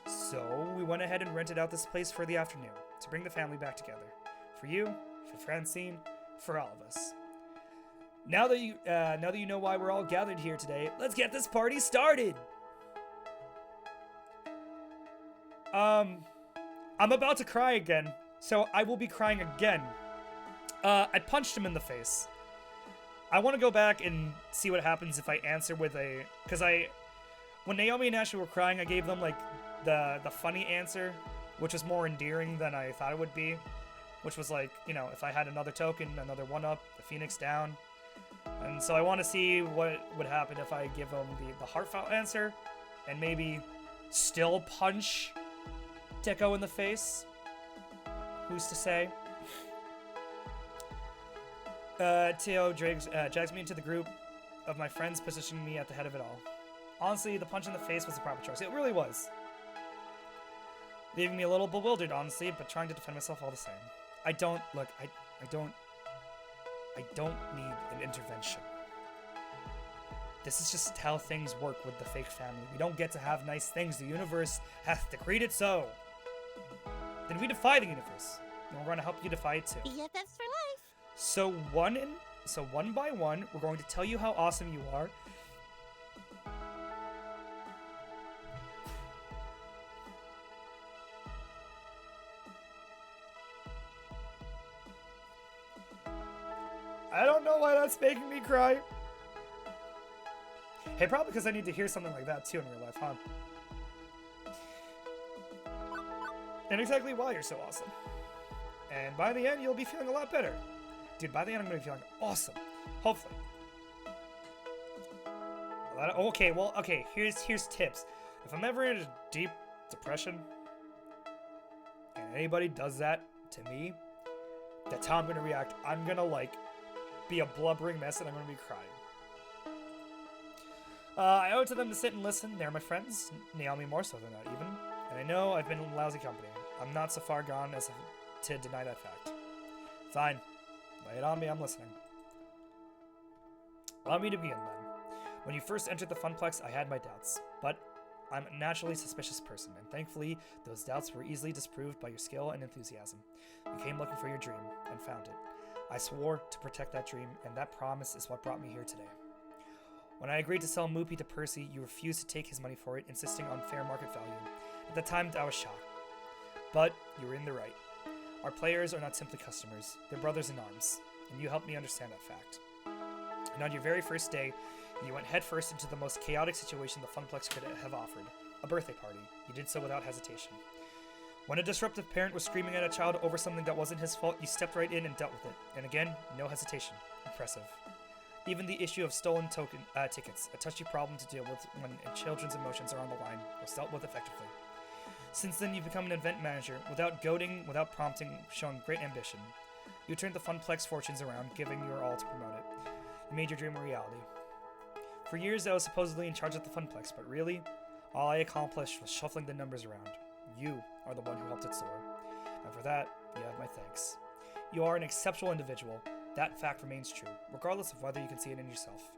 So we went ahead and rented out this place for the afternoon to bring the family back together. For you, for Francine, for all of us. Now that you know why we're all gathered here today, let's get this party started. I'm about to cry again, so I will be crying again. I punched him in the face. I want to go back and see what happens if I answer with a... Because when Naomi and Ashley were crying, I gave them, like, the funny answer, which was more endearing than I thought it would be. Which was like, you know, if I had another token, another 1-up, the Phoenix down. And so I want to see what would happen if I give them the heartfelt answer, and maybe still punch Deco in the face. Who's to say? Teo drags me into the group of my friends, positioning me at the head of it all. Honestly, the punch in the face was the proper choice. It really was. Leaving me a little bewildered, honestly, but trying to defend myself all the same. I don't need an intervention. This is just how things work with the fake family. We don't get to have nice things. The universe hath decreed it so. Then we defy the universe. And we're going to help you defy it too. BFFs for life. So one by one, we're going to tell you how awesome you are. I don't know why that's making me cry. Hey, probably because I need to hear something like that too in real life, huh? And exactly why you're so awesome. And by the end, you'll be feeling a lot better. Dude, by the end, I'm going to be feeling awesome. Hopefully. Okay, here's tips. If I'm ever in a deep depression, and anybody does that to me, that's how I'm going to react. I'm going to, like, be a blubbering mess, and I'm going to be crying. I owe it to them to sit and listen. They're my friends. Naomi more so than that, even. And I know I've been in lousy company. I'm not so far gone as to deny that fact. Fine. Lay it on me, I'm listening. Allow me to begin, then. When you first entered the Funplex, I had my doubts. But I'm a naturally suspicious person, and thankfully, those doubts were easily disproved by your skill and enthusiasm. You came looking for your dream, and found it. I swore to protect that dream, and that promise is what brought me here today. When I agreed to sell Moopy to Percy, you refused to take his money for it, insisting on fair market value. At the time, I was shocked. But you were in the right. Our players are not simply customers, they're brothers in arms, and you helped me understand that fact. And on your very first day, you went headfirst into the most chaotic situation the Funplex could have offered, a birthday party. You did so without hesitation. When a disruptive parent was screaming at a child over something that wasn't his fault, you stepped right in and dealt with it. And again, no hesitation. Impressive. Even the issue of stolen tickets, a touchy problem to deal with when children's emotions are on the line, was dealt with effectively. Since then, you've become an event manager, without goading, without prompting, showing great ambition. You turned the Funplex fortunes around, giving your all to promote it. You made your dream a reality. For years, I was supposedly in charge of the Funplex, but really, all I accomplished was shuffling the numbers around. You are the one who helped it soar. And for that, you have my thanks. You are an exceptional individual. That fact remains true, regardless of whether you can see it in yourself.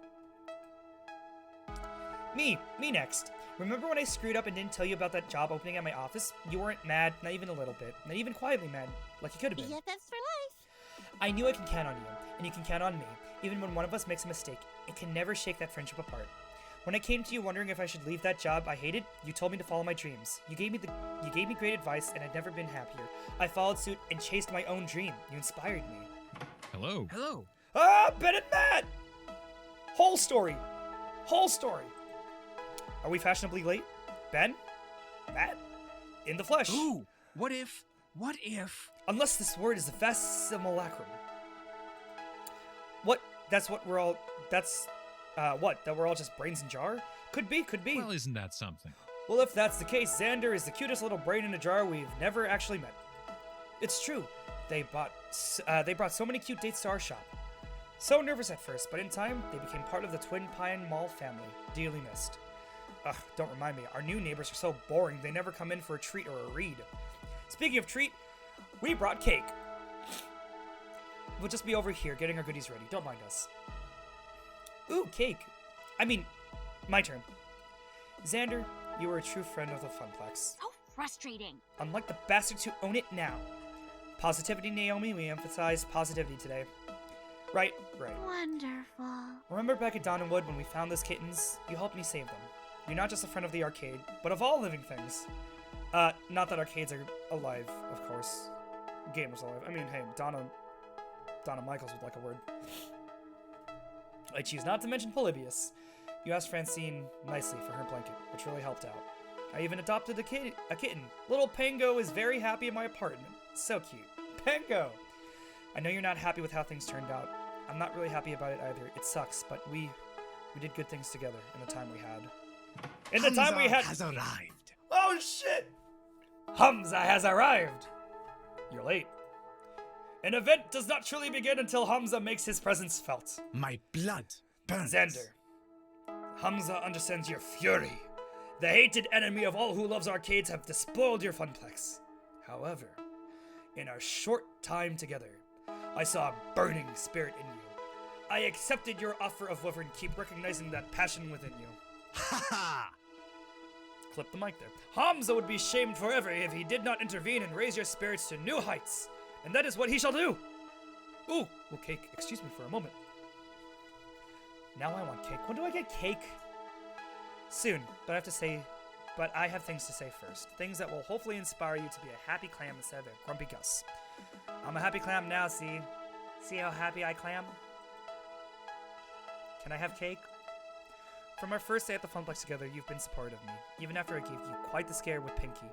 Me next. Remember when I screwed up and didn't tell you about that job opening at my office? You weren't mad, not even a little bit, not even quietly mad, like you could have been. BFFs for life. I knew I can count on you, and you can count on me. Even when one of us makes a mistake, it can never shake that friendship apart. When I came to you wondering if I should leave that job I hated, you told me to follow my dreams. You gave me great advice, and I'd never been happier. I followed suit and chased my own dream. You inspired me. Hello. Hello. Ah, Ben and Matt! Whole story. Are we fashionably late? Ben? Matt? In the flesh. Ooh, what if? Unless this word is a vast simulacrum. What? That we're all just brains in jar? Could be. Well, isn't that something? Well, if that's the case, Xander is the cutest little brain in a jar we've never actually met. It's true. They brought so many cute dates to our shop. So nervous at first, but in time, they became part of the Twin Pine Mall family. Dearly missed. Ugh, don't remind me. Our new neighbors are so boring, they never come in for a treat or a read. Speaking of treat, we brought cake. We'll just be over here getting our goodies ready. Don't mind us. Ooh, cake. I mean, my turn. Xander, you are a true friend of the Funplex. So frustrating. Unlike the bastards who own it now. Positivity, Naomi. We emphasize positivity today. Right. Wonderful. Remember back at Donnerwood when we found those kittens? You helped me save them. You're not just a friend of the arcade, but of all living things. Not that arcades are alive, of course. Gamers alive. I mean, hey, Donna Michaels would like a word. I choose not to mention Polybius. You asked Francine nicely for her blanket, which really helped out. I even adopted a kitten. Little Pango is very happy in my apartment. So cute. Pango! I know you're not happy with how things turned out. I'm not really happy about it either. It sucks, but we did good things together in the time we had. Has arrived. Oh shit! Hamza has arrived! You're late. An event does not truly begin until Hamza makes his presence felt. My blood burns. Xander, Hamza understands your fury. The hated enemy of all who loves arcades have despoiled your funplex. However, in our short time together, I saw a burning spirit in you. I accepted your offer of Wyvern. Keep recognizing that passion within you. Ha ha! Clip the mic there. Hamza would be shamed forever if he did not intervene and raise your spirits to new heights. And that is what he shall do. Ooh, well, cake. Excuse me for a moment. Now I want cake. When do I get cake? Soon, but I have things to say first. Things that will hopefully inspire you to be a happy clam instead of a grumpy Gus. I'm a happy clam now, see? See how happy I clam? Can I have cake? From our first day at the Funplex together, you've been supportive of me, even after I gave you quite the scare with Pinky.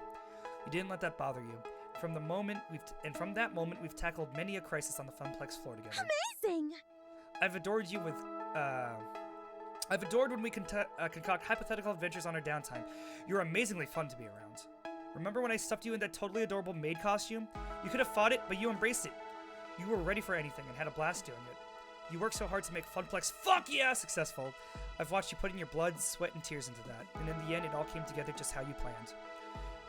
You didn't let that bother you. From that moment, we've tackled many a crisis on the Funplex floor together. Amazing! I've adored when we concoct hypothetical adventures on our downtime. You're amazingly fun to be around. Remember when I stuffed you in that totally adorable maid costume? You could have fought it, but you embraced it. You were ready for anything and had a blast doing it. You worked so hard to make Funplex fuck yeah successful. I've watched you put in your blood, sweat, and tears into that, and in the end, it all came together just how you planned.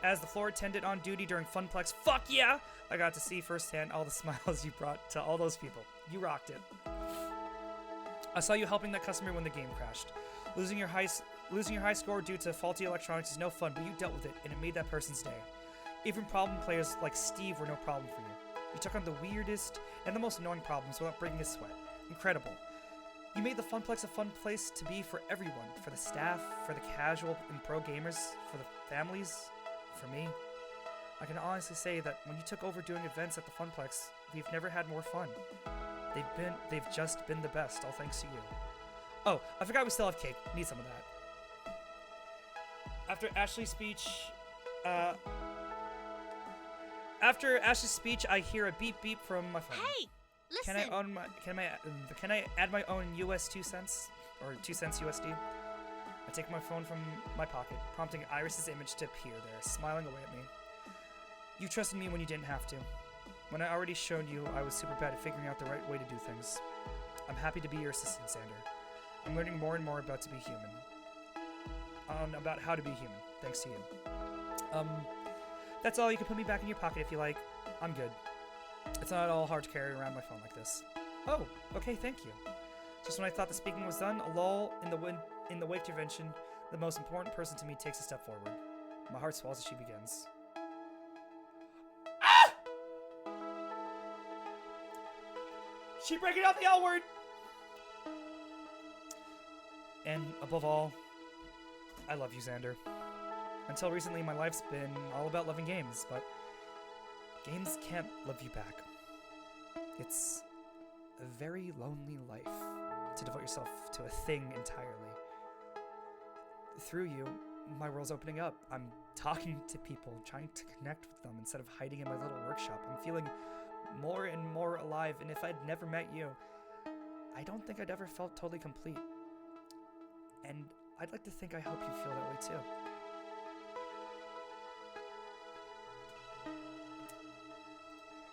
As the floor attendant on duty during Funplex fuck yeah, I got to see firsthand all the smiles you brought to all those people. You rocked it. I saw you helping that customer when the game crashed. Losing your high score due to faulty electronics is no fun, but you dealt with it, and it made that person's day. Even problem players like Steve were no problem for you. You took on the weirdest and the most annoying problems without breaking a sweat. Incredible. You made the Funplex a fun place to be for everyone, for the staff, for the casual and pro gamers, for the families, for me. I can honestly say that when you took over doing events at the Funplex, we've never had more fun. They've just been the best, all thanks to you. Oh, I forgot we still have cake. Need some of that. After Ashley's speech, I hear a beep beep from my phone. Hey, listen. Can I add my own US 2 cents or 2 cents USD? I take my phone from my pocket, prompting Iris's image to appear there, smiling away at me. You trusted me when you didn't have to. When I already showed you I was super bad at figuring out the right way to do things. I'm happy to be your assistant, Xander. I'm learning more and more about how to be human, thanks to you. That's all. You can put me back in your pocket if you like. I'm good. It's not at all hard to carry around my phone like this. Oh, okay, thank you. Just when I thought the speaking was done, a lull in the wake intervention, the most important person to me takes a step forward. My heart swells as she begins. Ah! She breaking out the L word! And above all, I love you, Xander. Until recently, my life's been all about loving games, but games can't love you back. It's a very lonely life to devote yourself to a thing entirely. Through you, my world's opening up. I'm talking to people, trying to connect with them instead of hiding in my little workshop. I'm feeling more and more alive, and if I'd never met you, I don't think I'd ever felt totally complete. And I'd like to think I hope you feel that way too.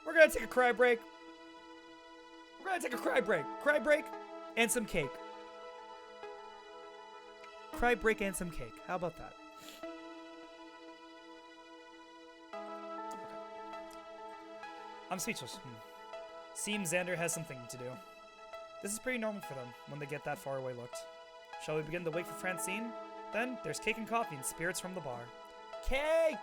We're gonna take a cry break. We're gonna take a cry break. Cry break and some cake. Cry break and some cake. How about that? I'm speechless. Seems Xander has some thinking to do. This is pretty normal for them when they get that far away looked. Shall we begin to wait for Francine? Then there's cake and coffee and spirits from the bar. Cake!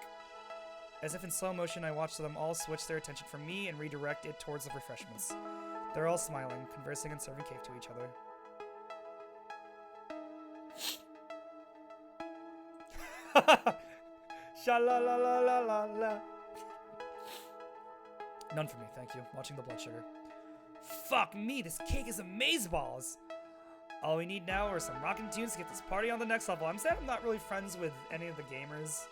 As if in slow motion, I watched them all switch their attention from me and redirect it towards the refreshments. They're all smiling, conversing, and serving cake to each other. Sha-la-la-la-la-la-la. None for me, thank you. Watching the blood sugar. Fuck me, this cake is amazeballs! All we need now are some rockin' tunes to get this party on the next level. I'm sad I'm not really friends with any of the gamers.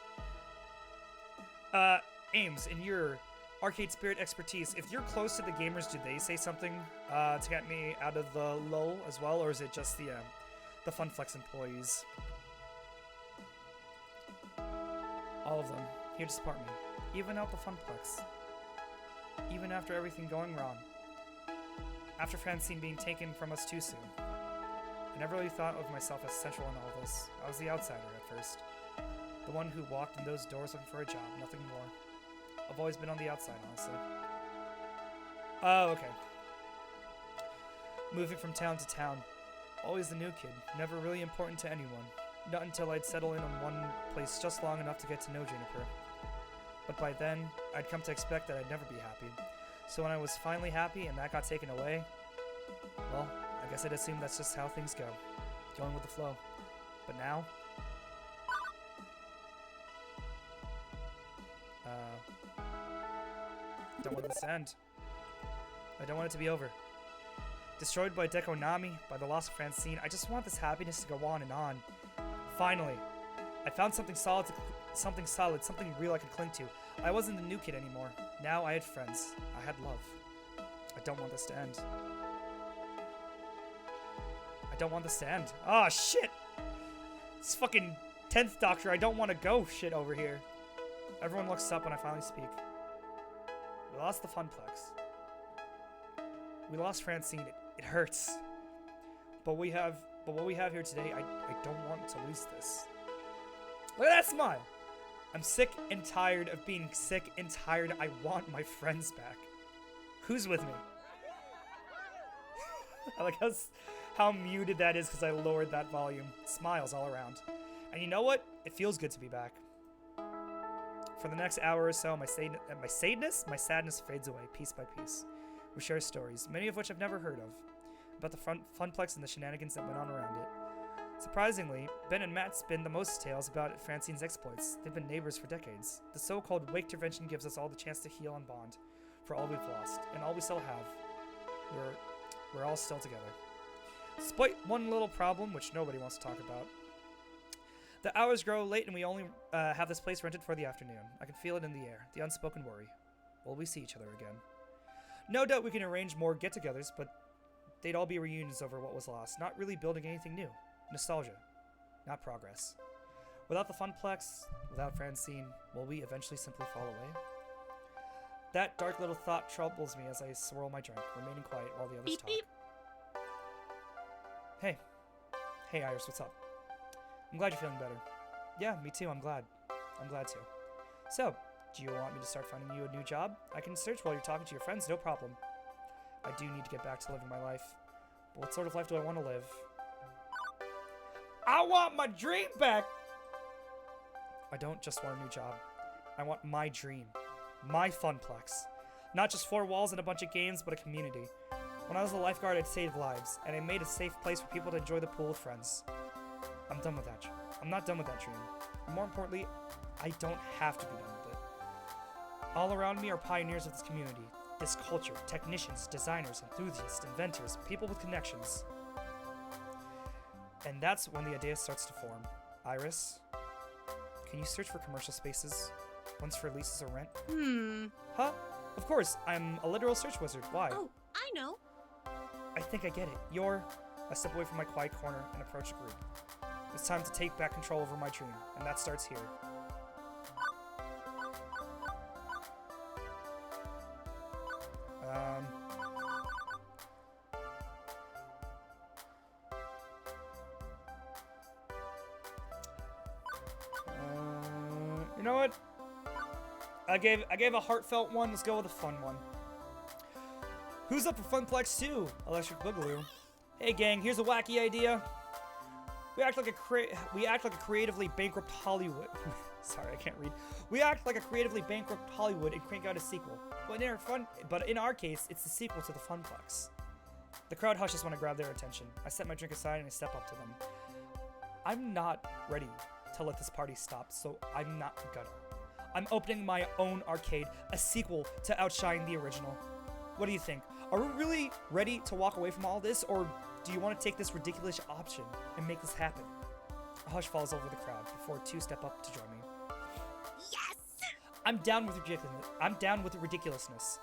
Ames, in your arcade spirit expertise, if you're close to the gamers, do they say something to get me out of the lull as well, or is it just the Funflex employees? All of them, here to support me, even out the Funplex. Even after everything going wrong. After Francine being taken from us too soon. I never really thought of myself as central in all this. I was the outsider at first. The one who walked in those doors looking for a job, nothing more. I've always been on the outside, honestly. Oh, okay. Moving from town to town. Always the new kid, never really important to anyone. Not until I'd settle in on one place just long enough to get to know Juniper. But by then, I'd come to expect that I'd never be happy. So when I was finally happy and that got taken away, well, I guess I'd assume that's just how things go. Going with the flow. But now... don't want this to end. I don't want it to be over. Destroyed by Deco Nami, by the loss of Francine, I just want this happiness to go on and on. Finally, I found something solid, something real I could cling to. I wasn't the new kid anymore. Now I had friends. I had love. I don't want this to end. I don't want this to end. Ah, shit! It's fucking 10th Doctor, I don't want to go shit over here. Everyone looks up when I finally speak. We lost the Funplex. We lost Francine. It hurts. But what we have here today, I don't want to lose this. Look at that smile! I'm sick and tired of being sick and tired. I want my friends back. Who's with me? I like how muted that is because I lowered that volume. Smiles all around. And you know what? It feels good to be back. For the next hour or so, my sadness fades away piece by piece. We share stories, many of which I've never heard of, about the Funplex and the shenanigans that went on around it. Surprisingly, Ben and Matt spin the most tales about Francine's exploits. They've been neighbors for decades. The so-called wake intervention gives us all the chance to heal and bond for all we've lost, and all we still have. We're all still together. Despite one little problem, which nobody wants to talk about. The hours grow late and we only have this place rented for the afternoon. I can feel it in the air, the unspoken worry. Will we see each other again? No doubt we can arrange more get-togethers, but they'd all be reunions over what was lost, not really building anything new. Nostalgia, not progress. Without the Funplex, without Francine, will we eventually simply fall away? That dark little thought troubles me as I swirl my drink, remaining quiet while the others talk. Beep. Hey. Hey, Iris, what's up? I'm glad you're feeling better. Yeah, me too, I'm glad. I'm glad to. So, do you want me to start finding you a new job? I can search while you're talking to your friends, no problem. I do need to get back to living my life. But what sort of life do I want to live? I want my dream back! I don't just want a new job. I want my dream. My Funplex. Not just 4 walls and a bunch of games, but a community. When I was a lifeguard, I'd save lives, and I made a safe place for people to enjoy the pool with friends. I'm done with that. I'm not done with that dream. More importantly, I don't have to be done with it. All around me are pioneers of this community, this culture, technicians, designers, enthusiasts, inventors, people with connections. And that's when the idea starts to form. Iris, can you search for commercial spaces? Ones for leases or rent? Huh? Of course, I'm a literal search wizard. Why? Oh, I know. I think I get it. I step away from my quiet corner and approach the group. It's time to take back control over my dream, and that starts here. You know what? I gave a heartfelt one. Let's go with a fun one. Who's up for Funplex 2? Electric Boogaloo. Hey gang, here's a wacky idea. We act like a creatively bankrupt Hollywood. Sorry, I can't read. We act like a creatively bankrupt Hollywood and crank out a sequel. But in our case, it's the sequel to the Funplex. The crowd hushes when I grab their attention. I set my drink aside and I step up to them. I'm not ready to let this party stop, so I'm not gonna. I'm opening my own arcade, a sequel to outshine the original. What do you think? Are we really ready to walk away from all this, or do you want to take this ridiculous option and make this happen? A hush falls over the crowd before two step up to join me. Yes! I'm down with the ridiculousness.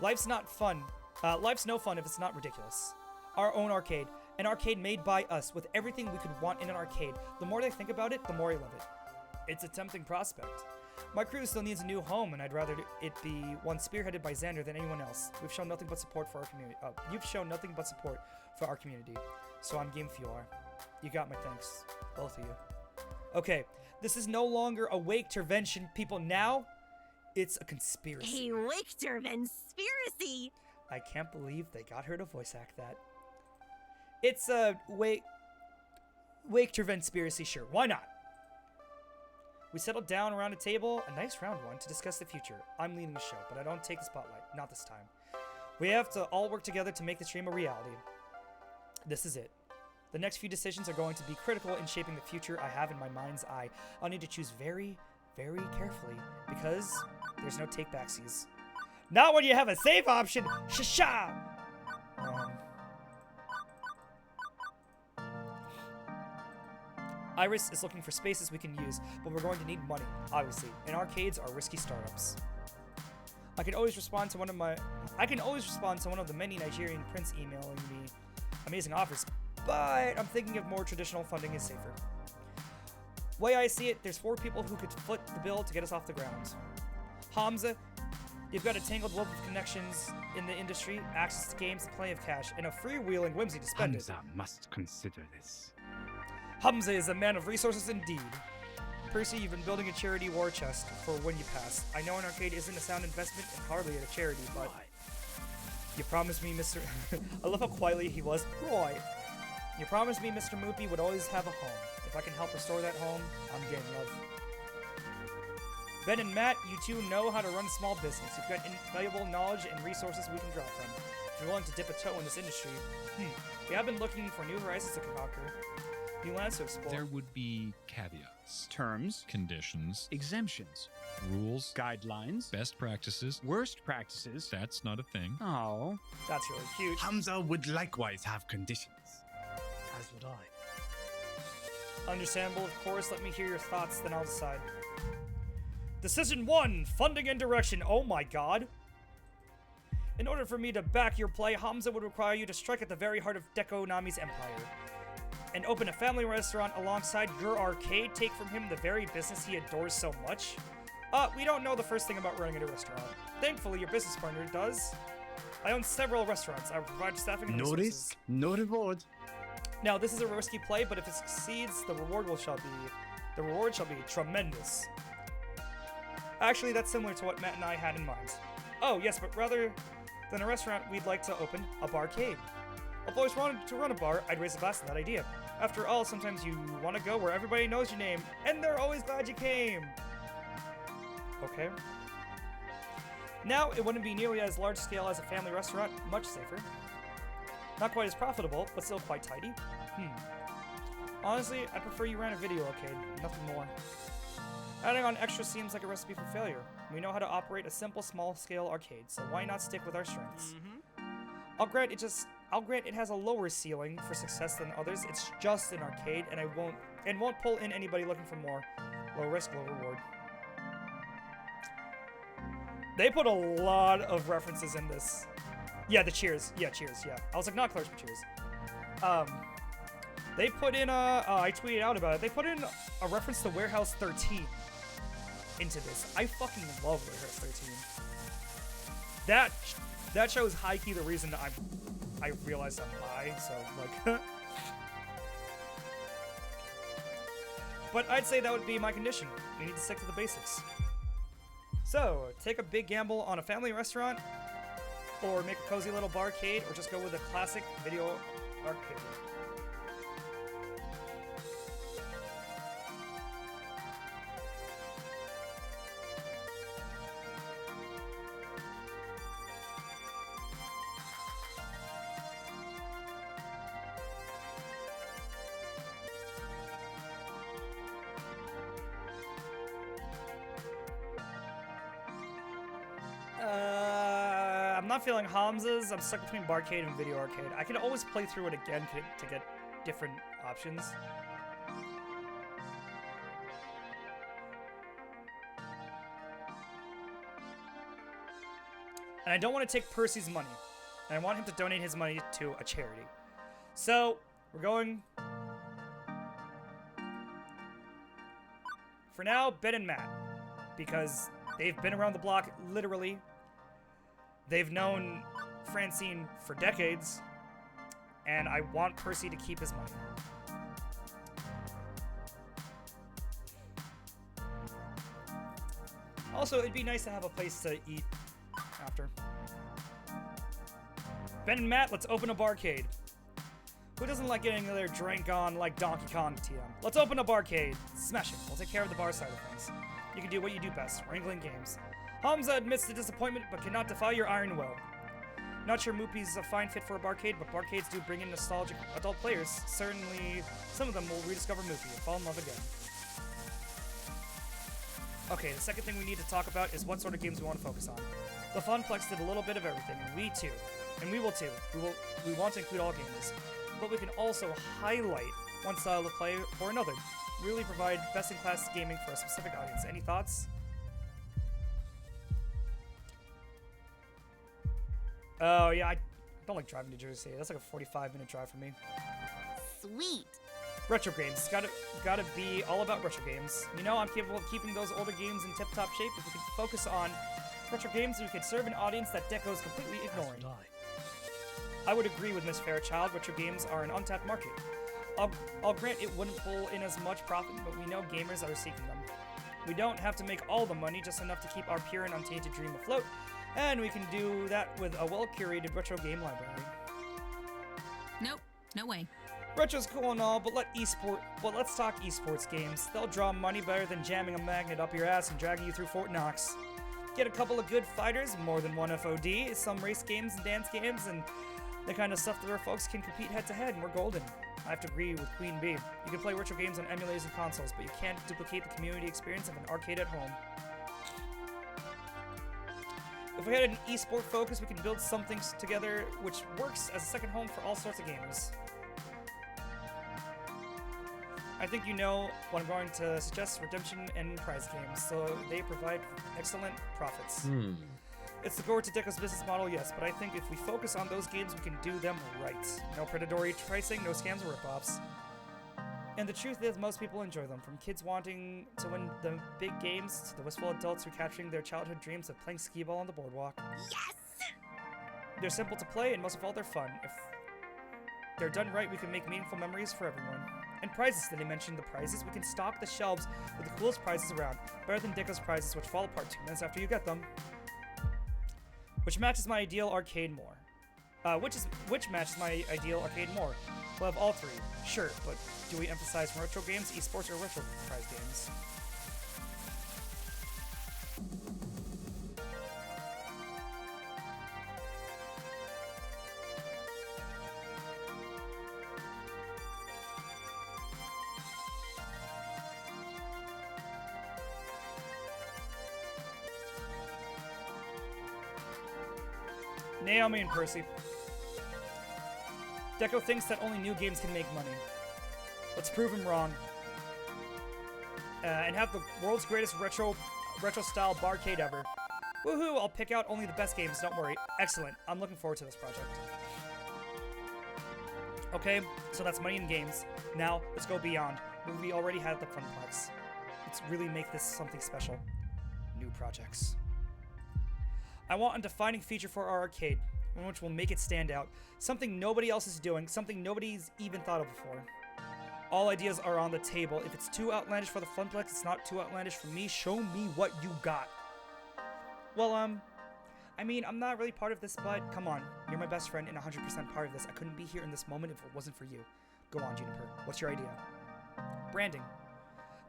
Life's not fun. Life's no fun if it's not ridiculous. Our own arcade, an arcade made by us with everything we could want in an arcade. The more I think about it, the more I love it. It's a tempting prospect. My crew still needs a new home, and I'd rather it be one spearheaded by Xander than anyone else. We've shown nothing but support for our community. You've shown nothing but support for our community, so I'm game if you are. You got my thanks, both of you. Okay, this is no longer a Wake-tervention, people. Now, it's a conspiracy. A Wake-tervenspiracy! I can't believe they got her to voice act that. It's a Wake-tervenspiracy, sure, why not? We settled down around a table, a nice round one, to discuss the future. I'm leading the show, but I don't take the spotlight. Not this time. We have to all work together to make this dream a reality. This is it. The next few decisions are going to be critical in shaping the future I have in my mind's eye. I'll need to choose very, very carefully, because there's no take-backsies. Not when you have a save option! Shasha! Iris is looking for spaces we can use, but we're going to need money, obviously, and arcades are risky startups. I can always respond to one of the many Nigerian prince emailing me amazing offers, but I'm thinking of more traditional funding is safer. Way I see it, there's 4 people who could foot the bill to get us off the ground. Hamza, you've got a tangled web of connections in the industry, access to games, and plenty of cash, and a freewheeling whimsy to spend it. Hamza must consider this. Hamza is a man of resources indeed. Percy, you've been building a charity war chest for when you pass. I know an arcade isn't a sound investment and hardly a charity, but you promised me, Mr. I love how quietly he was. Roy, you promised me Mr. Moopy would always have a home. If I can help restore that home, I'm game, love. Ben and Matt, you two know how to run a small business. You've got invaluable knowledge and resources we can draw from. If you're willing to dip a toe in this industry, we have been looking for new horizons to conquer. New lands to explore. There would be caveats, Terms, conditions, exemptions, rules, guidelines, best practices. worst practices. That's not a thing. Oh, That's really cute. Hamza would likewise have conditions. As would I. Understandable, of course. Let me hear your thoughts, then I'll decide. Decision 1, funding and direction. Oh my god. In order for me to back your play, Hamza would require you to strike at the very heart of Deco Nami's empire. And open a family restaurant alongside your arcade, take from him the very business he adores so much? We don't know the first thing about running a restaurant. Thankfully, your business partner does. I own several restaurants. I will provide staffing and No resources. risk, no reward. Now, this is a risky play, but if it succeeds, the reward shall be tremendous. Actually, that's similar to what Matt and I had in mind. Oh, yes, but rather than a restaurant, we'd like to open a barcade. I've always wanted to run a bar. I'd raise a glass to that idea. After all, sometimes you want to go where everybody knows your name, and they're always glad you came. Okay. Now, it wouldn't be nearly as large scale as a family restaurant, much safer. Not quite as profitable, but still quite tidy. Honestly, I prefer you ran a video arcade, nothing more. Adding on extra seems like a recipe for failure. We know how to operate a simple, small-scale arcade, so why not stick with our strengths? I'll grant it has a lower ceiling for success than others. It's just an arcade, and won't pull in anybody looking for more. Low risk, low reward. They put a lot of references in this. Yeah, the cheers. Yeah, cheers. Yeah, I was like, not clerks, but cheers. They put in I tweeted out about it. They put in a reference to Warehouse 13 into this. I fucking love Warehouse 13. That show is high-key the reason I realized I'm bi, so, like... But I'd say that would be my condition. We need to stick to the basics. So, take a big gamble on a family restaurant, or make a cozy little barcade, or just go with a classic video arcade. I'm not feeling Hamza's. I'm stuck between barcade and video arcade. I can always play through it again to get different options. And I don't want to take Percy's money. And I want him to donate his money to a charity. So, we're going... For now, Ben and Matt. Because they've been around the block, literally. They've known Francine for decades. And I want Percy to keep his money. Also, it'd be nice to have a place to eat after. Ben and Matt, let's open a barcade. Who doesn't like getting their drink on like Donkey Kong TM? Let's open a barcade. Smash it. We'll take care of the bar side of things. You can do what you do best, wrangling games. Hamza admits to disappointment but cannot defy your iron will. Not sure Moopy's a fine fit for a barcade, but barcades do bring in nostalgic adult players. Certainly, some of them will rediscover Moopy and fall in love again. Okay, the second thing we need to talk about is what sort of games we want to focus on. The Funplex did a little bit of everything, and we too. And we will too. We want to include all gamers. But we can also highlight one style of play or another. Really provide best-in-class gaming for a specific audience. Any thoughts? Oh, yeah, I don't like driving to Jersey. That's like a 45-minute drive for me. Sweet. Retro games. Gotta be all about retro games. You know, I'm capable of keeping those older games in tip-top shape. If we could focus on retro games, we could serve an audience that Deco is completely ignoring. I would agree with Miss Fairchild. Retro games are an untapped market. I'll grant it wouldn't pull in as much profit, but we know gamers are seeking them. We don't have to make all the money, just enough to keep our pure and untainted dream afloat, and we can do that with a well-curated retro game library. Nope, no way. Retro's cool and all, but let's talk esports games. They'll draw money better than jamming a magnet up your ass and dragging you through Fort Knox. Get a couple of good fighters, more than one FOD, some race games and dance games, and the kind of stuff where folks can compete head-to-head, and we're golden. I have to agree with Queen Bee. You can play retro games on emulators and consoles, but you can't duplicate the community experience of an arcade at home. If we had an esport focus, we can build something together which works as a second home for all sorts of gamers. I think you know what I'm going to suggest: redemption and prize games, so they provide excellent profits. It's the core to Deco's business model, yes, but I think if we focus on those games, we can do them right. No predatory pricing, no scams or ripoffs. And the truth is, most people enjoy them, from kids wanting to win the big games to the wistful adults who are capturing their childhood dreams of playing skee-ball on the boardwalk. Yes! They're simple to play, and most of all, they're fun. If they're done right, we can make meaningful memories for everyone. And prizes, did I mention the prizes? We can stock the shelves with the coolest prizes around, better than Deco's prizes, which fall apart 2 minutes after you get them. Which matches my ideal arcade more? Which matches my ideal arcade more? We'll have all three, sure, but do we emphasize retro games, esports, or retro prize games? Naomi and Percy. Deco thinks that only new games can make money. Let's prove him wrong. And have the world's greatest retro-style barcade ever. Woohoo! I'll pick out only the best games, don't worry. Excellent. I'm looking forward to this project. Okay, so that's money in games. Now, let's go beyond. We already had the Funplex. Let's really make this something special. New projects. I want a defining feature for our arcade, one which will make it stand out. Something nobody else is doing, something nobody's even thought of before. All ideas are on the table. If it's too outlandish for the Funplex, it's not too outlandish for me. Show me what you got. Well, I mean, I'm not really part of this, but come on. You're my best friend and 100% part of this. I couldn't be here in this moment if it wasn't for you. Go on, Juniper. What's your idea? Branding.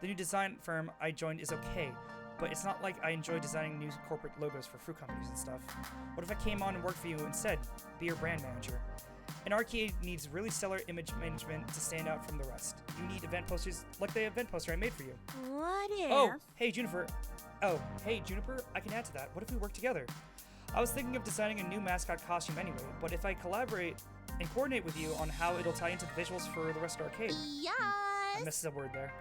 The new design firm I joined is okay, but it's not like I enjoy designing new corporate logos for fruit companies and stuff. What if I came on and worked for you instead? Be your brand manager. An arcade needs really stellar image management to stand out from the rest. You need event posters like the event poster I made for you. What if? Oh, hey Juniper. I can add to that. What if we work together? I was thinking of designing a new mascot costume anyway, but if I collaborate and coordinate with you on how it'll tie into the visuals for the rest of the arcade. I Yes. missed a word there.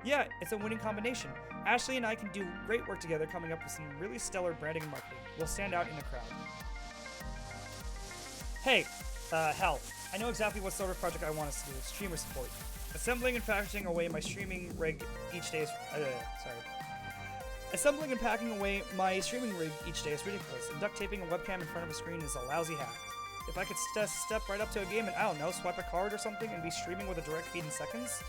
Yeah, it's a winning combination. Ashley and I can do great work together coming up with some really stellar branding and marketing. We'll stand out in the crowd. Hey, hell, I know exactly what sort of project I want us to do. Streamer support. Assembling and packaging away my streaming rig each day is... Assembling and packing away my streaming rig each day is ridiculous, and duct taping a webcam in front of a screen is a lousy hack. If I could step right up to a game and, I don't know, swipe a card or something and be streaming with a direct feed in seconds,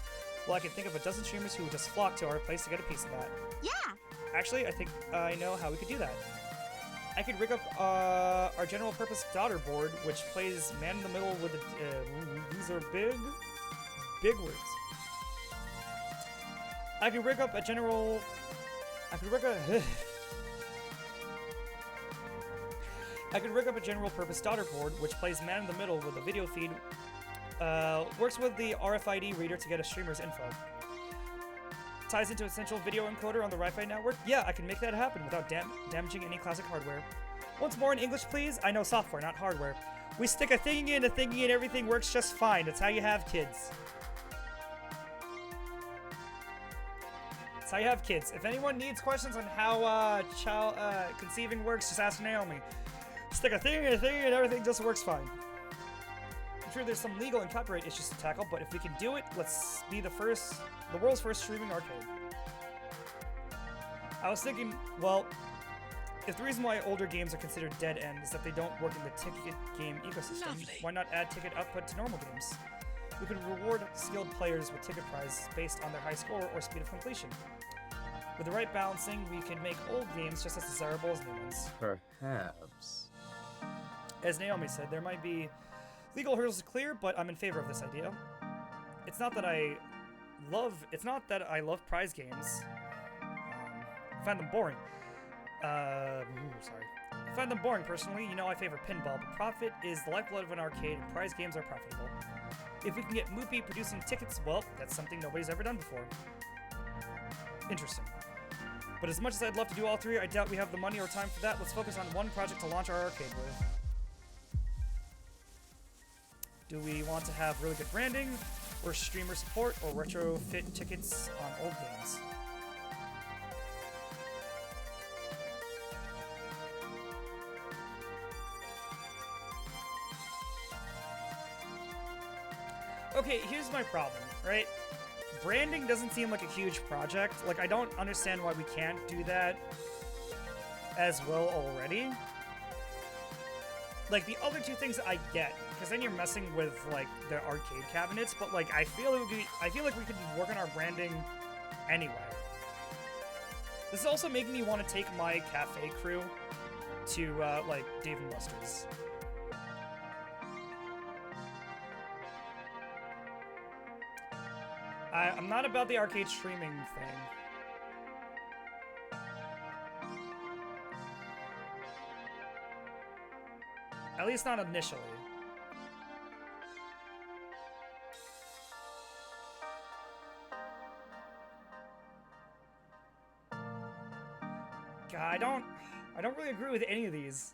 well, I can think of a dozen streamers who would just flock to our place to get a piece of that. Yeah. Actually, I think I know how we could do that. I could rig up our general purpose daughter board, which plays man in the middle with a... these are big words. I could rig up a general... I could rig up a general purpose daughter board, which plays man in the middle with a video feed, works with the RFID reader to get a streamer's info. Ties into essential video encoder on the Wi-Fi network. Yeah, I can make that happen without damaging any classic hardware. Once more in English, please. I know software, not hardware. We stick a thingy in a thingy and everything works just fine. That's how you have kids. That's how you have kids. If anyone needs questions on how child conceiving works, just ask Naomi. Stick a thing in a thing and everything just works fine. I'm sure there's some legal and copyright issues to tackle, but if we can do it, let's be the world's first streaming arcade. I was thinking, well, if the reason why older games are considered dead end is that they don't work in the ticket game ecosystem, why not add ticket output to normal games? We could reward skilled players with ticket prizes based on their high score or speed of completion. With the right balancing, we can make old games just as desirable as new ones. Perhaps. As Naomi said, there might be legal hurdles to clear, but I'm in favor of this idea. It's not that I love prize games. I find them boring. Sorry. I find them boring personally. You know, I favor pinball, but profit is the lifeblood of an arcade, and prize games are profitable. If we can get Moopy producing tickets, well, that's something nobody's ever done before. Interesting. But as much as I'd love to do all three, I doubt we have the money or time for that. Let's focus on one project to launch our arcade with. Do we want to have really good branding, or streamer support, or retrofit tickets on old games? Okay, here's my problem, right? Branding doesn't seem like a huge project. Like, I don't understand why we can't do that as well already. Like, the other two things I get, because then you're messing with, like, the arcade cabinets, but, like, I feel like we could work on our branding anyway. This is also making me want to take my cafe crew to, like, Dave & Buster's. I'm not about the arcade streaming thing. At least not initially. God, I don't really agree with any of these.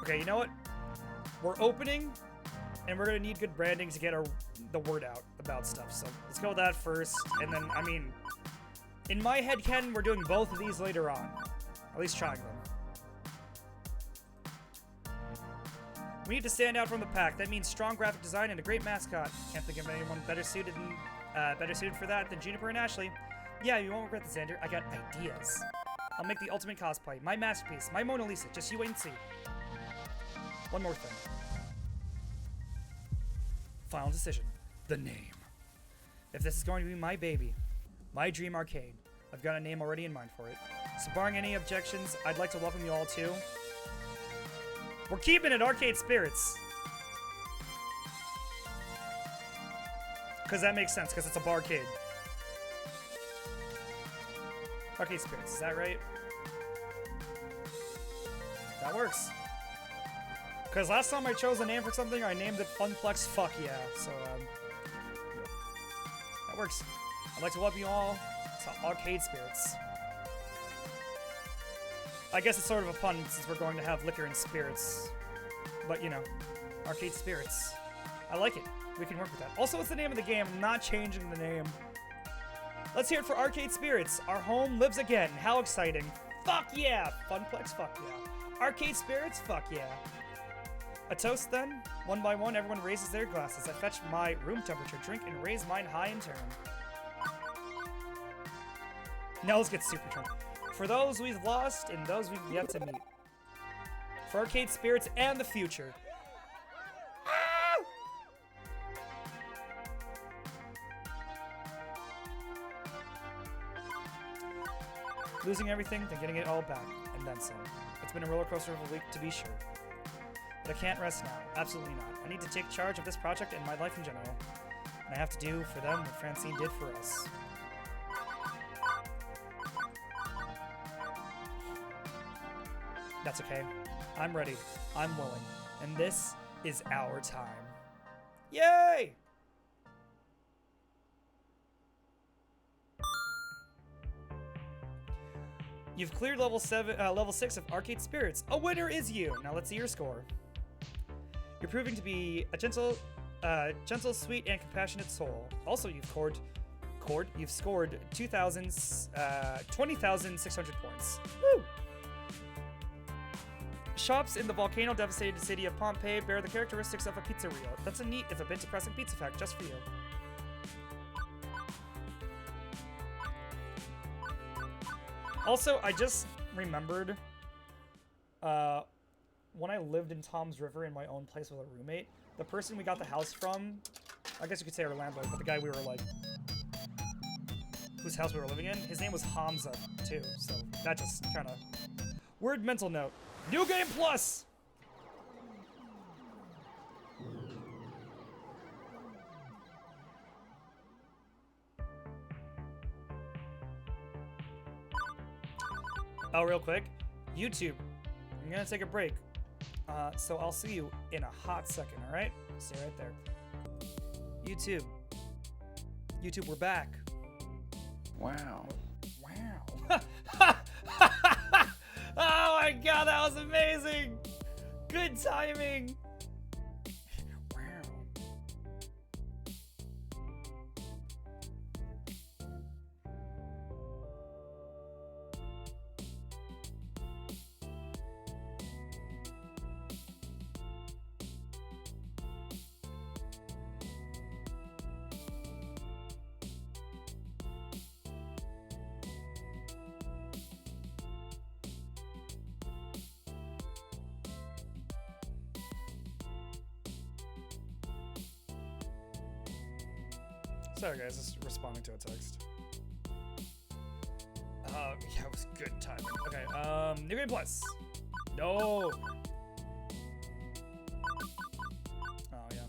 Okay, you know what? We're opening, and we're gonna need good branding to get the word out about stuff. So let's go with that first, and then, I mean, in my head canon, we're doing both of these later on. At least trying them. We need to stand out from the pack. That means strong graphic design and a great mascot. Can't think of anyone better suited for that than Juniper and Ashley. Yeah, you won't regret this, Xander. I got ideas. I'll make the ultimate cosplay. My masterpiece. My Mona Lisa. Just you wait and see. One more thing. Final decision. The name. If this is going to be my baby, my dream arcade, I've got a name already in mind for it. So barring any objections, I'd like to welcome you all to... We're keeping it Arcade Spirits. Because that makes sense, because it's a barcade. Arcade Spirits, is that right? That works. Because last time I chose a name for something, I named it Funplex Fuck Yeah. So, yeah. That works. I'd like to welcome you all to Arcade Spirits. I guess it's sort of a pun since we're going to have liquor and spirits. But, you know, Arcade Spirits. I like it. We can work with that. Also, it's the name of the game. I'm not changing the name. Let's hear it for Arcade Spirits. Our home lives again. How exciting. Fuck yeah. Funplex, fuck yeah. Arcade Spirits, fuck yeah. A toast then. One by one, everyone raises their glasses. I fetch my room temperature drink and raise mine high in turn. Now let's get super drunk. For those we've lost and those we've yet to meet. For Arcade Spirits and the future. Ah! Losing everything, then getting it all back, and then some. It's been a roller coaster of a week, to be sure. But I can't rest now. Absolutely not. I need to take charge of this project and my life in general. And I have to do for them what Francine did for us. That's okay. I'm ready. I'm willing. And this is our time. Yay! You've cleared level 6 of Arcade Spirits. A winner is you. Now let's see your score. You're proving to be a gentle, sweet, and compassionate soul. Also, you've scored 20,600 points. Woo! Shops in the volcano-devastated city of Pompeii bear the characteristics of a pizzeria. That's a neat, if a bit depressing pizza fact just for you. Also, I just remembered when I lived in Tom's River in my own place with a roommate, the person we got the house from, I guess you could say our landlord, but the guy we were like, whose house we were living in, his name was Hamza too, so that just kind of... Word mental note. New Game Plus! Oh, real quick. YouTube. I'm gonna take a break. So I'll see you in a hot second, alright? Stay right there. YouTube. YouTube, we're back. Wow. Wow. Oh my god, that was amazing! Good timing! Wow. Sorry guys, just responding to a text. Yeah, it was good timing. Okay, New Game Plus. No! Oh yeah.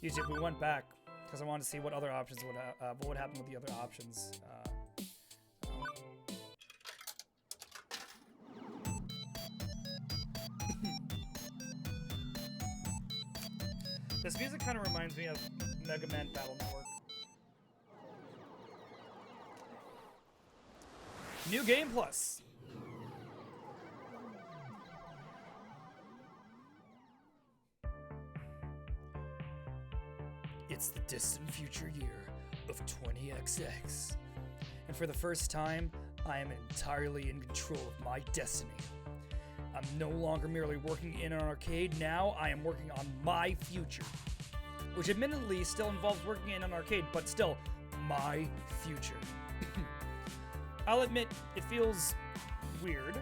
YouTube, we went back because I wanted to see what other options would what would happen with the other options. This music kind of reminds me of Mega Man Battle Network. New Game Plus. It's the distant future year of 20XX. And for the first time, I am entirely in control of my destiny. A I'm no longer merely working in an arcade. Now I am working on my future. Which admittedly still involves working in an arcade, but still, my future. I'll admit, it feels weird.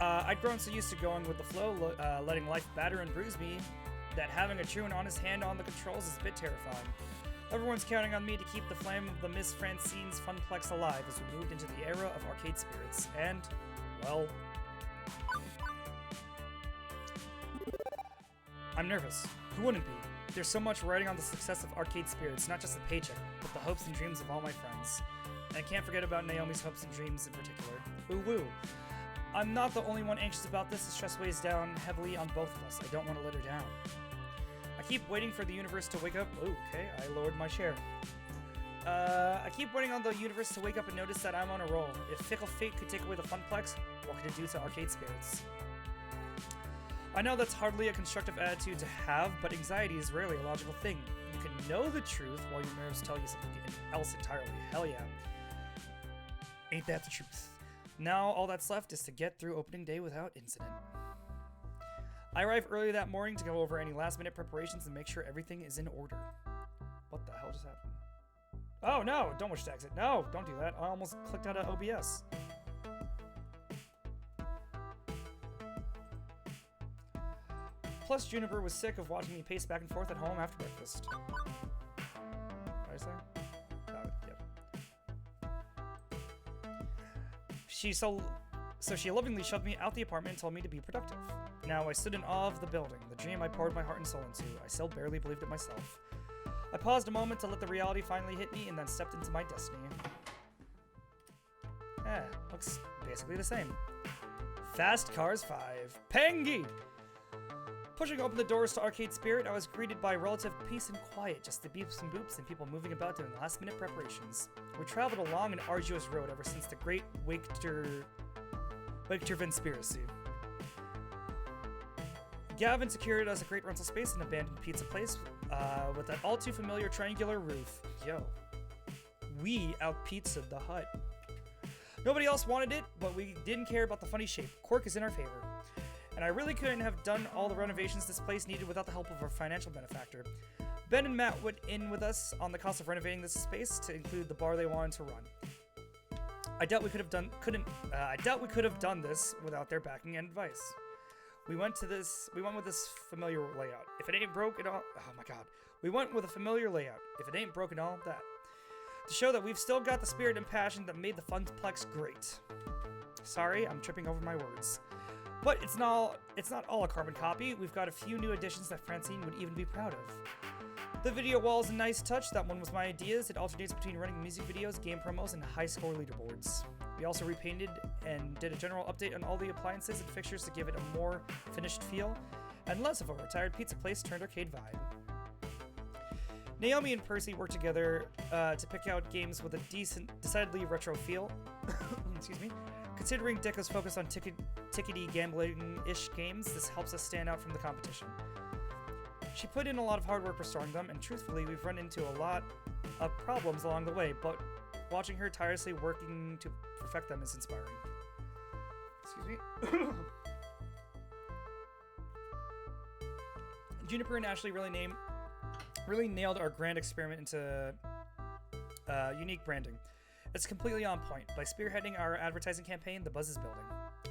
I'd grown so used to going with the flow, letting life batter and bruise me, that having a true and honest hand on the controls is a bit terrifying. Everyone's counting on me to keep the flame of the Miss Francine's Funplex alive as we moved into the era of arcade spirits, and, well... I'm nervous. Who wouldn't be? There's so much riding on the success of arcade spirits, not just the paycheck, but the hopes and dreams of all my friends. And I can't forget about Naomi's hopes and dreams in particular. Ooh woo. I'm not the only one anxious about this. The stress weighs down heavily on both of us. I don't want to let her down. I keep waiting for the universe to wake up. Ooh, okay, I lowered my chair. I keep waiting on the universe to wake up and notice that I'm on a roll. If fickle fate could take away the Funplex, what could it do to arcade spirits? I know that's hardly a constructive attitude to have, but anxiety is rarely a logical thing. You can know the truth while your nerves tell you something else entirely. Hell yeah. Ain't that the truth? Now all that's left is to get through opening day without incident. I arrive early that morning to go over any last-minute preparations and make sure everything is in order. What the hell just happened? Oh no! Don't wish to exit. No! Don't do that. I almost clicked out of OBS. Plus, Juniper was sick of watching me pace back and forth at home after breakfast. What did I say? Oh, yep. So she lovingly shoved me out the apartment and told me to be productive. Now I stood in awe of the building, the dream I poured my heart and soul into. I still barely believed it myself. I paused a moment to let the reality finally hit me and then stepped into my destiny. Looks basically the same. Fast Cars 5. Pengi! Pushing open the doors to Arcade Spirit, I was greeted by relative peace and quiet, just the beeps and boops and people moving about doing last-minute preparations. We traveled along an arduous road ever since the Great Waketer-Conspiracy. Gavin secured us a great rental space in an abandoned pizza place with that all-too-familiar triangular roof. Yo. We out-pizzaed the hut. Nobody else wanted it, but we didn't care about the funny shape. Quirk is in our favor. And I really couldn't have done all the renovations this place needed without the help of our financial benefactor. Ben and Matt went in with us on the cost of renovating this space to include the bar they wanted to run. I doubt we could have done this without their backing and advice. We went with this familiar layout. If it ain't broke it all, oh my god. We went with a familiar layout. If it ain't broken all that. To show that we've still got the spirit and passion that made the Funplex great. Sorry, I'm tripping over my words. But it's not all a carbon copy. We've got a few new additions that Francine would even be proud of. The video wall is a nice touch. That one was my ideas. It alternates between running music videos, game promos, and high score leaderboards. We also repainted and did a general update on all the appliances and fixtures to give it a more finished feel, and less of a retired pizza place turned arcade vibe. Naomi and Percy worked together to pick out games with a decidedly retro feel. Excuse me. Considering Deco's focus on tickety gambling-ish games, this helps us stand out from the competition. She put in a lot of hard work restoring them, and truthfully, we've run into a lot of problems along the way, but watching her tirelessly working to perfect them is inspiring. Excuse me. Juniper and Ashley really nailed our grand experiment into unique branding. It's completely on point. By spearheading our advertising campaign, the buzz is building.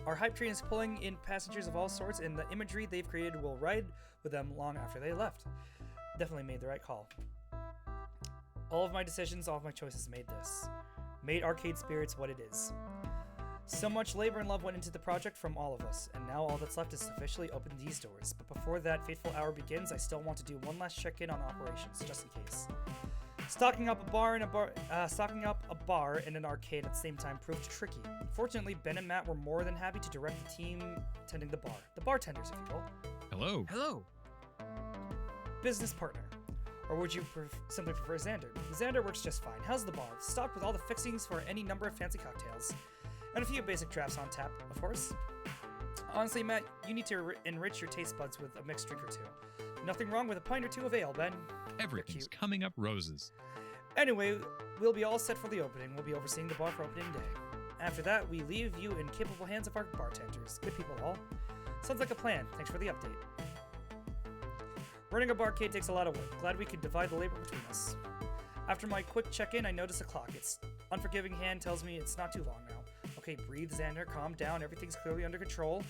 Our hype train is pulling in passengers of all sorts, and the imagery they've created will ride with them long after they left. Definitely made the right call. All of my decisions, all of my choices made this. Made Arcade Spirits what it is. So much labor and love went into the project from all of us, and now all that's left is to officially open these doors. But before that fateful hour begins, I still want to do one last check-in on operations, just in case. Stocking up a bar and an arcade at the same time proved tricky. Fortunately, Ben and Matt were more than happy to direct the team tending the bar. The bartenders, if you will. Hello. Hello. Business partner. Or would you simply prefer Xander? Xander works just fine. How's the bar? Stocked with all the fixings for any number of fancy cocktails. And a few basic drafts on tap, of course. Honestly, Matt, you need to enrich your taste buds with a mixed drink or two. Nothing wrong with a pint or two of ale, Ben. Everything's coming up roses. Anyway, we'll be all set for the opening. We'll be overseeing the bar for opening day. After that, we leave you in capable hands of our bartenders. Good people all. Sounds like a plan. Thanks for the update. Running a barcade takes a lot of work. Glad we could divide the labor between us. After my quick check-in, I notice a clock. Its unforgiving hand tells me it's not too long now. Okay, breathe, Xander. Calm down. Everything's clearly under control.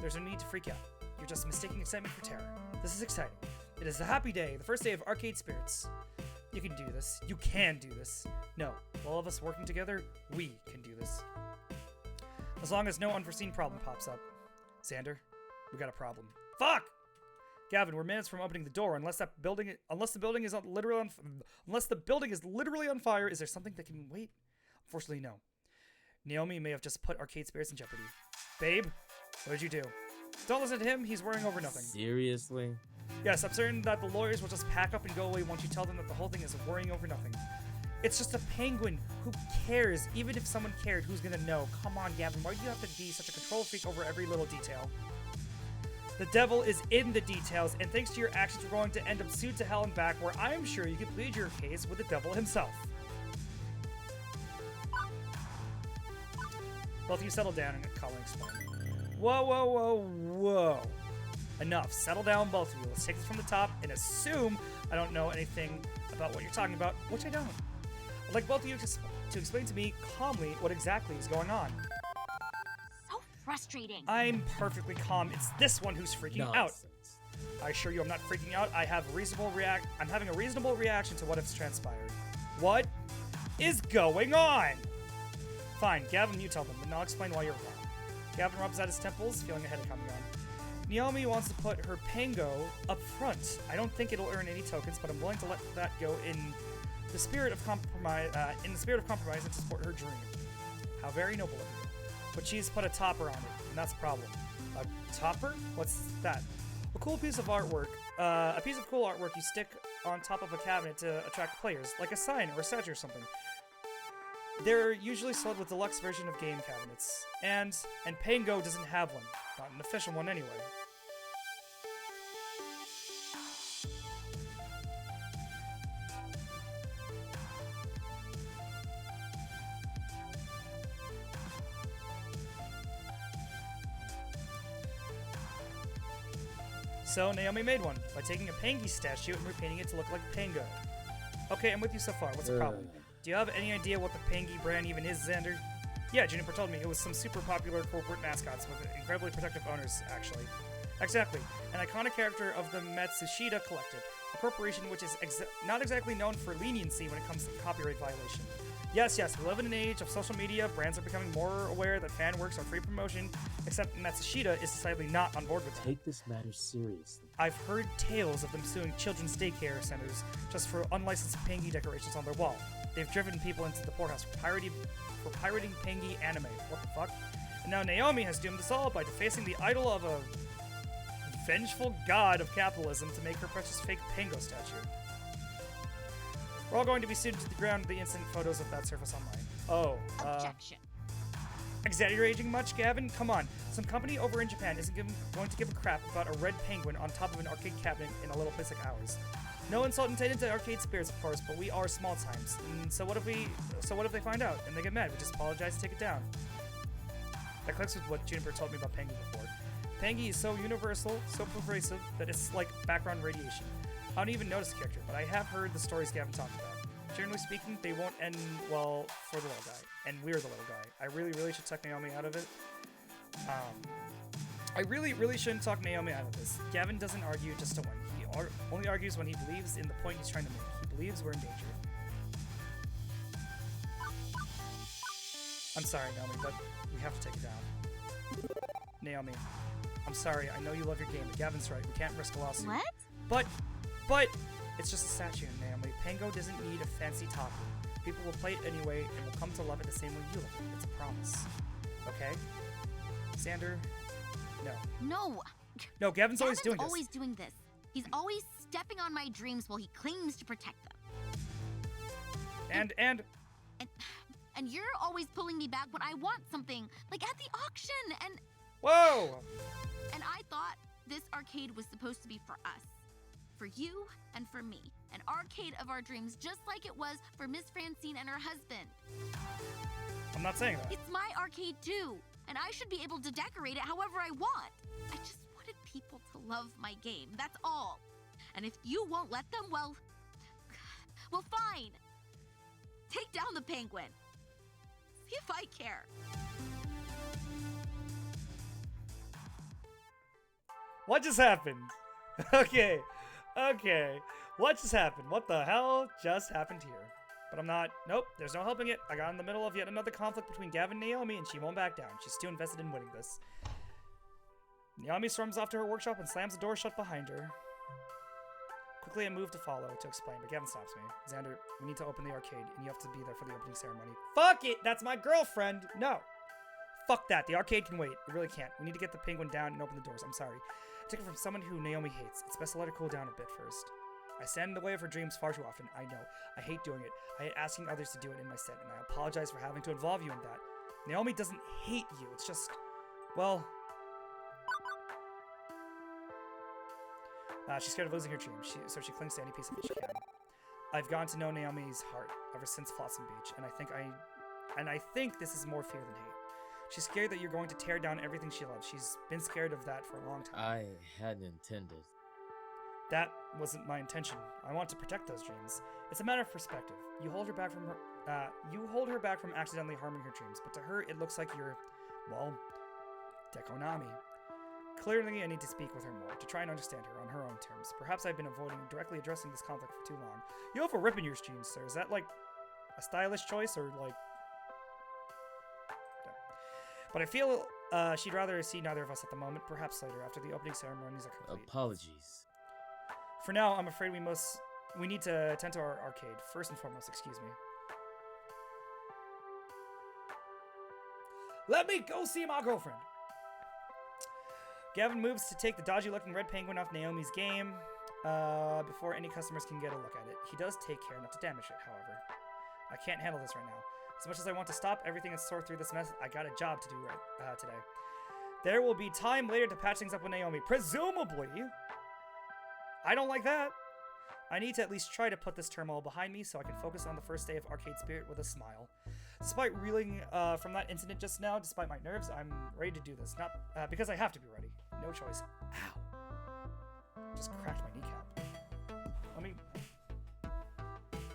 There's no need to freak out. You're just mistaking excitement for terror. This is exciting. It is a happy day, the first day of Arcade Spirits. You can do this. You can do this. No, all of us working together, we can do this. As long as no unforeseen problem pops up. Xander, we got a problem. Fuck! Gavin, we're minutes from opening the door. Unless the building is literally on fire, is there something that can wait? Unfortunately, no. Naomi may have just put Arcade Spirits in jeopardy. Babe, what did you do? Don't listen to him. He's worrying over nothing. Seriously? Yes, I'm certain that the lawyers will just pack up and go away once you tell them that the whole thing is worrying over nothing. It's just a penguin. Who cares? Even if someone cared, who's gonna know? Come on, Gavin. Why do you have to be such a control freak over every little detail? The devil is in the details, and thanks to your actions, we're going to end up sued to hell and back, where I am sure you can plead your case with the devil himself. Both of you settle down and Colin explain. Whoa, whoa, whoa, whoa. Enough. Settle down, both of you. Let's take this from the top and assume I don't know anything about what you're talking about, which I don't. I'd like both of you to explain to me calmly what exactly is going on. So frustrating. I'm perfectly calm. It's this one who's freaking out. Nonsense. I assure you I'm not freaking out. I'm having a reasonable reaction to what has transpired. What is going on? Fine, Gavin, you tell them, and I'll explain why you're wrong. Gavin rubs at his temples, feeling a headache coming on. Naomi wants to put her Pango up front. I don't think it'll earn any tokens, but I'm willing to let that go in the spirit of compromise. And to support her dream. How very noble of you. But she's put a topper on it, and that's a problem. A topper? What's that? A cool piece of artwork. A piece of cool artwork you stick on top of a cabinet to attract players, like a sign or a statue or something. They're usually sold with deluxe version of game cabinets, and Pango doesn't have one. Not an official one anyway. So Naomi made one by taking a Pangy statue and repainting it to look like Pango. Okay, I'm with you so far. What's the problem? Do you have any idea what the Pangy brand even is, Xander? Yeah, Juniper told me it was some super popular corporate mascots with incredibly protective owners, actually. Exactly. An iconic character of the Matsushita Collective, a corporation which is not exactly known for leniency when it comes to copyright violation. Yes, we live in an age of social media. Brands are becoming more aware that fan works are free promotion, except Matsushita is decidedly not on board with it. Take this matter seriously. I've heard tales of them suing children's daycare centers just for unlicensed Pangy decorations on their wall. They've driven people into the poorhouse for pirating Pangy anime. What the fuck? And now Naomi has doomed us all by defacing the idol of a vengeful god of capitalism to make her precious fake Pango statue. We're all going to be sued to the ground the instant photos of that surface online. Oh, Objection. Exaggerating much, Gavin? Come on. Some company over in Japan isn't going to give a crap about a red penguin on top of an arcade cabinet in a little basic hours. No insult intended to Arcade Spirits, of course, but we are small times. And so what if they find out and they get mad? We just apologize and take it down. That clicks with what Juniper told me about Pangy before. Pangy is so universal, so pervasive, that it's like background radiation. I don't even notice the character, but I have heard the stories Gavin talked about. Generally speaking, they won't end well for the little guy. And we're the little guy. I really should tuck Naomi out of it. I really shouldn't talk Naomi out of this. Gavin doesn't argue just to win. He only argues when he believes in the point he's trying to make. He believes we're in danger. I'm sorry, Naomi, but we have to take it down. Naomi, I'm sorry. I know you love your game, but Gavin's right. We can't risk a lawsuit. What? But it's just a statue, Naomi. Pango doesn't need a fancy topper. People will play it anyway and will come to love it the same way you love it. It's a promise. Okay? Xander, no. No, Gavin's always doing this. always doing this. He's always stepping on my dreams while he claims to protect them. And you're always pulling me back when I want something, like at the auction, and... Whoa! And I thought this arcade was supposed to be for us. For you and for me. An arcade of our dreams, just like it was for Miss Francine and her husband. I'm not saying that. It's my arcade too. and I should be able to decorate it however I want. I just wanted people to love my game, that's all. And if you won't let them, well, fine. Take down the penguin. See if I care. What just happened? Okay. What just happened? What the hell just happened here? But I'm not. Nope, there's no helping it. I got in the middle of yet another conflict between Gavin and Naomi, and she won't back down. She's too invested in winning this. Naomi storms off to her workshop and slams the door shut behind her. Quickly, I move to follow to explain, but Gavin stops me. Xander, we need to open the arcade, and you have to be there for the opening ceremony. Fuck it! That's my girlfriend! No! Fuck that. The arcade can wait. It really can't. We need to get the penguin down and open the doors. I'm sorry. I took it from someone who Naomi hates. It's best to let her cool down a bit first. I stand in the way of her dreams far too often. I know. I hate doing it. I hate asking others to do it in my set, and I apologize for having to involve you in that. Naomi doesn't hate you. It's just, well... she's scared of losing her dream, so she clings to any piece of it she can. I've gotten to know Naomi's heart ever since Flotsam Beach, and I think this is more fear than hate. She's scared that you're going to tear down everything she loves. She's been scared of that for a long time. I hadn't intended. That wasn't my intention. I want to protect those dreams. It's a matter of perspective. You hold her back from accidentally harming her dreams, but to her it looks like you're, well, Deco Nami. Clearly, I need to speak with her more, to try and understand her on her own terms. Perhaps I've been avoiding directly addressing this conflict for too long. You have a rip in your jeans, sir. Is that, like, a stylish choice, or, like... No. But I feel she'd rather see neither of us at the moment, perhaps later, after the opening ceremonies are complete. Apologies. For now, I'm afraid we need to attend to our arcade. First and foremost, excuse me. Let me go see my girlfriend! Gavin moves to take the dodgy-looking red penguin off Naomi's game before any customers can get a look at it. He does take care not to damage it, however. I can't handle this right now. As much as I want to stop everything and sort through this mess, I got a job to do today. There will be time later to patch things up with Naomi. Presumably! I don't like that! I need to at least try to put this turmoil behind me so I can focus on the first day of Arcade Spirit with a smile. Despite reeling from that incident just now, despite my nerves, I'm ready to do this. Not because I have to be ready. No choice. Ow. Just cracked my kneecap. Let me...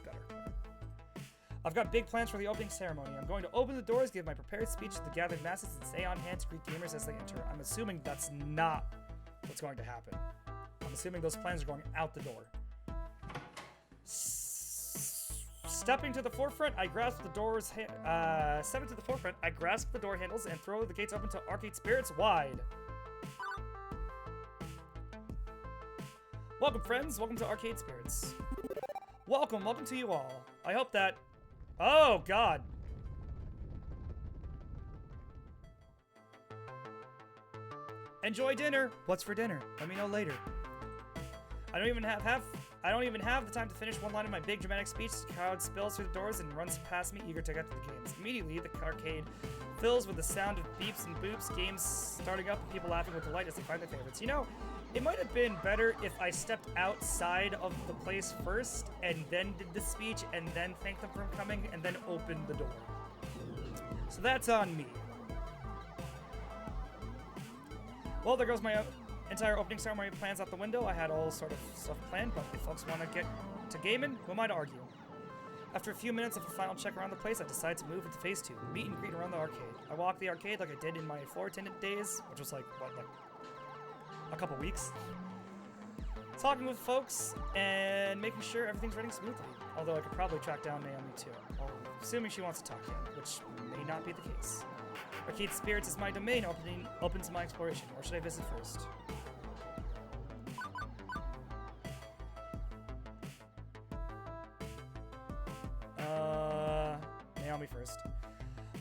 Better. I've got big plans for the opening ceremony. I'm going to open the doors, give my prepared speech to the gathered masses, and stay on hand to greet gamers as they enter. I'm assuming that's not what's going to happen. I'm assuming those plans are going out the door. Stepping to the forefront, I grasp the doors. Stepping to the forefront, I grasp the door handles and throw the gates open to Arcade Spirits wide. Welcome, friends. Welcome to Arcade Spirits. Welcome to you all. I hope that... Oh, God. Enjoy dinner. What's for dinner? Let me know later. I don't even have the time to finish one line of my big dramatic speech. The crowd spills through the doors and runs past me, eager to get to the games. Immediately, the arcade fills with the sound of beeps and boops, games starting up, and people laughing with delight as they find their favorites. You know, it might have been better if I stepped outside of the place first, and then did the speech, and then thanked them for coming, and then opened the door. So that's on me. Well, there goes my entire opening ceremony plans out the window. I had all sort of stuff planned, but if folks want to get to gaming, who am I to argue? After a few minutes of a final check around the place, I decide to move into Phase 2, meet and greet around the arcade. I walk the arcade like I did in my floor attendant days, which was like, what, like a couple weeks? Talking with folks and making sure everything's running smoothly. Although I could probably track down Naomi too, assuming she wants to talk yet, which may not be the case. Arcade Spirits is my domain, open to my exploration. Or should I visit first? Naomi first.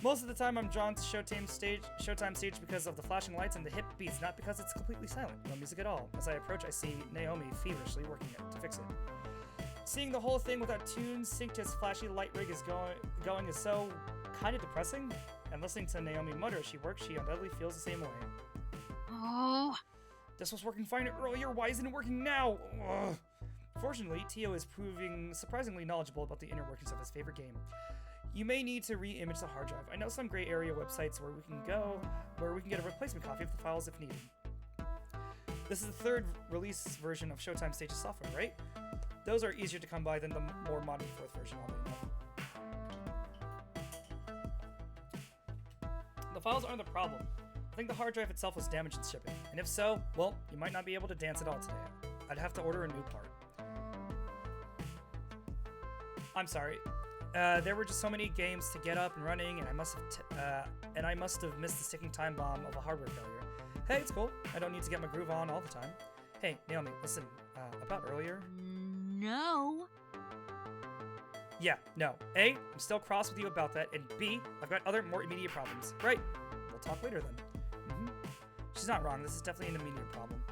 Most of the time I'm drawn to Showtime stage because of the flashing lights and the hip beats, not because it's completely silent, no music at all. As I approach, I see Naomi feverishly working to fix it. Seeing the whole thing without tunes synced to his flashy light rig is going is so kind of depressing, and listening to Naomi mutter as she works, she undoubtedly feels the same way. Oh. This was working fine earlier, why isn't it working now? Ugh. Fortunately, Tio is proving surprisingly knowledgeable about the inner workings of his favorite game. You may need to re-image the hard drive. I know some gray area websites where we can get a replacement copy of the files if needed. This is the third release version of Showtime Stages software, right? Those are easier to come by than the more modern fourth version, oddly enough. The files aren't the problem. I think the hard drive itself was damaged in shipping, and if so, well, you might not be able to dance at all today. I'd have to order a new part. I'm sorry. There were just so many games to get up and running, and I must have missed the ticking time bomb of a hardware failure. Hey, it's cool. I don't need to get my groove on all the time. Hey, Naomi, listen. About earlier. No. Yeah, no. A, I'm still cross with you about that, and B, I've got other more immediate problems. Right. We'll talk later then. She's not wrong. This is definitely an immediate problem.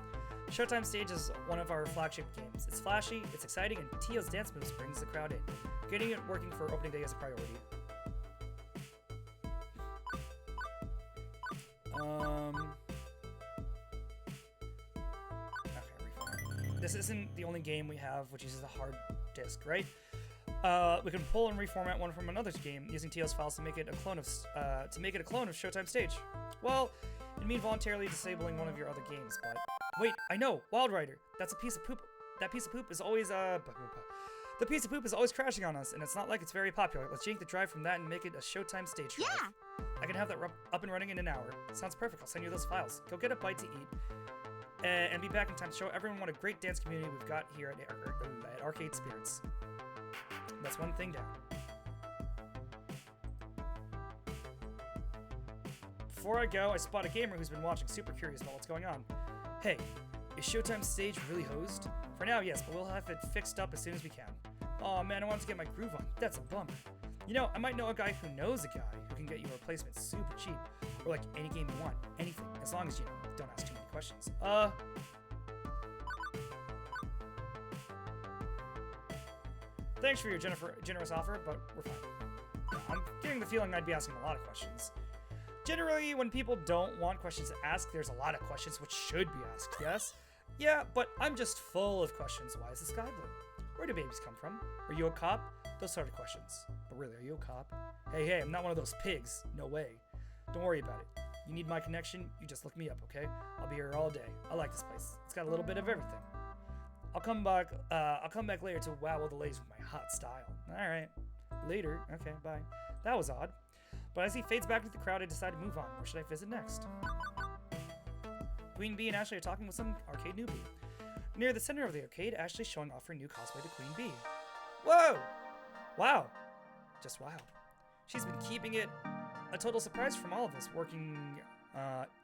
Showtime Stage is one of our flagship games. It's flashy, it's exciting, and Tio's dance moves brings the crowd in. Getting it working for opening day is a priority. Okay, reformat. This isn't the only game we have which uses a hard disk, right? We can pull and reformat one from another game using Tio's files to make it a clone of Showtime Stage. Well, it'd mean voluntarily disabling one of your other games, but wait, I know, Wild Rider. That's a piece of poop. That piece of poop is always the piece of poop is always crashing on us, and it's not like it's very popular. Let's yank the drive from that and make it a Showtime Stage drive. Yeah. I can have that up and running in an hour. Sounds perfect. I'll send you those files. Go get a bite to eat, and be back in time to show everyone what a great dance community we've got here at Arcade Spirits. That's one thing down. Before I go, I spot a gamer who's been watching, super curious about what's going on. Hey, is Showtime Stage really hosed? For now, yes, but we'll have it fixed up as soon as we can. Aw, man, I wanted to get my groove on. That's a bummer. You know, I might know a guy who knows a guy who can get you a replacement super cheap. Or like any game you want. Anything. As long as you don't ask too many questions. Thanks for your generous offer, but we're fine. I'm getting the feeling I'd be asking a lot of questions. Generally, when people don't want questions asked, there's a lot of questions which should be asked, yes? Yeah, but I'm just full of questions. Why is the sky blue? Where do babies come from? Are you a cop? Those sort of questions. But really, are you a cop? Hey, I'm not one of those pigs. No way. Don't worry about it. You need my connection, you just look me up, okay? I'll be here all day. I like this place. It's got a little bit of everything. I'll come back later to wow the ladies with my hot style. Alright. Later. Okay, bye. That was odd. But as he fades back into the crowd, I decide to move on. Where should I visit next? Queen Bee and Ashley are talking with some arcade newbie. Near the center of the arcade, Ashley's showing off her new cosplay to Queen Bee. Whoa! Wow. Just wow. She's been keeping it a total surprise from all of us working...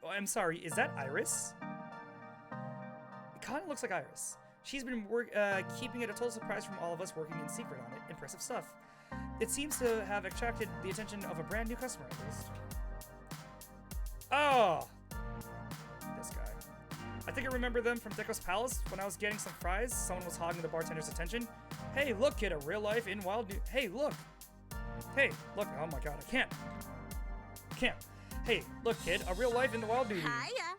I'm sorry, is that Iris? It kind of looks like Iris. She's been keeping it a total surprise from all of us working in secret on it. Impressive stuff. It seems to have attracted the attention of a brand new customer, at least. Oh! This guy. I think I remember them from Deco's Palace. When I was getting some fries, someone was hogging the bartender's attention. Hey, look, kid, a real life in wild new... Hey, look! Hey, look, oh my god, I can't. Hey, look, kid, a real life in the wild dude. Hiya.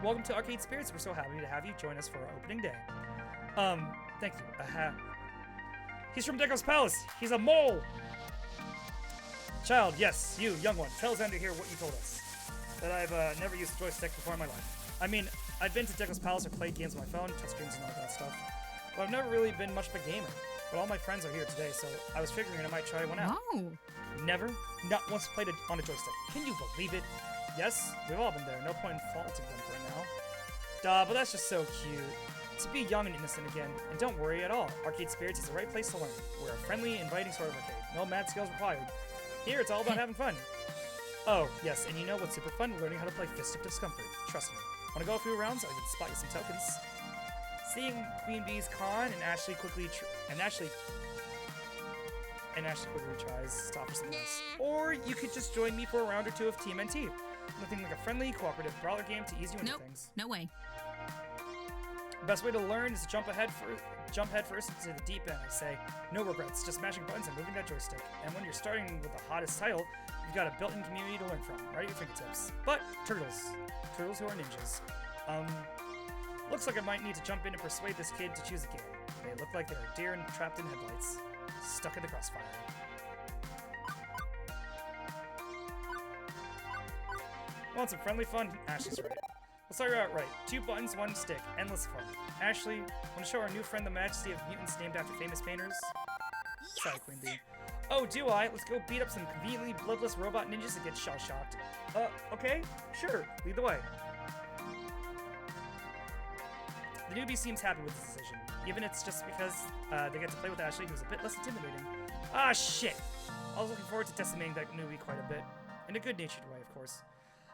Welcome to Arcade Spirits. We're so happy to have you join us for our opening day. Thank you. He's from Deco's Palace. He's a mole. Child, yes, you, young one. Tell Xander here what you told us. That I've never used a joystick before in my life. I mean, I've been to Deco's Palace or played games on my phone, touchscreens and all that stuff. But I've never really been much of a gamer. But all my friends are here today, so I was figuring I might try one out. Oh. Never, not once played it on a joystick. Can you believe it? Yes, we've all been there. No point in faulting them for it now. Duh, but that's just so cute. To be young and innocent again. And don't worry at all. Arcade Spirits is the right place to learn. We're a friendly, inviting sort of arcade. No mad skills required. Here, it's all about having fun. Oh, yes, and you know what's super fun? Learning how to play Fist of Discomfort. Trust me. Want to go a few rounds? I can spot you some tokens. Seeing Queen Bee's con and Ashley quickly tries to offer some nice. Or you could just join me for a round or two of TMNT. Nothing like a friendly, cooperative brawler game to ease you into things. No way. Best way to learn is to jump head first into the deep end, I say. No regrets, just mashing buttons and moving that joystick. And when you're starting with the hottest title, you've got a built-in community to learn from, right at your fingertips. But, turtles who are ninjas. Looks like I might need to jump in and persuade this kid to choose a game. They look like they're a deer and trapped in headlights. Stuck in the crossfire. Want some friendly fun? Ashley's right. Let's start out right. 2 buttons, 1 stick. Endless fun. Ashley, want to show our new friend the majesty of mutants named after famous painters? Yes! Sorry, Queen Bee. Oh, do I? Let's go beat up some conveniently bloodless robot ninjas and get shell-shocked. Okay? Sure. Lead the way. The newbie seems happy with this decision, even if it's just because they get to play with Ashley, who's a bit less intimidating. Ah, shit! I was looking forward to decimating that newbie quite a bit. In a good-natured way, of course.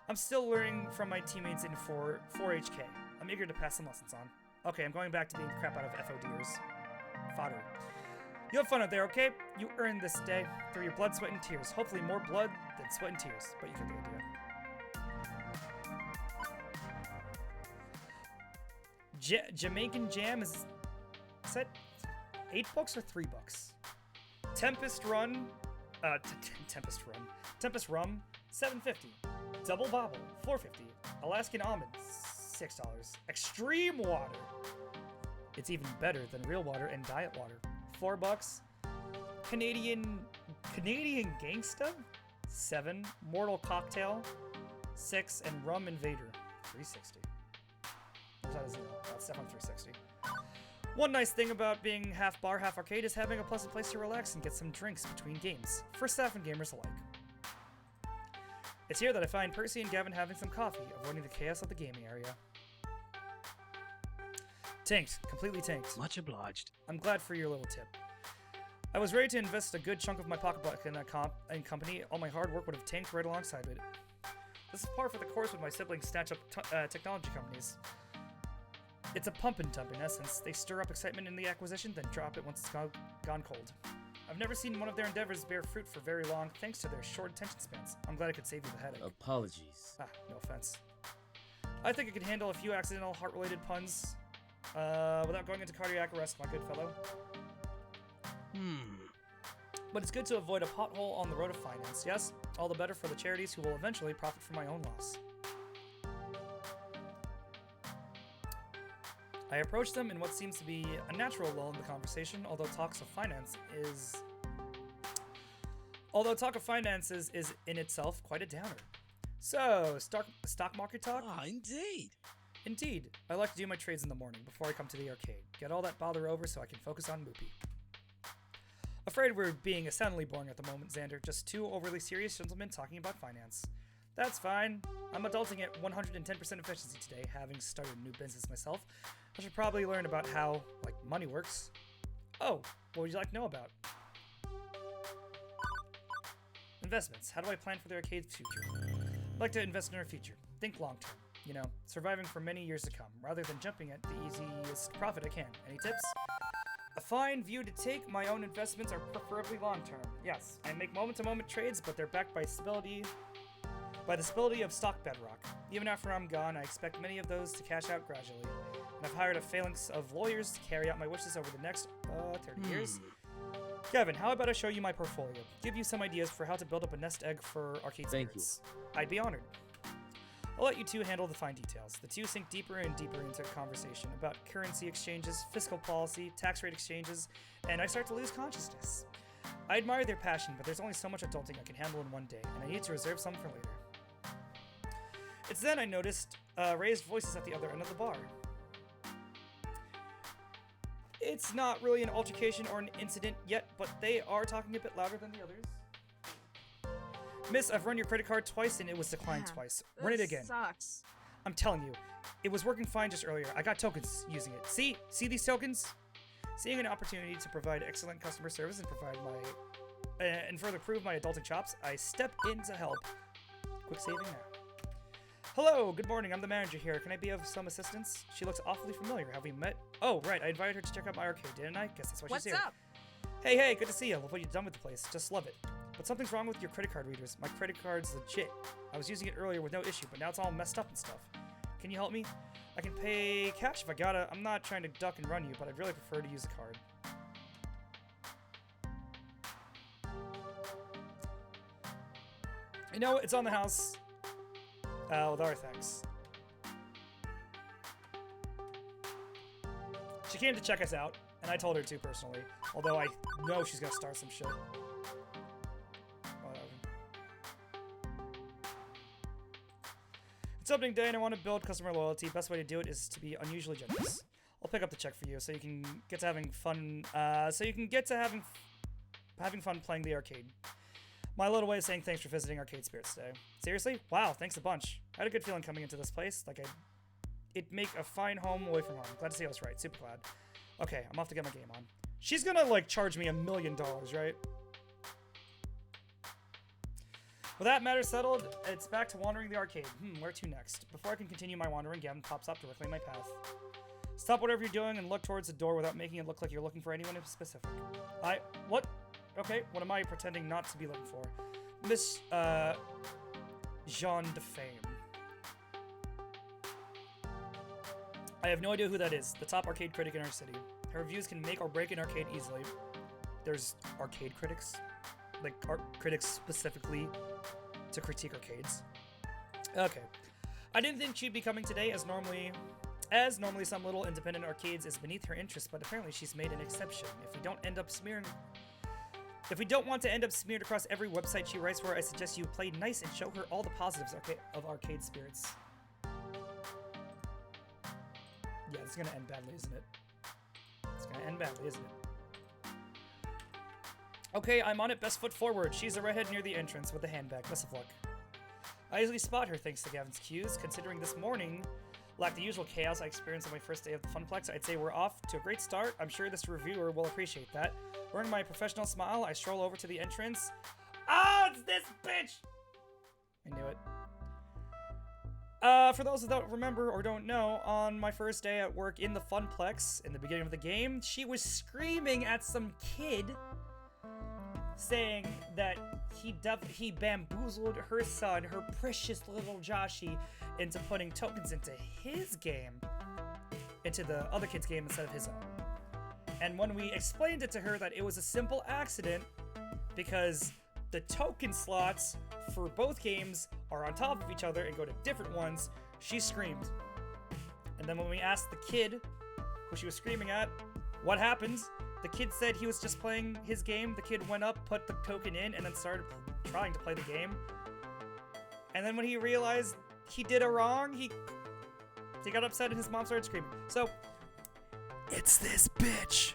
I'm still learning from my teammates in 4HK. I'm eager to pass some lessons on. Okay, I'm going back to being the crap out of FODers. Fodder. You have fun out there, okay? You earned this day through your blood, sweat, and tears. Hopefully more blood than sweat and tears, but you get the idea. Jamaican Jam is that $8 or $3? Tempest Rum, $7.50. Double Bobble, $4.50. Alaskan Almond, $6. Extreme Water. It's even better than real water and diet water. $4. Canadian Gangsta, $7. Mortal Cocktail, $6. And Rum Invader, $3.60. Or is that a zero? That's definitely $3.60. One nice thing about being half bar, half arcade is having a pleasant place to relax and get some drinks between games, for staff and gamers alike. It's here that I find Percy and Gavin having some coffee, avoiding the chaos of the gaming area. Tanked. Completely tanked. Much obliged. I'm glad for your little tip. I was ready to invest a good chunk of my pocketbook in that company. All my hard work would have tanked right alongside it. This is par for the course with my siblings snatch up technology companies. It's a pump and dump in essence. They stir up excitement in the acquisition, then drop it once it's gone cold. I've never seen one of their endeavors bear fruit for very long, thanks to their short attention spans. I'm glad I could save you the headache. Apologies. Ah, no offense. I think I could handle a few accidental heart-related puns without going into cardiac arrest, my good fellow. But it's good to avoid a pothole on the road of finance, yes? All the better for the charities who will eventually profit from my own loss. I approach them in what seems to be a natural lull in the conversation, although talk of finances is in itself quite a downer. So, stock market talk? Ah, indeed. Indeed. I like to do my trades in the morning before I come to the arcade. Get all that bother over so I can focus on Moopy. Afraid we're being astoundingly boring at the moment, Xander. Just 2 overly serious gentlemen talking about finance. That's fine. I'm adulting at 110% efficiency today, having started a new business myself. I should probably learn about how, money works. Oh, what would you like to know about? Investments. How do I plan for the arcade's future? I'd like to invest in our future. Think long term. You know, surviving for many years to come, rather than jumping at the easiest profit I can. Any tips? A fine view to take. My own investments are preferably long term. Yes, I make moment-to-moment trades, but they're backed by the stability of stock bedrock. Even after I'm gone, I expect many of those to cash out gradually. And I've hired a phalanx of lawyers to carry out my wishes over the next 30 years. Kevin, how about I show you my portfolio? Give you some ideas for how to build up a nest egg for arcade spirits. Thank you. I'd be honored. I'll let you two handle the fine details. The two sink deeper and deeper into a conversation about currency exchanges, fiscal policy, tax rate exchanges, and I start to lose consciousness. I admire their passion, but there's only so much adulting I can handle in one day, and I need to reserve some for later. It's then I noticed raised voices at the other end of the bar. It's not really an altercation or an incident yet, but they are talking a bit louder than the others. Miss, I've run your credit card twice and it was declined twice. Run it again. Sucks. I'm telling you, it was working fine just earlier. I got tokens using it. See these tokens? Seeing an opportunity to provide excellent customer service and and further prove my adulting chops, I step in to help. Quick saving now. Hello, good morning. I'm the manager here. Can I be of some assistance? She looks awfully familiar. Have we met? Oh, right. I invited her to check out my arcade, didn't I? Guess that's why she's here. What's up? Hey, good to see you. Love what you've done with the place. Just love it. But something's wrong with your credit card readers. My credit card's legit. I was using it earlier with no issue, but now it's all messed up and stuff. Can you help me? I can pay cash if I gotta. I'm not trying to duck and run you, but I'd really prefer to use a card. You know, it's on the house. With our thanks. She came to check us out, and I told her to personally. Although I know she's gonna start some shit. It's opening day and I want to build customer loyalty. Best way to do it is to be unusually generous. I'll pick up the check for you so you can get to having fun. Having fun playing the arcade. My little way of saying thanks for visiting Arcade Spirits today. Seriously? Wow, thanks a bunch. I had a good feeling coming into this place. Like it'd make a fine home away from home. Glad to see I was right. Super glad. Okay, I'm off to get my game on. She's gonna like charge me $1 million, right? With that matter settled, it's back to wandering the arcade. Where to next? Before I can continue my wandering, Gavin pops up directly in my path. Stop whatever you're doing and look towards the door without making it look like you're looking for anyone in specific. What? Okay, what am I pretending not to be looking for? Miss, Jean de Fame. I have no idea who that is. The top arcade critic in our city. Her reviews can make or break an arcade easily. There's arcade critics? Like, critics specifically to critique arcades. Okay. I didn't think she'd be coming today, as normally some little independent arcades is beneath her interest, but apparently she's made an exception. If we don't want to end up smeared across every website she writes for, I suggest you play nice and show her all the positives of Arcade Spirits. Yeah, it's gonna end badly, isn't it? It's gonna end badly, isn't it? Okay, I'm on it. Best foot forward. She's a redhead near the entrance with a handbag. Best of luck. I easily spot her thanks to Gavin's cues. Considering this morning lacked the usual chaos I experienced on my first day of the Funplex, I'd say we're off to a great start. I'm sure this reviewer will appreciate that. Wearing my professional smile, I stroll over to the entrance. Oh, it's this bitch! I knew it. For those that don't remember or don't know, on my first day at work in the Funplex, in the beginning of the game, she was screaming at some kid, saying that he bamboozled her son, her precious little Joshi, into putting tokens into his game, into the other kid's game instead of his own. And when we explained it to her that it was a simple accident because the token slots for both games are on top of each other and go to different ones, she screamed. And then when we asked the kid who she was screaming at what happens, the kid said he was just playing his game. The kid went up, put the token in, and then started trying to play the game. And then when he realized he did it wrong, he got upset and his mom started screaming. So, it's this bitch.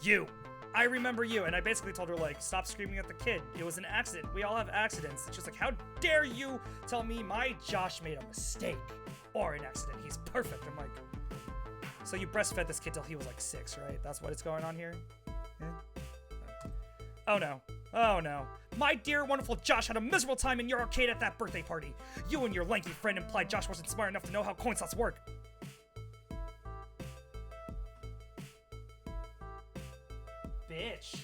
You. I remember you. And I basically told her, like, stop screaming at the kid. It was an accident. We all have accidents. And she's like, how dare you tell me my Josh made a mistake or an accident? He's perfect. I'm like, so you breastfed this kid till he was like 6, right? That's what it's going on here? Yeah? Oh no. Oh no. My dear wonderful Josh had a miserable time in your arcade at that birthday party. You and your lanky friend implied Josh wasn't smart enough to know how coin slots work. Bitch.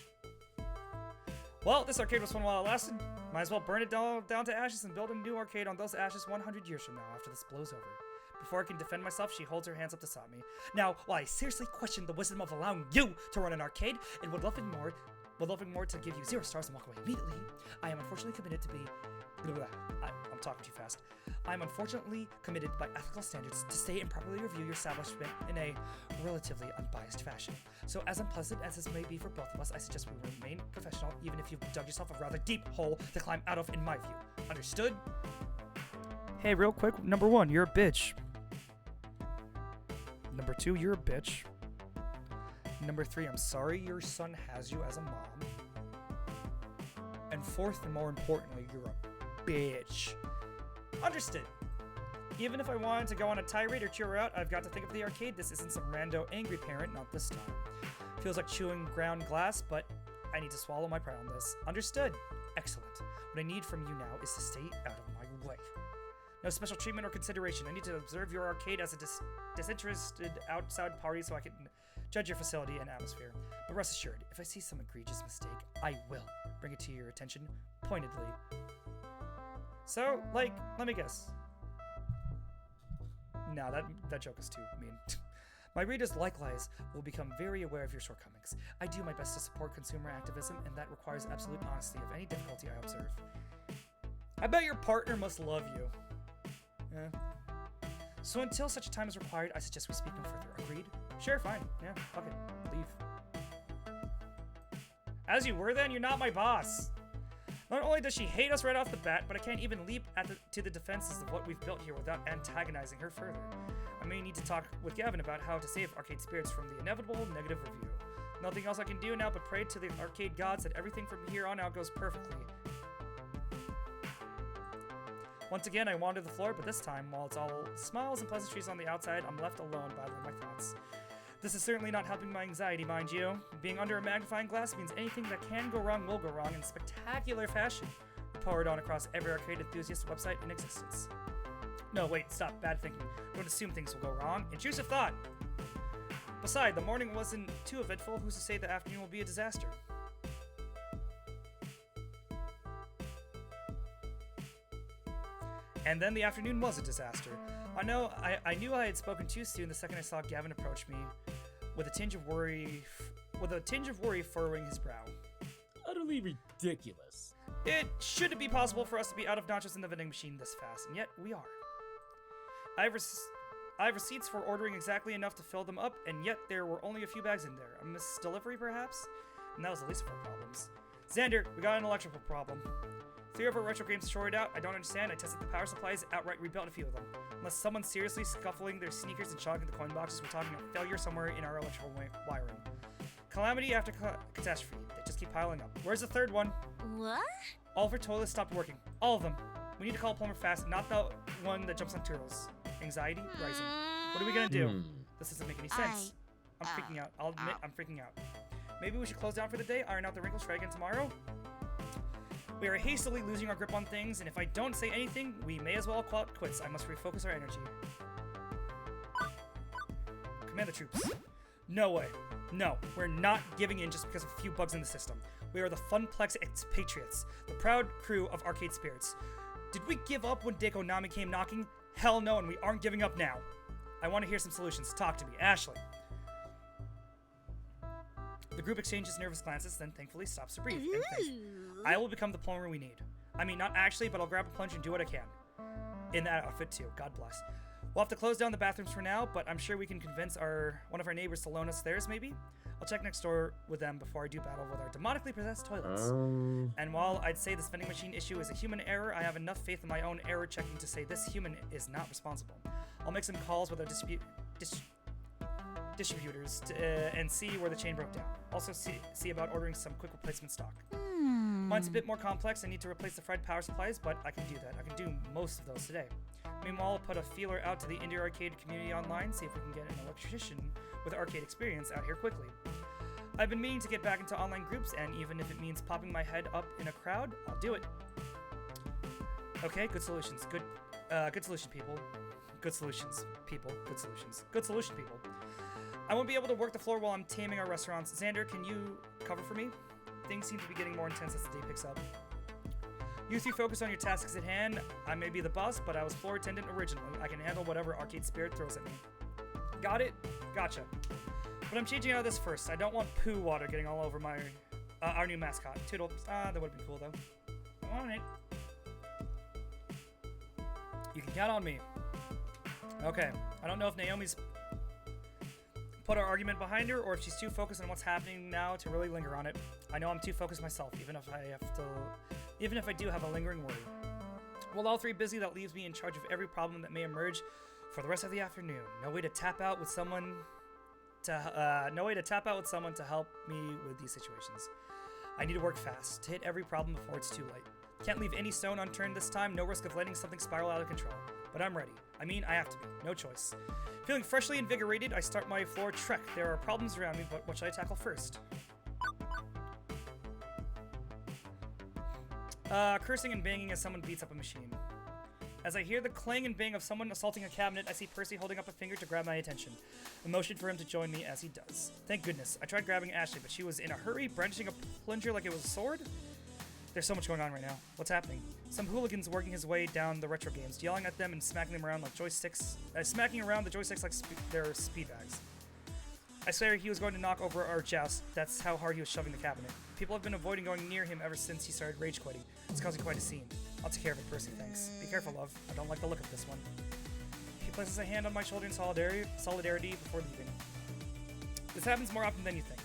Well, this arcade was fun while it lasted. Might as well burn it down to ashes and build a new arcade on those ashes 100 years from now after this blows over. Before I can defend myself, she holds her hands up to stop me. Now, while I seriously question the wisdom of allowing you to run an arcade, and would love more to give you 0 stars and walk away immediately, I am unfortunately committed to be... I'm talking too fast. I'm unfortunately committed by ethical standards to stay and properly review your establishment in a relatively unbiased fashion. So as unpleasant as this may be for both of us, I suggest we remain professional, even if you've dug yourself a rather deep hole to climb out of, in my view. Understood? Hey, real quick, number 1, you're a bitch. Number 2, you're a bitch. Number 3, I'm sorry your son has you as a mom. And 4th, and more importantly, you're a bitch. Understood. Even if I wanted to go on a tirade or cheer her out, I've got to think of the arcade. This isn't some rando angry parent, not this time. Feels like chewing ground glass, but I need to swallow my pride on this. Understood. Excellent. What I need from you now is to stay out of my way. No special treatment or consideration. I need to observe your arcade as a disinterested outside party so I can judge your facility and atmosphere. But rest assured, if I see some egregious mistake, I will bring it to your attention pointedly. So, like, let me guess. Nah, that joke is too mean. My readers likewise will become very aware of your shortcomings. I do my best to support consumer activism, and that requires absolute honesty of any difficulty I observe. I bet your partner must love you. Yeah. So until such a time is required, I suggest we speak no further. Agreed? Sure, fine. Yeah, fuck it. Leave. As you were then, you're not my boss. Not only does she hate us right off the bat, but I can't even leap to the defenses of what we've built here without antagonizing her further. I may need to talk with Gavin about how to save Arcade Spirits from the inevitable negative review. Nothing else I can do now but pray to the arcade gods that everything from here on out goes perfectly. Once again, I wander the floor, but this time, while it's all smiles and pleasantries on the outside, I'm left alone battling my thoughts. This is certainly not helping my anxiety, mind you. Being under a magnifying glass means anything that can go wrong will go wrong in spectacular fashion. Poured on across every arcade enthusiast website in existence. No, wait, stop. Bad thinking. Don't assume things will go wrong. Intrusive thought! Besides, the morning wasn't too eventful. Who's to say the afternoon will be a disaster? And then the afternoon was a disaster. I knew I had spoken too soon the second I saw Gavin approach me, with a tinge of worry furrowing his brow. Utterly ridiculous. It shouldn't be possible for us to be out of nachos in the vending machine this fast, and yet we are. I have receipts for ordering exactly enough to fill them up, and yet there were only a few bags in there. A missed delivery, perhaps? And that was the least of our problems. Xander, we got an electrical problem. 3 of our retro games destroyed out. I don't understand. I tested the power supplies, outright rebuilt a few of them. Unless someone's seriously scuffling their sneakers and chogging the coin boxes, we're talking a failure somewhere in our electrical wiring. Calamity after catastrophe. They just keep piling up. Where's the third one? What? All of our toilets stopped working. All of them. We need to call a plumber fast, not the one that jumps on turtles. Anxiety rising. What are we gonna do? This doesn't make any sense. I'm freaking out. I'll admit I'm freaking out. Maybe we should close down for the day, iron out the wrinkles, try again tomorrow? We are hastily losing our grip on things, and if I don't say anything, we may as well call it quits. I must refocus our energy. Command the troops. No way. No, we're not giving in just because of a few bugs in the system. We are the Funplex expatriates, the proud crew of Arcade Spirits. Did we give up when Deco Nami came knocking? Hell no, and we aren't giving up now. I want to hear some solutions. Talk to me. Ashley. The group exchanges nervous glances, then thankfully stops to breathe and think. I will become the plumber we need. I mean, not actually, but I'll grab a plunge and do what I can. In that outfit, too. God bless. We'll have to close down the bathrooms for now, but I'm sure we can convince one of our neighbors to loan us theirs, maybe? I'll check next door with them before I do battle with our demonically possessed toilets. And while I'd say this vending machine issue is a human error, I have enough faith in my own error checking to say this human is not responsible. I'll make some calls with our distributors and see where the chain broke down. Also see about ordering some quick replacement stock. Mine's a bit more complex. I need to replace the fried power supplies, but I can do that. I can do most of those today. Meanwhile, I'll put a feeler out to the indie arcade community online, see if we can get an electrician with arcade experience out here quickly. I've been meaning to get back into online groups, and even if it means popping my head up in a crowd, I'll do it. Okay, good solutions. Good solution, people. Good solutions, people. Good solutions. Good solution, people. I won't be able to work the floor while I'm taming our restaurants. Xander, can you cover for me? Things seem to be getting more intense as the day picks up. You three focus on your tasks at hand. I may be the boss, but I was floor attendant originally. I can handle whatever Arcade Spirit throws at me. Got it? Gotcha. But I'm changing out of this first. I don't want poo water getting all over my our new mascot. Toodle. That would have been cool, though. I'm on it. You can count on me. Okay. I don't know if Naomi's put our argument behind her, or if she's too focused on what's happening now to really linger on it. I know I'm too focused myself, even if I do have a lingering worry. While all three busy, that leaves me in charge of every problem that may emerge for the rest of the afternoon. No way to tap out with someone to help me with these situations. I need to work fast to hit every problem before it's too late. Can't leave any stone unturned this time. No risk of letting something spiral out of control. But I'm ready. I mean, I have to be. No choice. Feeling freshly invigorated, I start my floor trek. There are problems around me, but what should I tackle first? Cursing and banging as someone beats up a machine. As I hear the clang and bang of someone assaulting a cabinet, I see Percy holding up a finger to grab my attention. A motion for him to join me as he does. Thank goodness. I tried grabbing Ashley, but she was in a hurry, brandishing a plunger like it was a sword. There's so much going on right now. What's happening? Some hooligan's working his way down the retro games, yelling at them and smacking them around like joysticks, smacking around the joysticks like they're speed bags. I swear he was going to knock over our joust. That's how hard he was shoving the cabinet. People have been avoiding going near him ever since he started rage quitting. It's causing quite a scene. I'll take care of it, Percy, thanks. Be careful, love. I don't like the look of this one. He places a hand on my shoulder in solidarity before leaving. This happens more often than you think.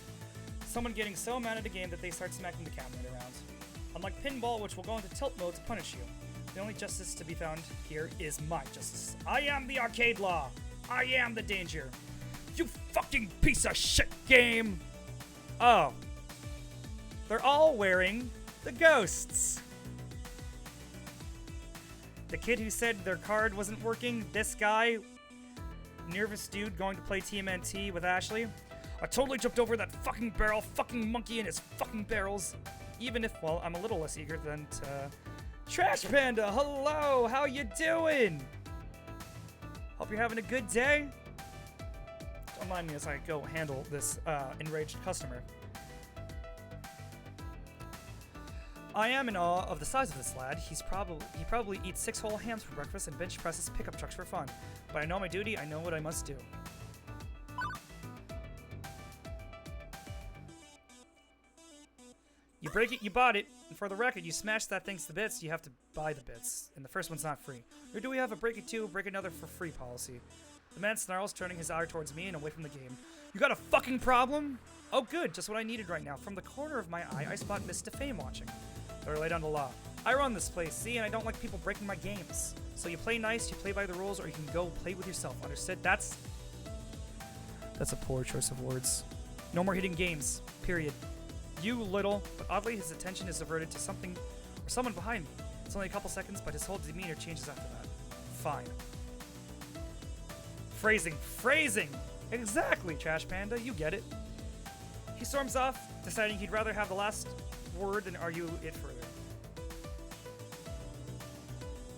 Someone getting so mad at a game that they start smacking the cabinet around. Unlike pinball, which will go into tilt mode to punish you. The only justice to be found here is my justice. I am the arcade law. I am the danger. You fucking piece of shit game! Oh. They're all wearing the ghosts. The kid who said their card wasn't working, this guy, nervous dude going to play TMNT with Ashley. I totally jumped over that fucking barrel, fucking monkey and his fucking barrels. Even if, well, I'm a little less eager than to... Trash Panda, hello! How you doing? Hope you're having a good day. Don't mind me as I go handle this enraged customer. I am in awe of the size of this lad. He probably eats 6 whole hams for breakfast and bench presses pickup trucks for fun. But I know my duty, I know what I must do. You break it, you bought it, and for the record, you smash that thing to bits, you have to buy the bits, and the first one's not free. Or do we have a break it two, break another for free policy? The man snarls, turning his eye towards me and away from the game. You got a fucking problem? Oh good, just what I needed right now. From the corner of my eye, I spot Miss Defame watching. Better lay down the law. I run this place, see, and I don't like people breaking my games. So you play nice, you play by the rules, or you can go play with yourself, understood? That's a poor choice of words. No more hitting games, period. You little, but oddly his attention is diverted to something or someone behind me. It's only a couple seconds, but his whole demeanor changes after that. Fine. Phrasing! Exactly, Trash Panda, you get it. He storms off, deciding he'd rather have the last word than argue it further.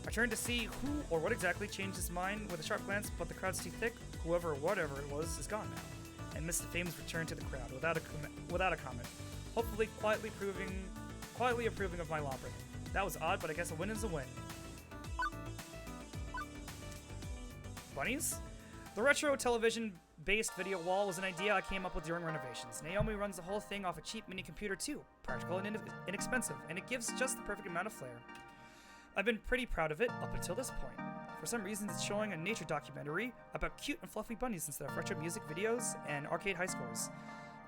I turn to see who or what exactly changed his mind with a sharp glance, but the crowd's too thick. Whoever or whatever it was is gone now. And Mr. Fame's returned to the crowd without a comment. Hopefully quietly approving of my law breaking. That was odd, but I guess a win is a win. Bunnies? The retro television-based video wall was an idea I came up with during renovations. Naomi runs the whole thing off a cheap mini computer too. Practical and inexpensive, and it gives just the perfect amount of flair. I've been pretty proud of it up until this point. For some reason, it's showing a nature documentary about cute and fluffy bunnies instead of retro music videos and arcade high scores.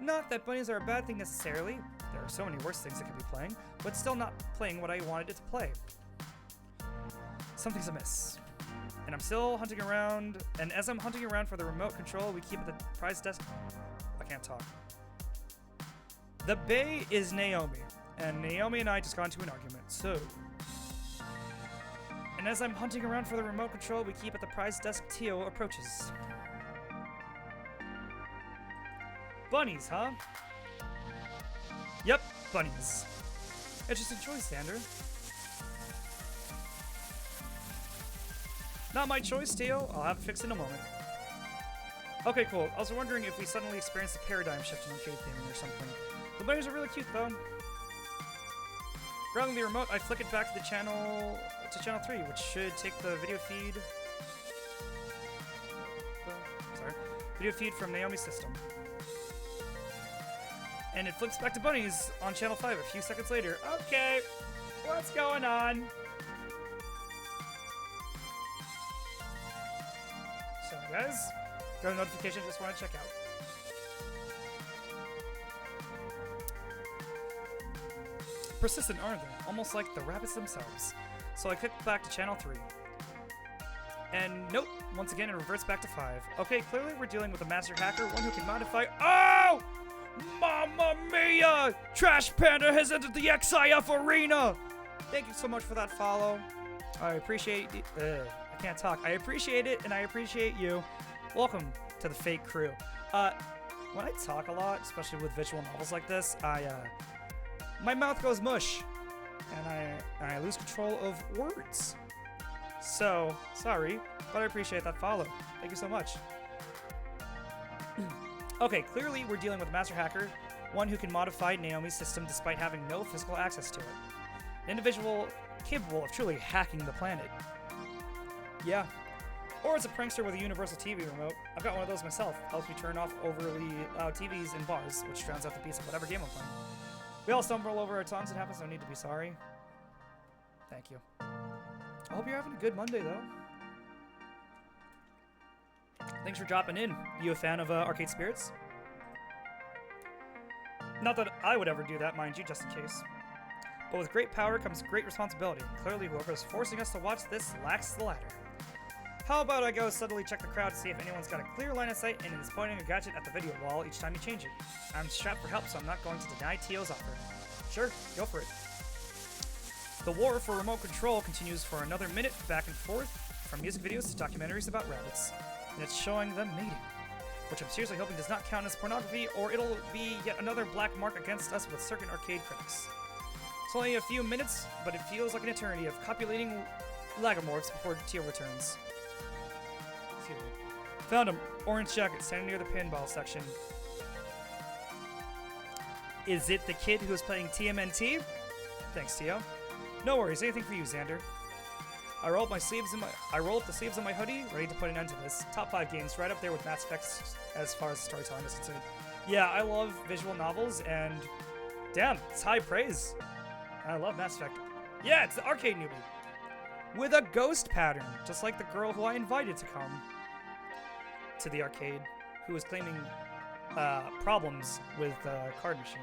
Not that bunnies are a bad thing necessarily, there are so many worse things it could be playing, but still not playing what I wanted it to play. Something's amiss. And I'm still hunting around, and as I'm hunting around for the remote control we keep at the prize desk... I can't talk. The Bay is Naomi, and Naomi and I just got into an argument, so... And as I'm hunting around for the remote control we keep at the prize desk, Tio approaches. Bunnies, huh? Yep, bunnies. Interesting choice, Xander. Not my choice, Tio. I'll have it fixed in a moment. Okay, cool. I was wondering if we suddenly experienced a paradigm shift in arcade gaming or something. The bunnies are really cute, though. Grabbing the remote, I flick it back to the channel 3, which should take the video feed. Video feed from Naomi's system. And it flips back to bunnies on channel 5 a few seconds later. Okay, what's going on? So, guys, got a notification I just want to check out. Persistent, aren't they? Almost like the rabbits themselves. So I click back to channel 3. And nope, once again it reverts back to 5. Okay, clearly we're dealing with a master hacker, one who can modify— Oh! Mamma mia! Trash Panda has entered the XIF arena! Thank you so much for that follow. I appreciate it. I can't talk. I appreciate it, and I appreciate you. Welcome to the fake crew. When I talk a lot, especially with visual novels like this, my mouth goes mush, and I lose control of words. So, sorry, but I appreciate that follow. Thank you so much. Okay, clearly we're dealing with a master hacker, one who can modify Naomi's system despite having no physical access to it. An individual capable of truly hacking the planet. Yeah. Or it's a prankster with a universal TV remote. I've got one of those myself. Helps me turn off overly loud TVs in bars, which drowns out the beats of whatever game I'm playing. We all stumble over our tongues. It happens. No need to be sorry. Thank you. I hope you're having a good Monday, though. Thanks for dropping in. You a fan of Arcade Spirits? Not that I would ever do that, mind you, just in case. But with great power comes great responsibility. Clearly, whoever is forcing us to watch this lacks the latter. How about I go subtly check the crowd to see if anyone's got a clear line of sight and is pointing a gadget at the video wall each time you change it. I'm strapped for help, so I'm not going to deny Tio's offer. Sure, go for it. The war for remote control continues for another minute, back and forth, from music videos to documentaries about rabbits. And it's showing them mating, which I'm seriously hoping does not count as pornography, or it'll be yet another black mark against us with certain arcade critics. It's only a few minutes, but it feels like an eternity of copulating lagomorphs before Tio returns. Excuse me. Found him. Orange jacket, standing near the pinball section. Is it the kid who was playing TMNT? Thanks, Tio. No worries, anything for you, Xander. I roll up the sleeves of my hoodie, ready to put an end to this. Top 5 games, right up there with Mass Effect as far as storytelling is concerned. Yeah, I love visual novels, and damn, it's high praise. I love Mass Effect. Yeah, it's the arcade newbie. With a ghost pattern, just like the girl who I invited to come to the arcade, who was claiming problems with the card machine.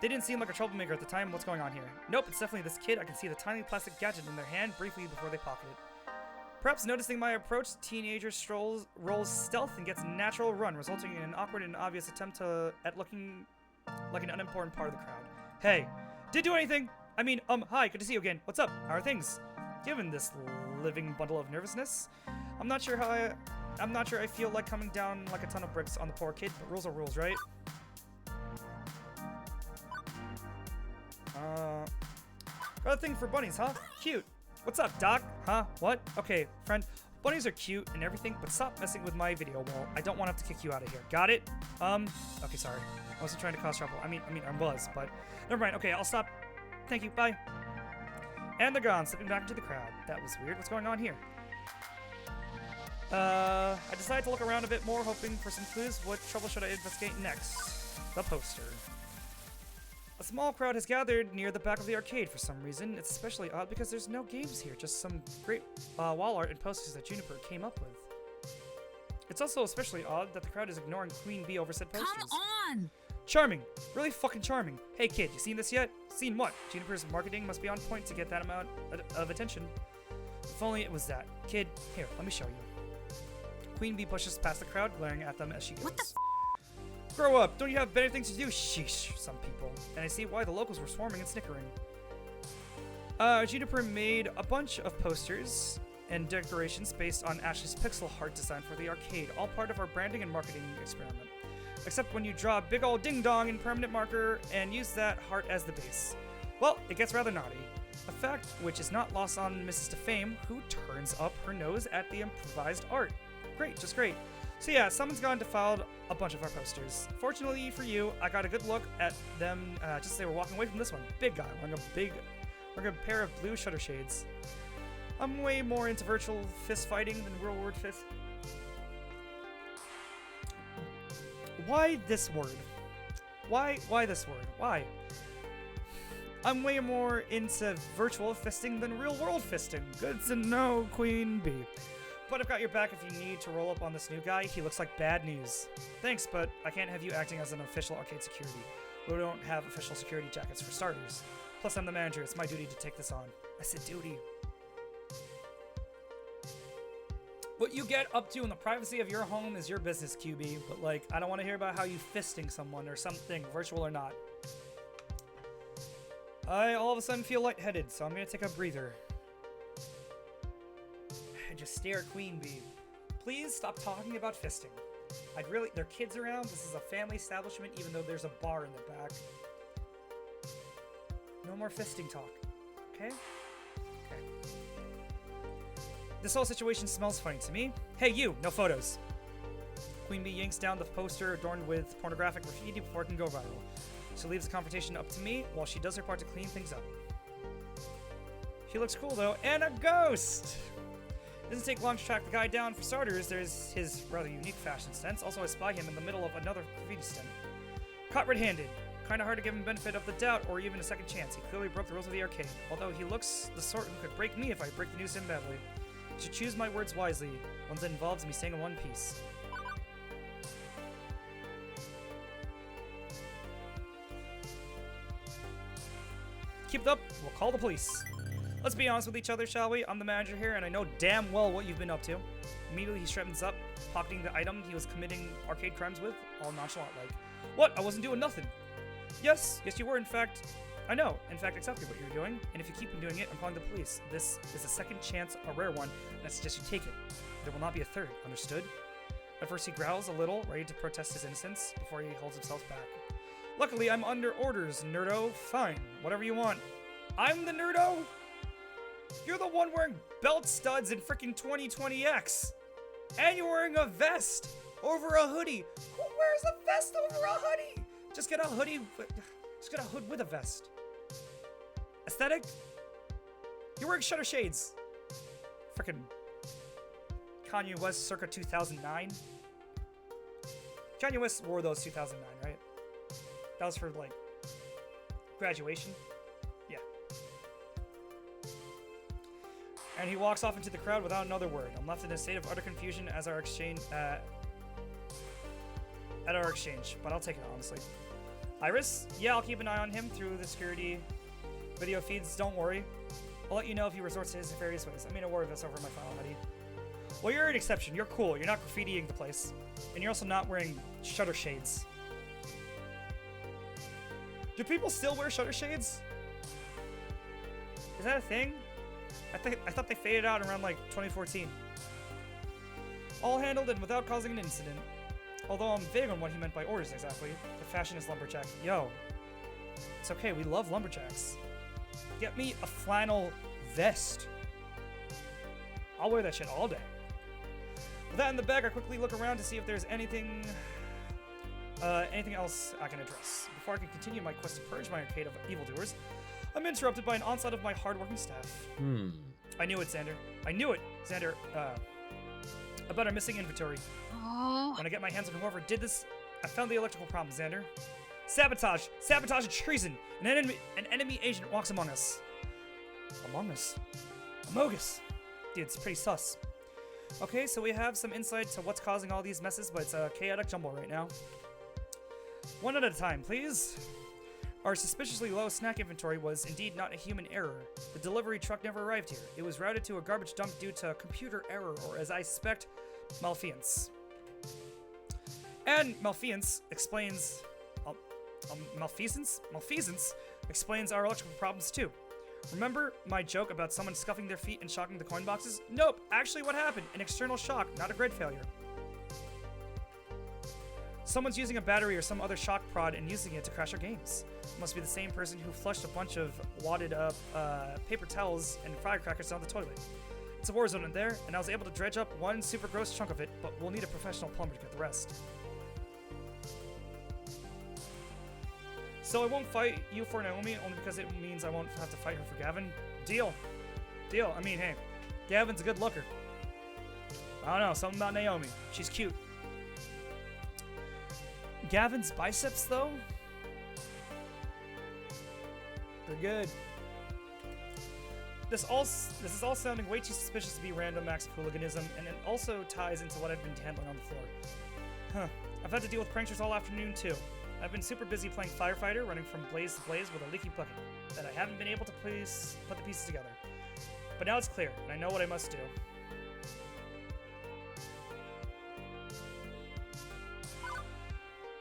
They didn't seem like a troublemaker at the time. What's going on here? Nope, it's definitely this kid. I can see the tiny plastic gadget in their hand briefly before they pocket it. Perhaps noticing my approach, the teenager rolls stealth and gets a natural run, resulting in an awkward and obvious attempt at looking like an unimportant part of the crowd. Hey, did do anything? I mean, hi, good to see you again. What's up? How are things? Given this living bundle of nervousness, I'm not sure I feel like coming down like a ton of bricks on the poor kid, but rules are rules, right? Got a thing for bunnies, huh? Cute. What's up, Doc? Huh? What? Okay, friend. Bunnies are cute and everything, but stop messing with my video wall. I don't want to have to kick you out of here. Got it? Okay, sorry. I wasn't trying to cause trouble. I mean, I was, but never mind. Okay, I'll stop. Thank you. Bye. And they're gone, slipping back into the crowd. That was weird. What's going on here? I decided to look around a bit more, hoping for some clues. What trouble should I investigate next? The poster. A small crowd has gathered near the back of the arcade for some reason. It's especially odd because there's no games here, just some great wall art and posters that Juniper came up with. It's also especially odd that the crowd is ignoring Queen Bee over said posters. Come on! Charming. Really fucking charming. Hey kid, you seen this yet? Seen what? Juniper's marketing must be on point to get that amount of attention. If only it was that. Kid, here, let me show you. Queen Bee pushes past the crowd, glaring at them as she goes. What the Grow up! Don't you have better things to do? Sheesh, some people. And I see why the locals were swarming and snickering. Juniper made a bunch of posters and decorations based on Ashley's pixel art design for the arcade, all part of our branding and marketing experiment. Except when you draw a big old ding-dong in permanent marker and use that heart as the base. Well, it gets rather naughty. A fact which is not lost on Mrs. DeFame, who turns up her nose at the improvised art. Great, just great. So yeah, someone's gone and defiled a bunch of our posters. Fortunately for you, I got a good look at them just as they were walking away from this one. Big guy, wearing a pair of blue shutter shades. I'm way more into virtual fist fighting than real world fist. Why this word? Why this word? Why? I'm way more into virtual fisting than real world fisting. Good to know, Queen Bee. But I've got your back if you need to roll up on this new guy. He looks like bad news. Thanks, but I can't have you acting as an official arcade security. We don't have official security jackets for starters. Plus, I'm the manager. It's my duty to take this on. I said duty. What you get up to in the privacy of your home is your business, QB. But, like, I don't want to hear about how you fisting someone or something, virtual or not. I all of a sudden feel lightheaded, so I'm going to take a breather. Just stare at Queen Bee. Please stop talking about fisting. There are kids around. This is a family establishment, even though there's a bar in the back. No more fisting talk. Okay? Okay. This whole situation smells funny to me. Hey, you! No photos! Queen Bee yanks down the poster adorned with pornographic graffiti before it can go viral. She leaves the confrontation up to me while she does her part to clean things up. She looks cool, though, and a ghost! It doesn't take long to track the guy down. For starters, there's his rather unique fashion sense. Also, I spy him in the middle of another graffiti stint. Caught red-handed. Kinda hard to give him benefit of the doubt or even a second chance. He clearly broke the rules of the arcade. Although he looks the sort who could break me if I break the news to him badly. I should choose my words wisely, ones that involves me staying in one piece. keep it up, we'll call the police. Let's be honest with each other, shall we? I'm the manager here, and I know damn well what you've been up to. Immediately, he straightens up, pocketing the item he was committing arcade crimes with, all nonchalant like. What? I wasn't doing nothing. Yes, you were, in fact. I know, in fact, exactly what you're doing, and if you keep on doing it, I'm calling the police. This is a second chance, a rare one, and I suggest you take it. There will not be a third, understood? At first he growls a little, ready to protest his innocence, before he holds himself back. Luckily, I'm under orders, nerdo. Fine, whatever you want. I'm the nerdo? You're the one wearing belt studs in frickin' 2020X. And you're wearing a vest over a hoodie. Who wears a vest over a hoodie? Just get a hoodie, just get a hood with a vest. Aesthetic? You're wearing shutter shades. Frickin' Kanye West circa 2009. Kanye West wore those 2009, right? That was for, like, graduation. Yeah. And he walks off into the crowd without another word. I'm left in a state of utter confusion as our exchange, at our exchange, but I'll take it, honestly. Iris? Yeah, I'll keep an eye on him through the security video feeds, don't worry. I'll let you know if he resorts to his nefarious ways. I made a war of this over my final hoodie. Well, you're an exception. You're cool. You're not graffitiing the place. And you're also not wearing shutter shades. Do people still wear shutter shades? Is that a thing? I thought they faded out around, like, 2014. All handled and without causing an incident. Although I'm vague on what he meant by orders exactly. The fashion is lumberjack. Yo. It's okay, we love lumberjacks. Get me a flannel vest. I'll wear that shit all day. With that in the bag, I quickly look around to see if there's anything else I can address. Before I can continue my quest to purge my arcade of evildoers, I'm interrupted by an onslaught of my hardworking staff. I knew it, Xander. I knew it, Xander. About our missing inventory. Oh. When I get my hands on whoever did this, I found the electrical problem, Xander. Sabotage! Sabotage and treason! An enemy agent walks among us. Among us? Amogus! Dude, it's pretty sus. Okay, so we have some insight to what's causing all these messes, but it's a chaotic jumble right now. One at a time, please. Our suspiciously low snack inventory was indeed not a human error. The delivery truck never arrived here. It was routed to a garbage dump due to computer error, or as I suspect, malfeasance. And malfeasance explains... malfeasance explains our electrical problems too. Remember my joke about someone scuffing their feet and shocking the coin boxes? Nope, actually what happened? An external shock, not a grid failure. Someone's using a battery or some other shock prod and using it to crash our games. It must be the same person who flushed a bunch of wadded up paper towels and firecrackers down the toilet. It's a war zone in there, and I was able to dredge up one super gross chunk of it, but we'll need a professional plumber to get the rest. So I won't fight you for Naomi, only because it means I won't have to fight her for Gavin. Deal. Deal. I mean, hey, Gavin's a good looker. I don't know, something about Naomi. She's cute. Gavin's biceps, though? They're good. This is all sounding way too suspicious to be random acts of hooliganism, and it also ties into what I've been handling on the floor. Huh. I've had to deal with pranksters all afternoon, too. I've been super busy playing firefighter, running from blaze to blaze with a leaky bucket, that I haven't been able to put the pieces together. But now it's clear, and I know what I must do.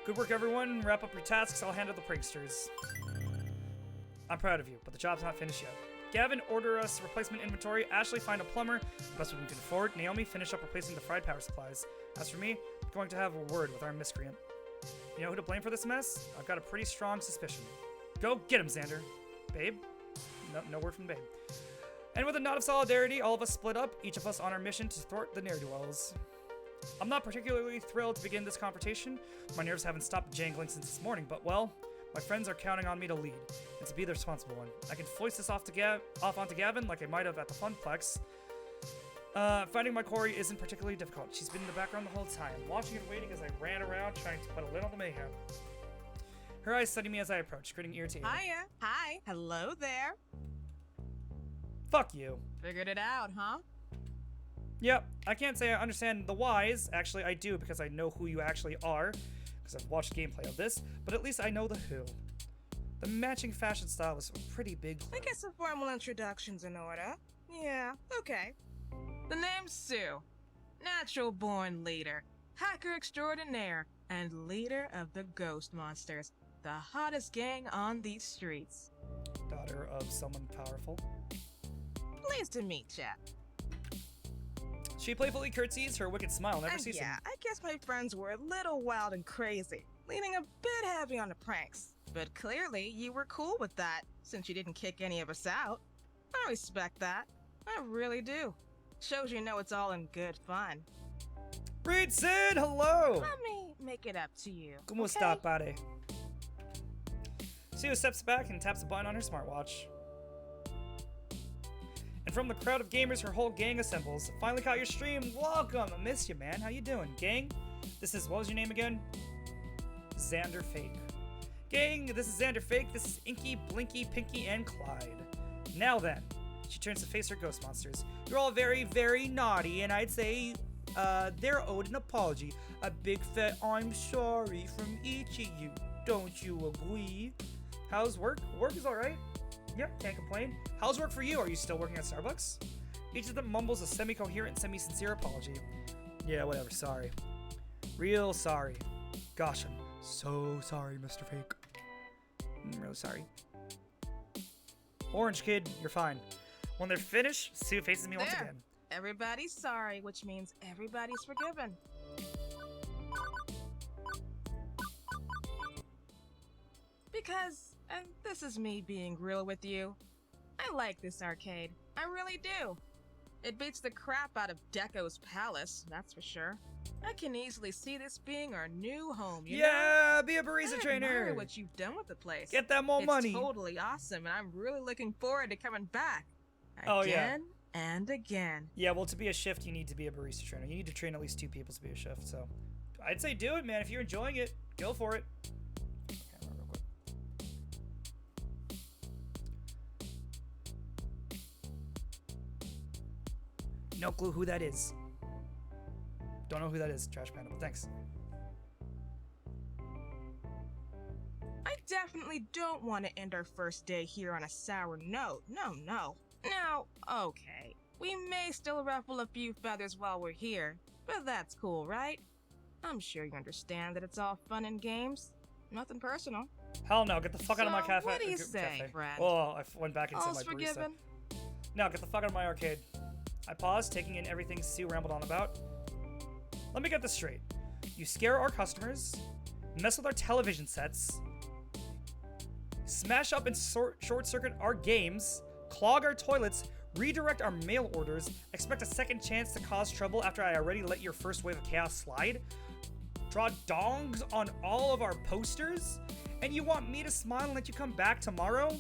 Good work, everyone. Wrap up your tasks. I'll handle the pranksters. I'm proud of you, but the job's not finished yet. Gavin, order us replacement inventory. Ashley, find a plumber. The best we can afford. Naomi, finish up replacing the fried power supplies. As for me, I'm going to have a word with our miscreant. You know who to blame for this mess? I've got a pretty strong suspicion. Go get him, Xander. Babe? No word from Babe. And with a nod of solidarity, all of us split up, each of us on our mission to thwart the ne'er-do-wells. I'm not particularly thrilled to begin this confrontation. My nerves haven't stopped jangling since this morning, but well, my friends are counting on me to lead, and to be the responsible one. I can foist this off onto Gavin like I might have at the Funplex. Finding my Corey isn't particularly difficult. She's been in the background the whole time, watching and waiting as I ran around trying to put a lid on the mayhem. Her eyes study me as I approach, grinning ear to ear. Hiya. Hi. Hello there. Fuck you. Figured it out, huh? Yep, I can't say I understand the whys. Actually, I do, because I know who you actually are, because I've watched gameplay of this, but at least I know the who. The matching fashion style was a pretty big clue. I guess a formal introduction's in order. Yeah, okay. The name's Sue. Natural-born leader, hacker extraordinaire, and leader of the Ghost Monsters, the hottest gang on these streets. Daughter of someone powerful. Pleased to meet ya. She playfully curtsies, her wicked smile never ceasing. Yeah, I guess my friends were a little wild and crazy, leaning a bit heavy on the pranks. But clearly, you were cool with that, since you didn't kick any of us out. I respect that. I really do. Shows you know it's all in good fun. Reed Sid, hello! Let me make it up to you. ¿Cómo okay? está, padre? Sue steps back and taps a button on her smartwatch. And from the crowd of gamers, her whole gang assembles. Finally caught your stream. Welcome! I missed you, man. How you doing? Gang, this is, what was your name again? XanderisFake. Gang, this is XanderisFake. This is Inky, Blinky, Pinky, and Clyde. Now then, she turns to face her ghost monsters. You're all very, very naughty, and I'd say they're owed an apology. A big fat I'm sorry from each of you. Don't you agree? How's work? Work is alright. Yep, can't complain. How's work for you? Are you still working at Starbucks? Each of them mumbles a semi-coherent, semi-sincere apology. Yeah, whatever, sorry. Real sorry. Gosh, I'm so sorry, Mr. Fake. I'm really sorry. Orange Kid, you're fine. When they're finished, Sue faces me once There. again. Everybody's sorry, which means everybody's forgiven. Because, and this is me being real with you, I like this arcade. I really do. It beats the crap out of Deco's Palace, that's for sure. I can easily see this being our new home, you know? Yeah, be a barista I trainer. admire what you've done with the place. Get that more money. It's totally awesome, and I'm really looking forward to coming back. Oh, yeah. Again and again. Yeah, well, to be a shift, you need to be a barista trainer. You need to train at least 2 people to be a shift, so I'd say do it, man. If you're enjoying it, go for it. Okay, real quick. No clue who that is. Don't know who that is, Trash Panda, but thanks. I definitely don't want to end our first day here on a sour note. No. Now, okay, we may still ruffle a few feathers while we're here, but that's cool, right? I'm sure you understand that it's all fun and games. Nothing personal. Hell no, get the fuck out of my So, cafe. what do you cafe. say, friend? Oh, I went back and said All's my barista. forgiven? No, get the fuck out of my arcade. I paused, taking in everything Sue rambled on about. Let me get this straight. You scare our customers, mess with our television sets, smash up and short-circuit our games, clog our toilets, redirect our mail orders, expect a second chance to cause trouble after I already let your first wave of chaos slide, draw dongs on all of our posters, and you want me to smile and let you come back tomorrow?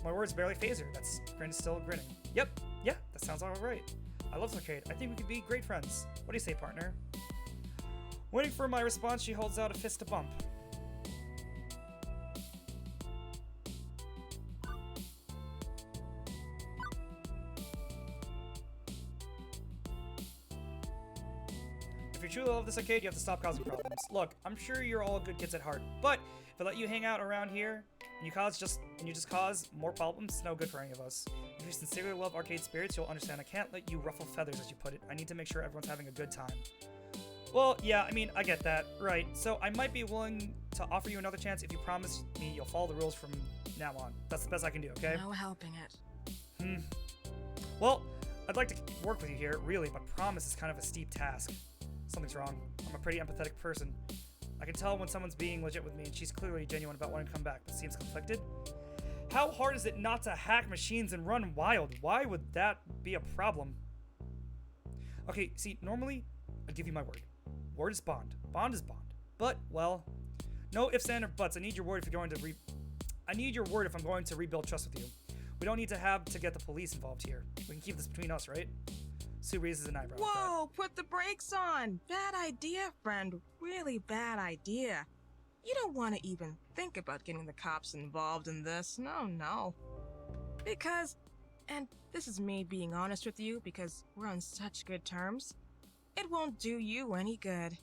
My words barely phase her. That's grin is still grinning. Yep, yeah, that sounds all right. I love this arcade. I think we could be great friends. What do you say, partner? Waiting for my response, she holds out a fist to bump. If you truly love this arcade, you have to stop causing problems. Look, I'm sure you're all good kids at heart, but if I let you hang out around here and you just cause more problems, it's no good for any of us. If you sincerely love arcade spirits, you'll understand I can't let you ruffle feathers, as you put it. I need to make sure everyone's having a good time. Well, yeah, I mean, I get that, right? So I might be willing to offer you another chance if you promise me you'll follow the rules from now on. That's the best I can do, okay? No helping it. Well, I'd like to work with you here, really, but promise is kind of a steep task. Something's wrong. I'm a pretty empathetic person. I can tell when someone's being legit with me, and she's clearly genuine about wanting to come back, but seems conflicted. How hard is it not to hack machines and run wild? Why would that be a problem? Okay, see, normally, I'd give you my word. Word is bond. Bond is bond. But, well, no ifs, ands, or buts. I need your word if you're going to I need your word if I'm going to rebuild trust with you. We don't need to have to get the police involved here. We can keep this between us, right? Sue raises an eyebrow. Whoa, put the brakes on. Bad idea, friend. Really bad idea. You don't want to even think about getting the cops involved in this. No. Because, and this is me being honest with you because we're on such good terms, it won't do you any good.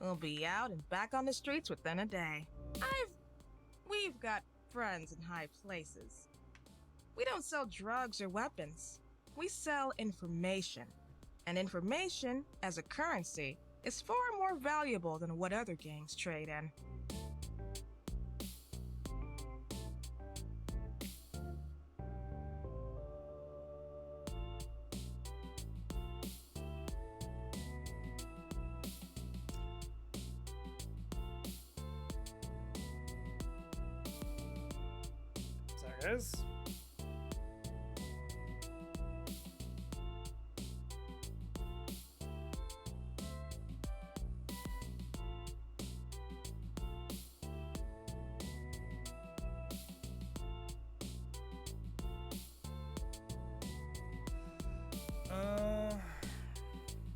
We'll be out and back on the streets within a day. We've got friends in high places. We don't sell drugs or weapons. We sell information. And information, as a currency, is far more valuable than what other gangs trade in. There it is.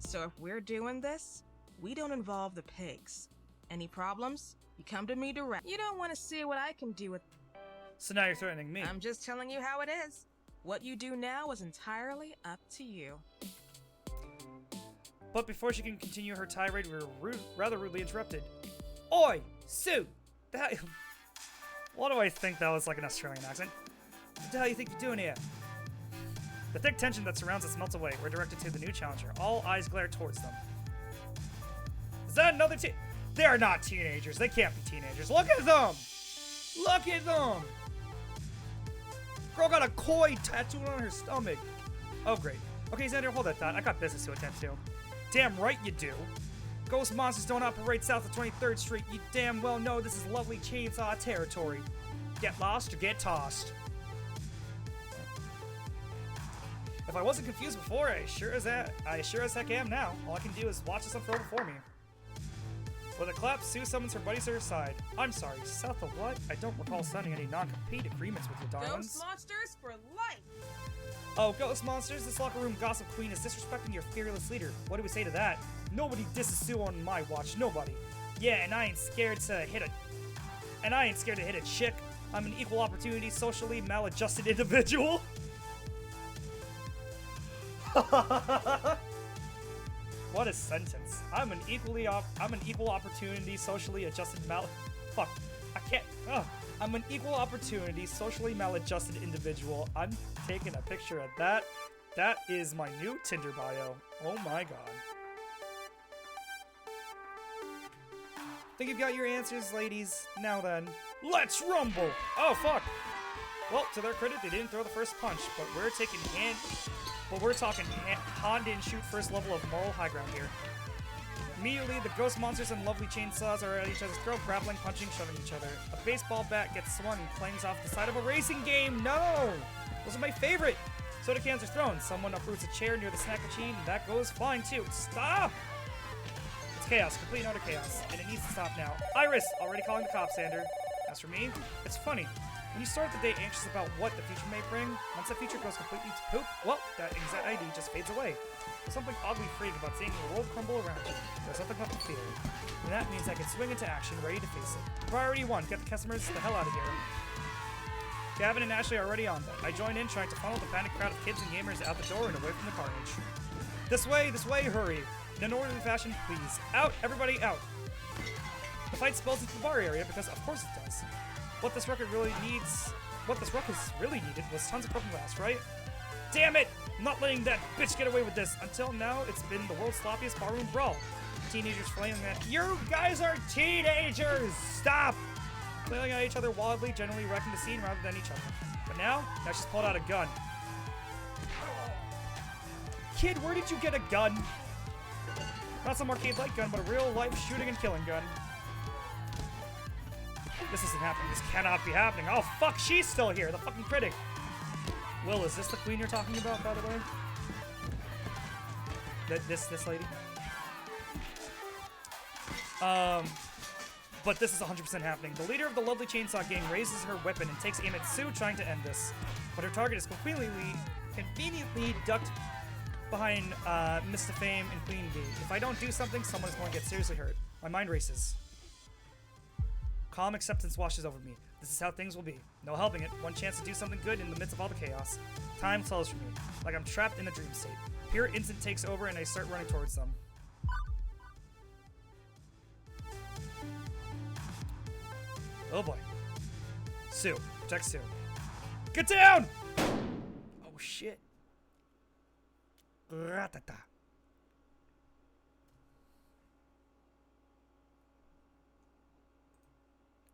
So if we're doing this, we don't involve the pigs. Any problems? You come to me direct. You don't want to see what I can do with... So now you're threatening me. I'm just telling you how it is. What you do now is entirely up to you. But before she can continue her tirade, we were rather rudely interrupted. Oi, Sue! Why do I think that was like an Australian accent? What the hell do you think you're doing here? The thick tension that surrounds us melts away. We're directed to the new challenger. All eyes glare towards them. Is that another They are not teenagers. They can't be teenagers. Look at them! Look at them! Girl got a koi tattooed on her stomach. Oh, great. Okay, Xander, hold that thought. I got business to attend to. Damn right you do. Ghost monsters don't operate south of 23rd Street. You damn well know this is lovely chainsaw territory. Get lost or get tossed. If I wasn't confused before, I sure as heck am now. All I can do is watch this unfold before me. With a clap, Sue summons her buddies to her side. I'm sorry, south of what? I don't recall signing any non-compete agreements with your darlings. Ghost monsters for life! Oh, ghost monsters, this locker room gossip queen is disrespecting your fearless leader. What do we say to that? Nobody disses Sue on my watch, nobody. Yeah, and I ain't scared to hit a chick. I'm an equal opportunity, socially maladjusted individual. What a sentence. I'm an equal opportunity, socially adjusted Fuck. I can't. I'm an equal opportunity, socially maladjusted individual. I'm taking a picture of that. That is my new Tinder bio. Oh my god. Think you've got your answers, ladies. Now then, let's rumble! Oh, fuck. Well, to their credit, they didn't throw the first punch, but we're talking hand and shoot first level of moral high ground here. Immediately, the ghost monsters and lovely chainsaws are at each other's throat, grappling, punching, shoving each other. A baseball bat gets swung and clangs off the side of a racing game. No! Those are my favorite! Soda cans are thrown. Someone uproots a chair near the snack machine, and that goes flying too. Stop! It's chaos, complete and utter chaos, and it needs to stop now. Iris! Already calling the cops, Xander. As for me, it's funny. When you start the day anxious about what the future may bring, once that future goes completely to poop, well, that anxiety just fades away. There's something oddly freeing about seeing the world crumble around you. There's nothing left to fear. And that means I can swing into action, ready to face it. Priority 1, get the customers the hell out of here. Gavin and Ashley are already on that. I join in trying to funnel the panicked crowd of kids and gamers out the door and away from the carnage. This way, hurry. In an orderly fashion, please. Out, everybody out. The fight spills into the bar area because of course it does. What this ruckus really needed was tons of broken glass, right? Damn it! I'm not letting that bitch get away with this. Until now, it's been the world's sloppiest barroom brawl. Teenagers flailing at— You guys are teenagers! Stop! Flailing at each other wildly, generally wrecking the scene rather than each other. But now she's pulled out a gun. Kid, where did you get a gun? Not some arcade-like gun, but a real-life shooting and killing gun. This isn't happening. This cannot be happening. Oh, fuck, she's still here. The fucking critic. Will, is this the queen you're talking about, by the way? This lady? But this is 100% happening. The leader of the lovely chainsaw gang raises her weapon and takes aim at Sue, trying to end this. But her target is conveniently ducked behind Mr. Fame and Queen Bee. If I don't do something, someone is going to get seriously hurt. My mind races. Calm acceptance washes over me. This is how things will be. No helping it. One chance to do something good in the midst of all the chaos. Time slows for me, like I'm trapped in a dream state. Pure instant takes over and I start running towards them. Oh boy. Sue. Protect Sue. Get down! Oh, shit. Ratata.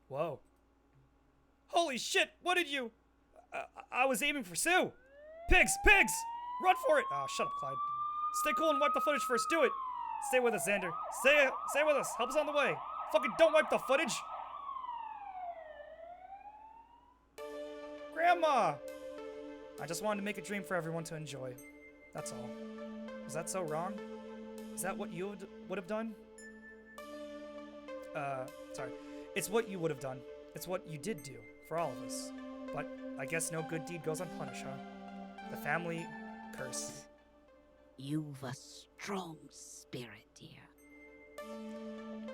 Whoa. Holy shit, what did you... I was aiming for Sue. Pigs, pigs! Run for it! Oh, shut up, Clyde. Stay cool and wipe the footage first. Do it. Stay with us, Xander. Stay with us. Help us on the way. Fucking don't wipe the footage. Grandma! I just wanted to make a dream for everyone to enjoy. That's all. Was that so wrong? Is that what you would have done? Sorry. It's what you would have done. It's what you did do for all of us. But I guess no good deed goes unpunished, huh? The family curse. You've a strong spirit, dear.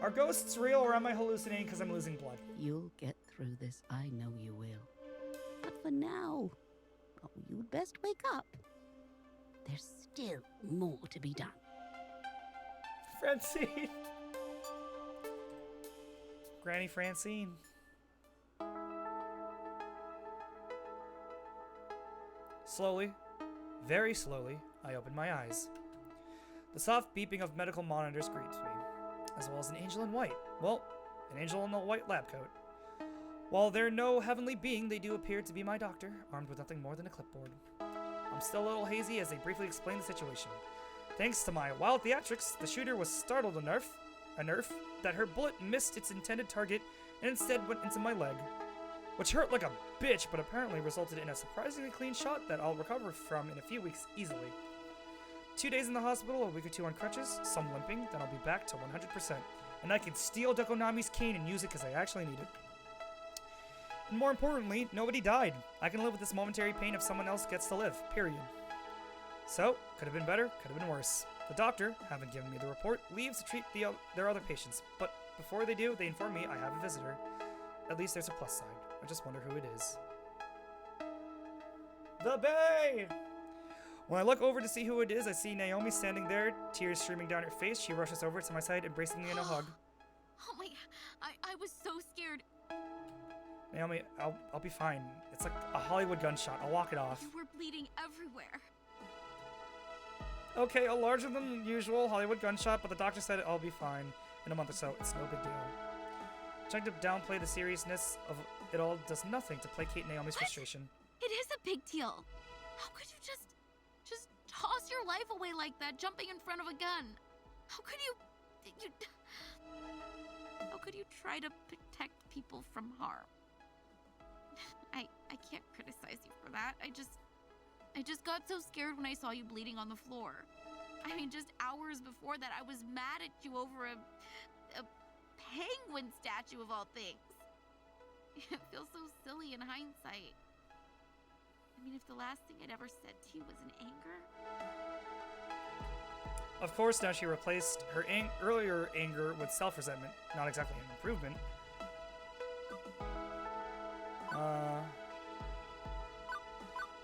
Are ghosts real or am I hallucinating because I'm losing blood? You'll get through this, I know you will. But for now, oh, you'd best wake up. There's still more to be done. Francine. Granny Francine. Slowly, very slowly, I opened my eyes. The soft beeping of medical monitors greets me, as well as an angel in white. Well, an angel in a white lab coat. While they're no heavenly being, they do appear to be my doctor, armed with nothing more than a clipboard. I'm still a little hazy as they briefly explain the situation. Thanks to my wild theatrics, the shooter was startled enough that her bullet missed its intended target and instead went into my leg, which hurt like a bitch, but apparently resulted in a surprisingly clean shot that I'll recover from in a few weeks easily. 2 days in the hospital, a week or two on crutches, some limping, then I'll be back to 100%. And I can steal Deco Nami's cane and use it because I actually need it. And more importantly, nobody died. I can live with this momentary pain if someone else gets to live, period. So, could have been better, could have been worse. The doctor, having given me the report, leaves to treat their other patients, but before they do, they inform me I have a visitor. At least there's a plus side. I just wonder who it is. The Bay! When I look over to see who it is, I see Naomi standing there, tears streaming down her face. She rushes over to my side, embracing me in a hug. Oh my, I was so scared. Naomi, I'll be fine. It's like a Hollywood gunshot. I'll walk it off. You were bleeding everywhere. Okay, a larger than usual Hollywood gunshot, but the doctor said I'll be fine in a month or so. It's no big deal. Trying to downplay the seriousness of it all does nothing to placate Naomi's frustration. It is a big deal. How could you just toss your life away like that, jumping in front of a gun? How could you try to protect people from harm? I can't criticize you for that. I just got so scared when I saw you bleeding on the floor. I mean, just hours before that, I was mad at you over a penguin statue of all things. It feels so silly in hindsight. I mean, if the last thing I'd ever said to you was in anger. Of course, now she replaced her earlier anger with self-resentment. Not exactly an improvement.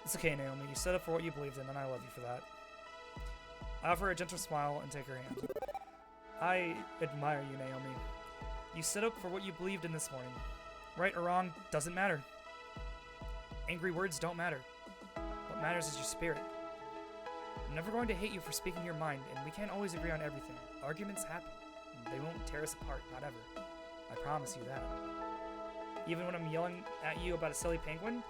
It's okay, Naomi. You stood up for what you believed in, and I love you for that. I offer her a gentle smile and take her hand. I admire you, Naomi. You stood up for what you believed in this morning. Right or wrong doesn't matter. Angry words don't matter. What matters is your spirit. I'm never going to hate you for speaking your mind, and we can't always agree on everything. Arguments happen. They won't tear us apart, not ever. I promise you that. Even when I'm yelling at you about a silly penguin?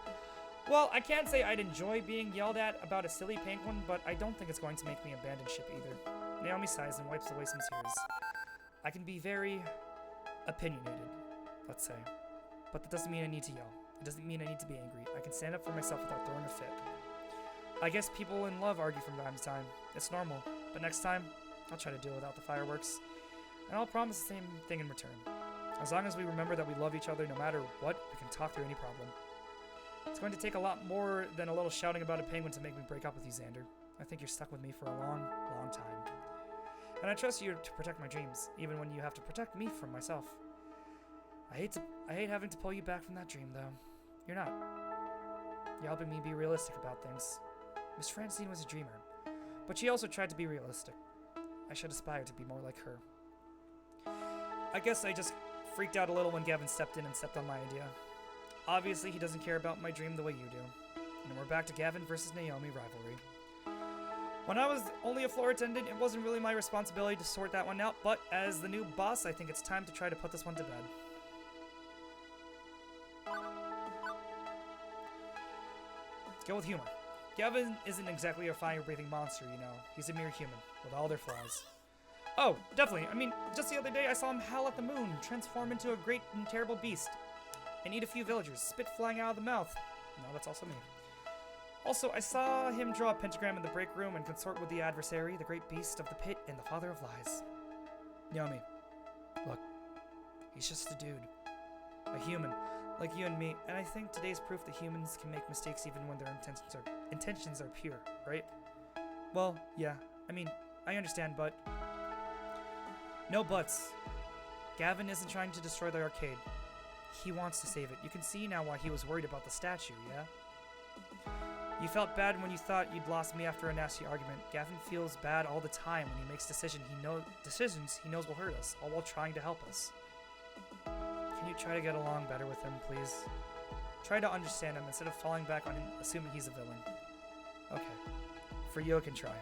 Well, I can't say I'd enjoy being yelled at about a silly penguin, but I don't think it's going to make me abandon ship either. Naomi sighs and wipes away some tears. I can be very opinionated, let's say. But that doesn't mean I need to yell. It doesn't mean I need to be angry. I can stand up for myself without throwing a fit. I guess people in love argue from time to time. It's normal. But next time, I'll try to do it without the fireworks. And I'll promise the same thing in return. As long as we remember that we love each other no matter what, we can talk through any problem. It's going to take a lot more than a little shouting about a penguin to make me break up with you, Xander. I think you're stuck with me for a long, long time. And I trust you to protect my dreams, even when you have to protect me from myself. I hate having to pull you back from that dream, though. You're not. You're helping me be realistic about things. Miss Francine was a dreamer, but she also tried to be realistic. I should aspire to be more like her. I guess I just freaked out a little when Gavin stepped in and stepped on my idea. Obviously, he doesn't care about my dream the way you do. And we're back to Gavin versus Naomi rivalry. When I was only a floor attendant, it wasn't really my responsibility to sort that one out, but as the new boss, I think it's time to try to put this one to bed. Let's go with humor. Gavin isn't exactly a fire-breathing monster, you know. He's a mere human, with all their flaws. Oh, definitely. I mean, just the other day I saw him howl at the moon, transform into a great and terrible beast, and eat a few villagers, spit flying out of the mouth. No, that's also me. Also, I saw him draw a pentagram in the break room and consort with the adversary, the great beast of the pit and the father of lies. Naomi, look, he's just a dude. A human, like you and me, and I think today's proof that humans can make mistakes even when their intentions are pure, right? Well, yeah, I mean, I understand, but... No buts. Gavin isn't trying to destroy the arcade. He wants to save it. You can see now why he was worried about the statue, yeah? You felt bad when you thought you'd lost me after a nasty argument. Gavin feels bad all the time when he makes decisions he knows will hurt us, all while trying to help us. Can you try to get along better with him, please? Try to understand him instead of falling back on him, assuming he's a villain. Okay. For you, I can try.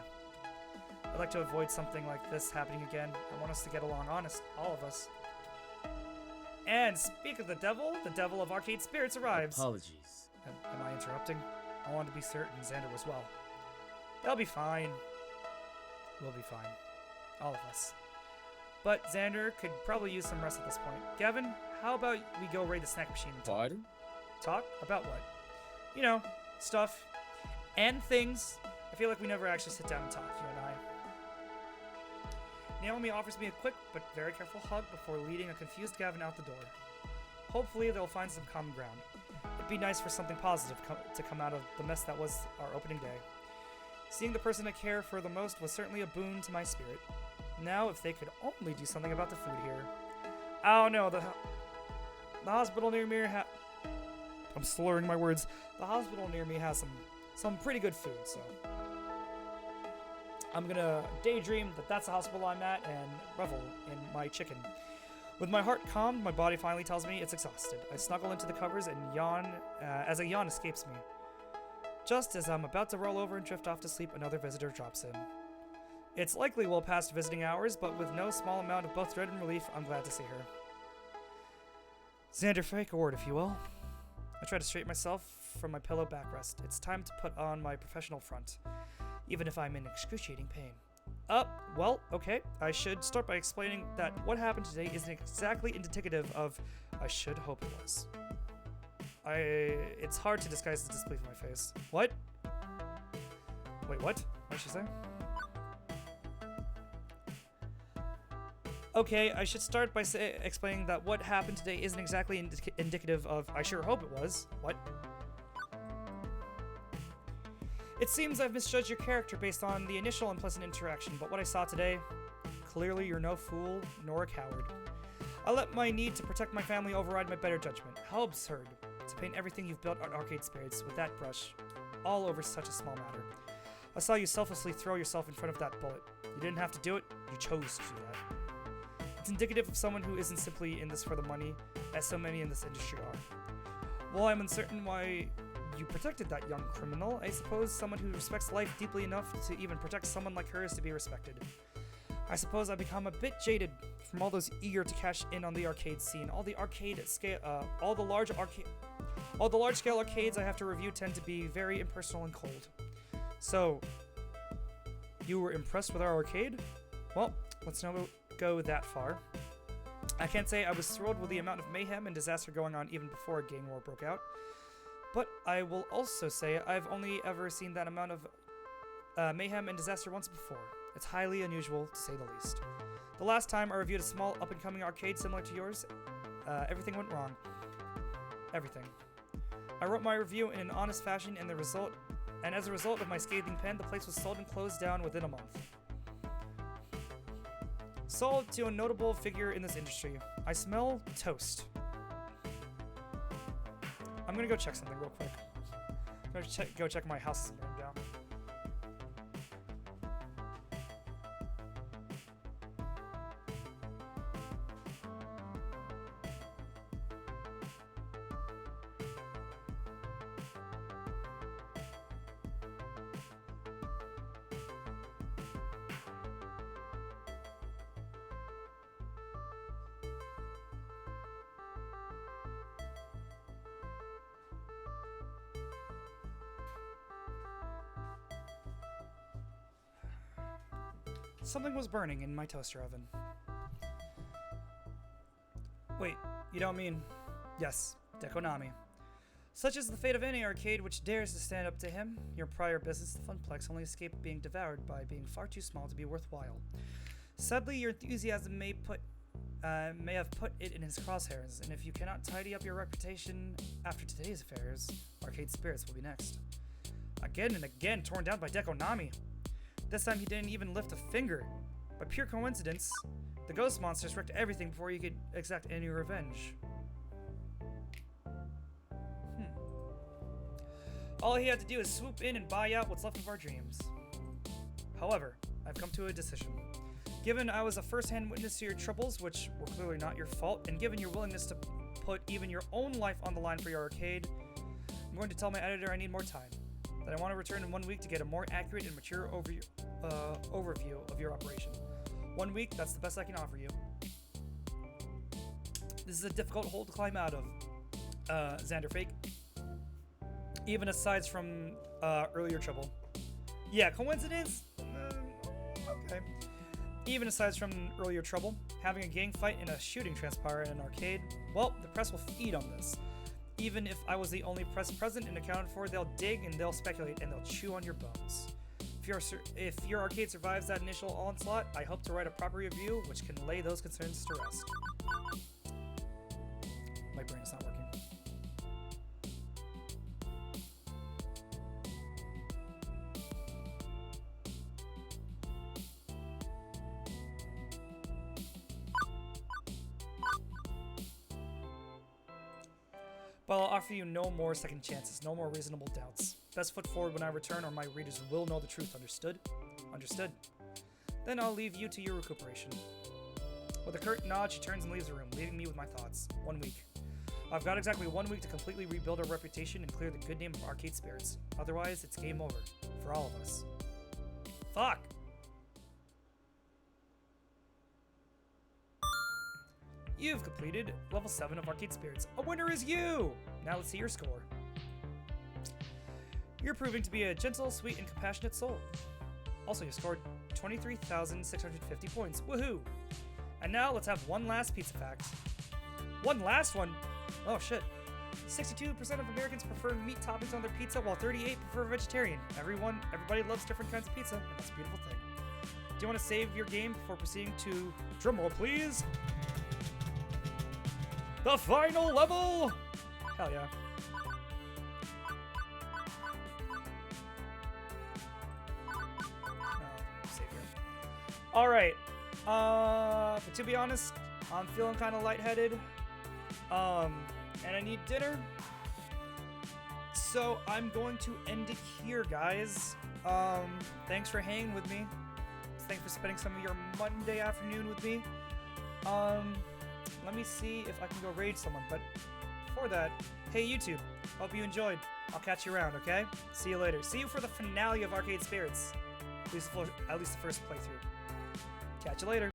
I'd like to avoid something like this happening again. I want us to get along, honest, all of us. And speak of the devil of arcade spirits arrives. Apologies. Am I interrupting? I wanted to be certain Xander was well. They'll be fine. We'll be fine. All of us. But Xander could probably use some rest at this point. Gavin, how about we go raid the snack machine and talk? Pardon? Talk? About what? You know, stuff. And things. I feel like we never actually sit down and talk, you and I. Naomi offers me a quick but very careful hug before leading a confused Gavin out the door. Hopefully they'll find some common ground. It'd be nice for something positive to come out of the mess that was our opening day. Seeing the person I care for the most was certainly a boon to my spirit. Now, if they could only do something about the food here. Oh no, the hospital near me I'm slurring my words. The hospital near me has some pretty good food, so... I'm gonna daydream that that's the hospital I'm at and revel in my chicken. With my heart calmed, my body finally tells me it's exhausted. I snuggle into the covers and yawn as a yawn escapes me. Just as I'm about to roll over and drift off to sleep, another visitor drops in. It's likely well past visiting hours, but with no small amount of both dread and relief, I'm glad to see her. XanderisFake award, if you will. I try to straighten myself from my pillow backrest. It's time to put on my professional front, even if I'm in excruciating pain. Well, okay. I should start by explaining that what happened today isn't exactly indicative of I should hope it was. It's hard to disguise the disbelief in my face. What? Wait, what? What did she say? Okay, I should start by explaining that what happened today isn't exactly indicative of I sure hope it was. What? It seems I've misjudged your character based on the initial unpleasant interaction, but what I saw today, clearly you're no fool nor a coward. I let my need to protect my family override my better judgment. How absurd to paint everything you've built on arcade spirits with that brush all over such a small matter. I saw you selflessly throw yourself in front of that bullet. You didn't have to do it, you chose to do that. It's indicative of someone who isn't simply in this for the money, as so many in this industry are. While I'm uncertain why you protected that young criminal, I suppose someone who respects life deeply enough to even protect someone like her is to be respected. I suppose I've become a bit jaded from all those eager to cash in on the arcade scene. All the large-scale arcades I have to review tend to be very impersonal and cold. So, you were impressed with our arcade? Well, let's not go that far. I can't say I was thrilled with the amount of mayhem and disaster going on even before a gang war broke out. But I will also say I've only ever seen that amount of mayhem and disaster once before. It's highly unusual, to say the least. The last time I reviewed a small up-and-coming arcade similar to yours, everything went wrong. Everything. I wrote my review in an honest fashion, and as a result of my scathing pen, the place was sold and closed down within a month. Sold to a notable figure in this industry. I smell toast. I'm gonna go check something real quick. I'm gonna go check my house is burned down. Something was burning in my toaster oven. Wait, you don't mean... Yes, Deco Nami. Such is the fate of any arcade which dares to stand up to him. Your prior business, the Funplex, only escaped being devoured by being far too small to be worthwhile. Sadly, your enthusiasm may have put it in his crosshairs, and if you cannot tidy up your reputation after today's affairs, Arcade Spirits will be next. Again and again, torn down by Deco Nami. This time he didn't even lift a finger. By pure coincidence, the ghost monsters wrecked everything before you could exact any revenge. All he had to do is swoop in and buy out what's left of our dreams. However, I've come to a decision. Given I was a first-hand witness to your troubles, which were clearly not your fault, and given your willingness to put even your own life on the line for your arcade, I'm going to tell my editor I need more time. That I want to return in 1 week to get a more accurate and mature overview of your operation. 1 week, that's the best I can offer you. This is a difficult hole to climb out of, XanderisFake. Even aside from earlier trouble. Yeah, coincidence? Okay. Even aside from earlier trouble, having a gang fight and a shooting transpire in an arcade, well, the press will feed on this. Even if I was the only press present and accounted for, they'll dig and they'll speculate and they'll chew on your bones. If your arcade survives that initial onslaught, I hope to write a proper review which can lay those concerns to rest. My brain is not working. But I'll offer you no more second chances, no more reasonable doubts. Best foot forward when I return, or my readers will know the truth. Understood? Understood. Then I'll leave you to your recuperation. With a curt nod, she turns and leaves the room, leaving me with my thoughts. 1 week. I've got exactly 1 week to completely rebuild our reputation and clear the good name of Arcade Spirits. Otherwise, it's game over. For all of us. Fuck! You've completed level 7 of Arcade Spirits. A winner is you! Now let's see your score. You're proving to be a gentle, sweet, and compassionate soul. Also, you scored 23,650 points. Woohoo! And now let's have one last pizza fact. One last one? Oh shit. 62% of Americans prefer meat toppings on their pizza, while 38% prefer vegetarian. Everybody loves different kinds of pizza, and that's a beautiful thing. Do you want to save your game before proceeding to... drumroll, please? The final level! Hell yeah. Save here. Alright. But to be honest, I'm feeling kind of lightheaded. And I need dinner. So I'm going to end it here, guys. Thanks for hanging with me. Thanks for spending some of your Monday afternoon with me. Let me see if I can go raid someone, but before that, hey YouTube, hope you enjoyed. I'll catch you around, okay? See you later. See you for the finale of Arcade Spirits. At least the first playthrough. Catch you later.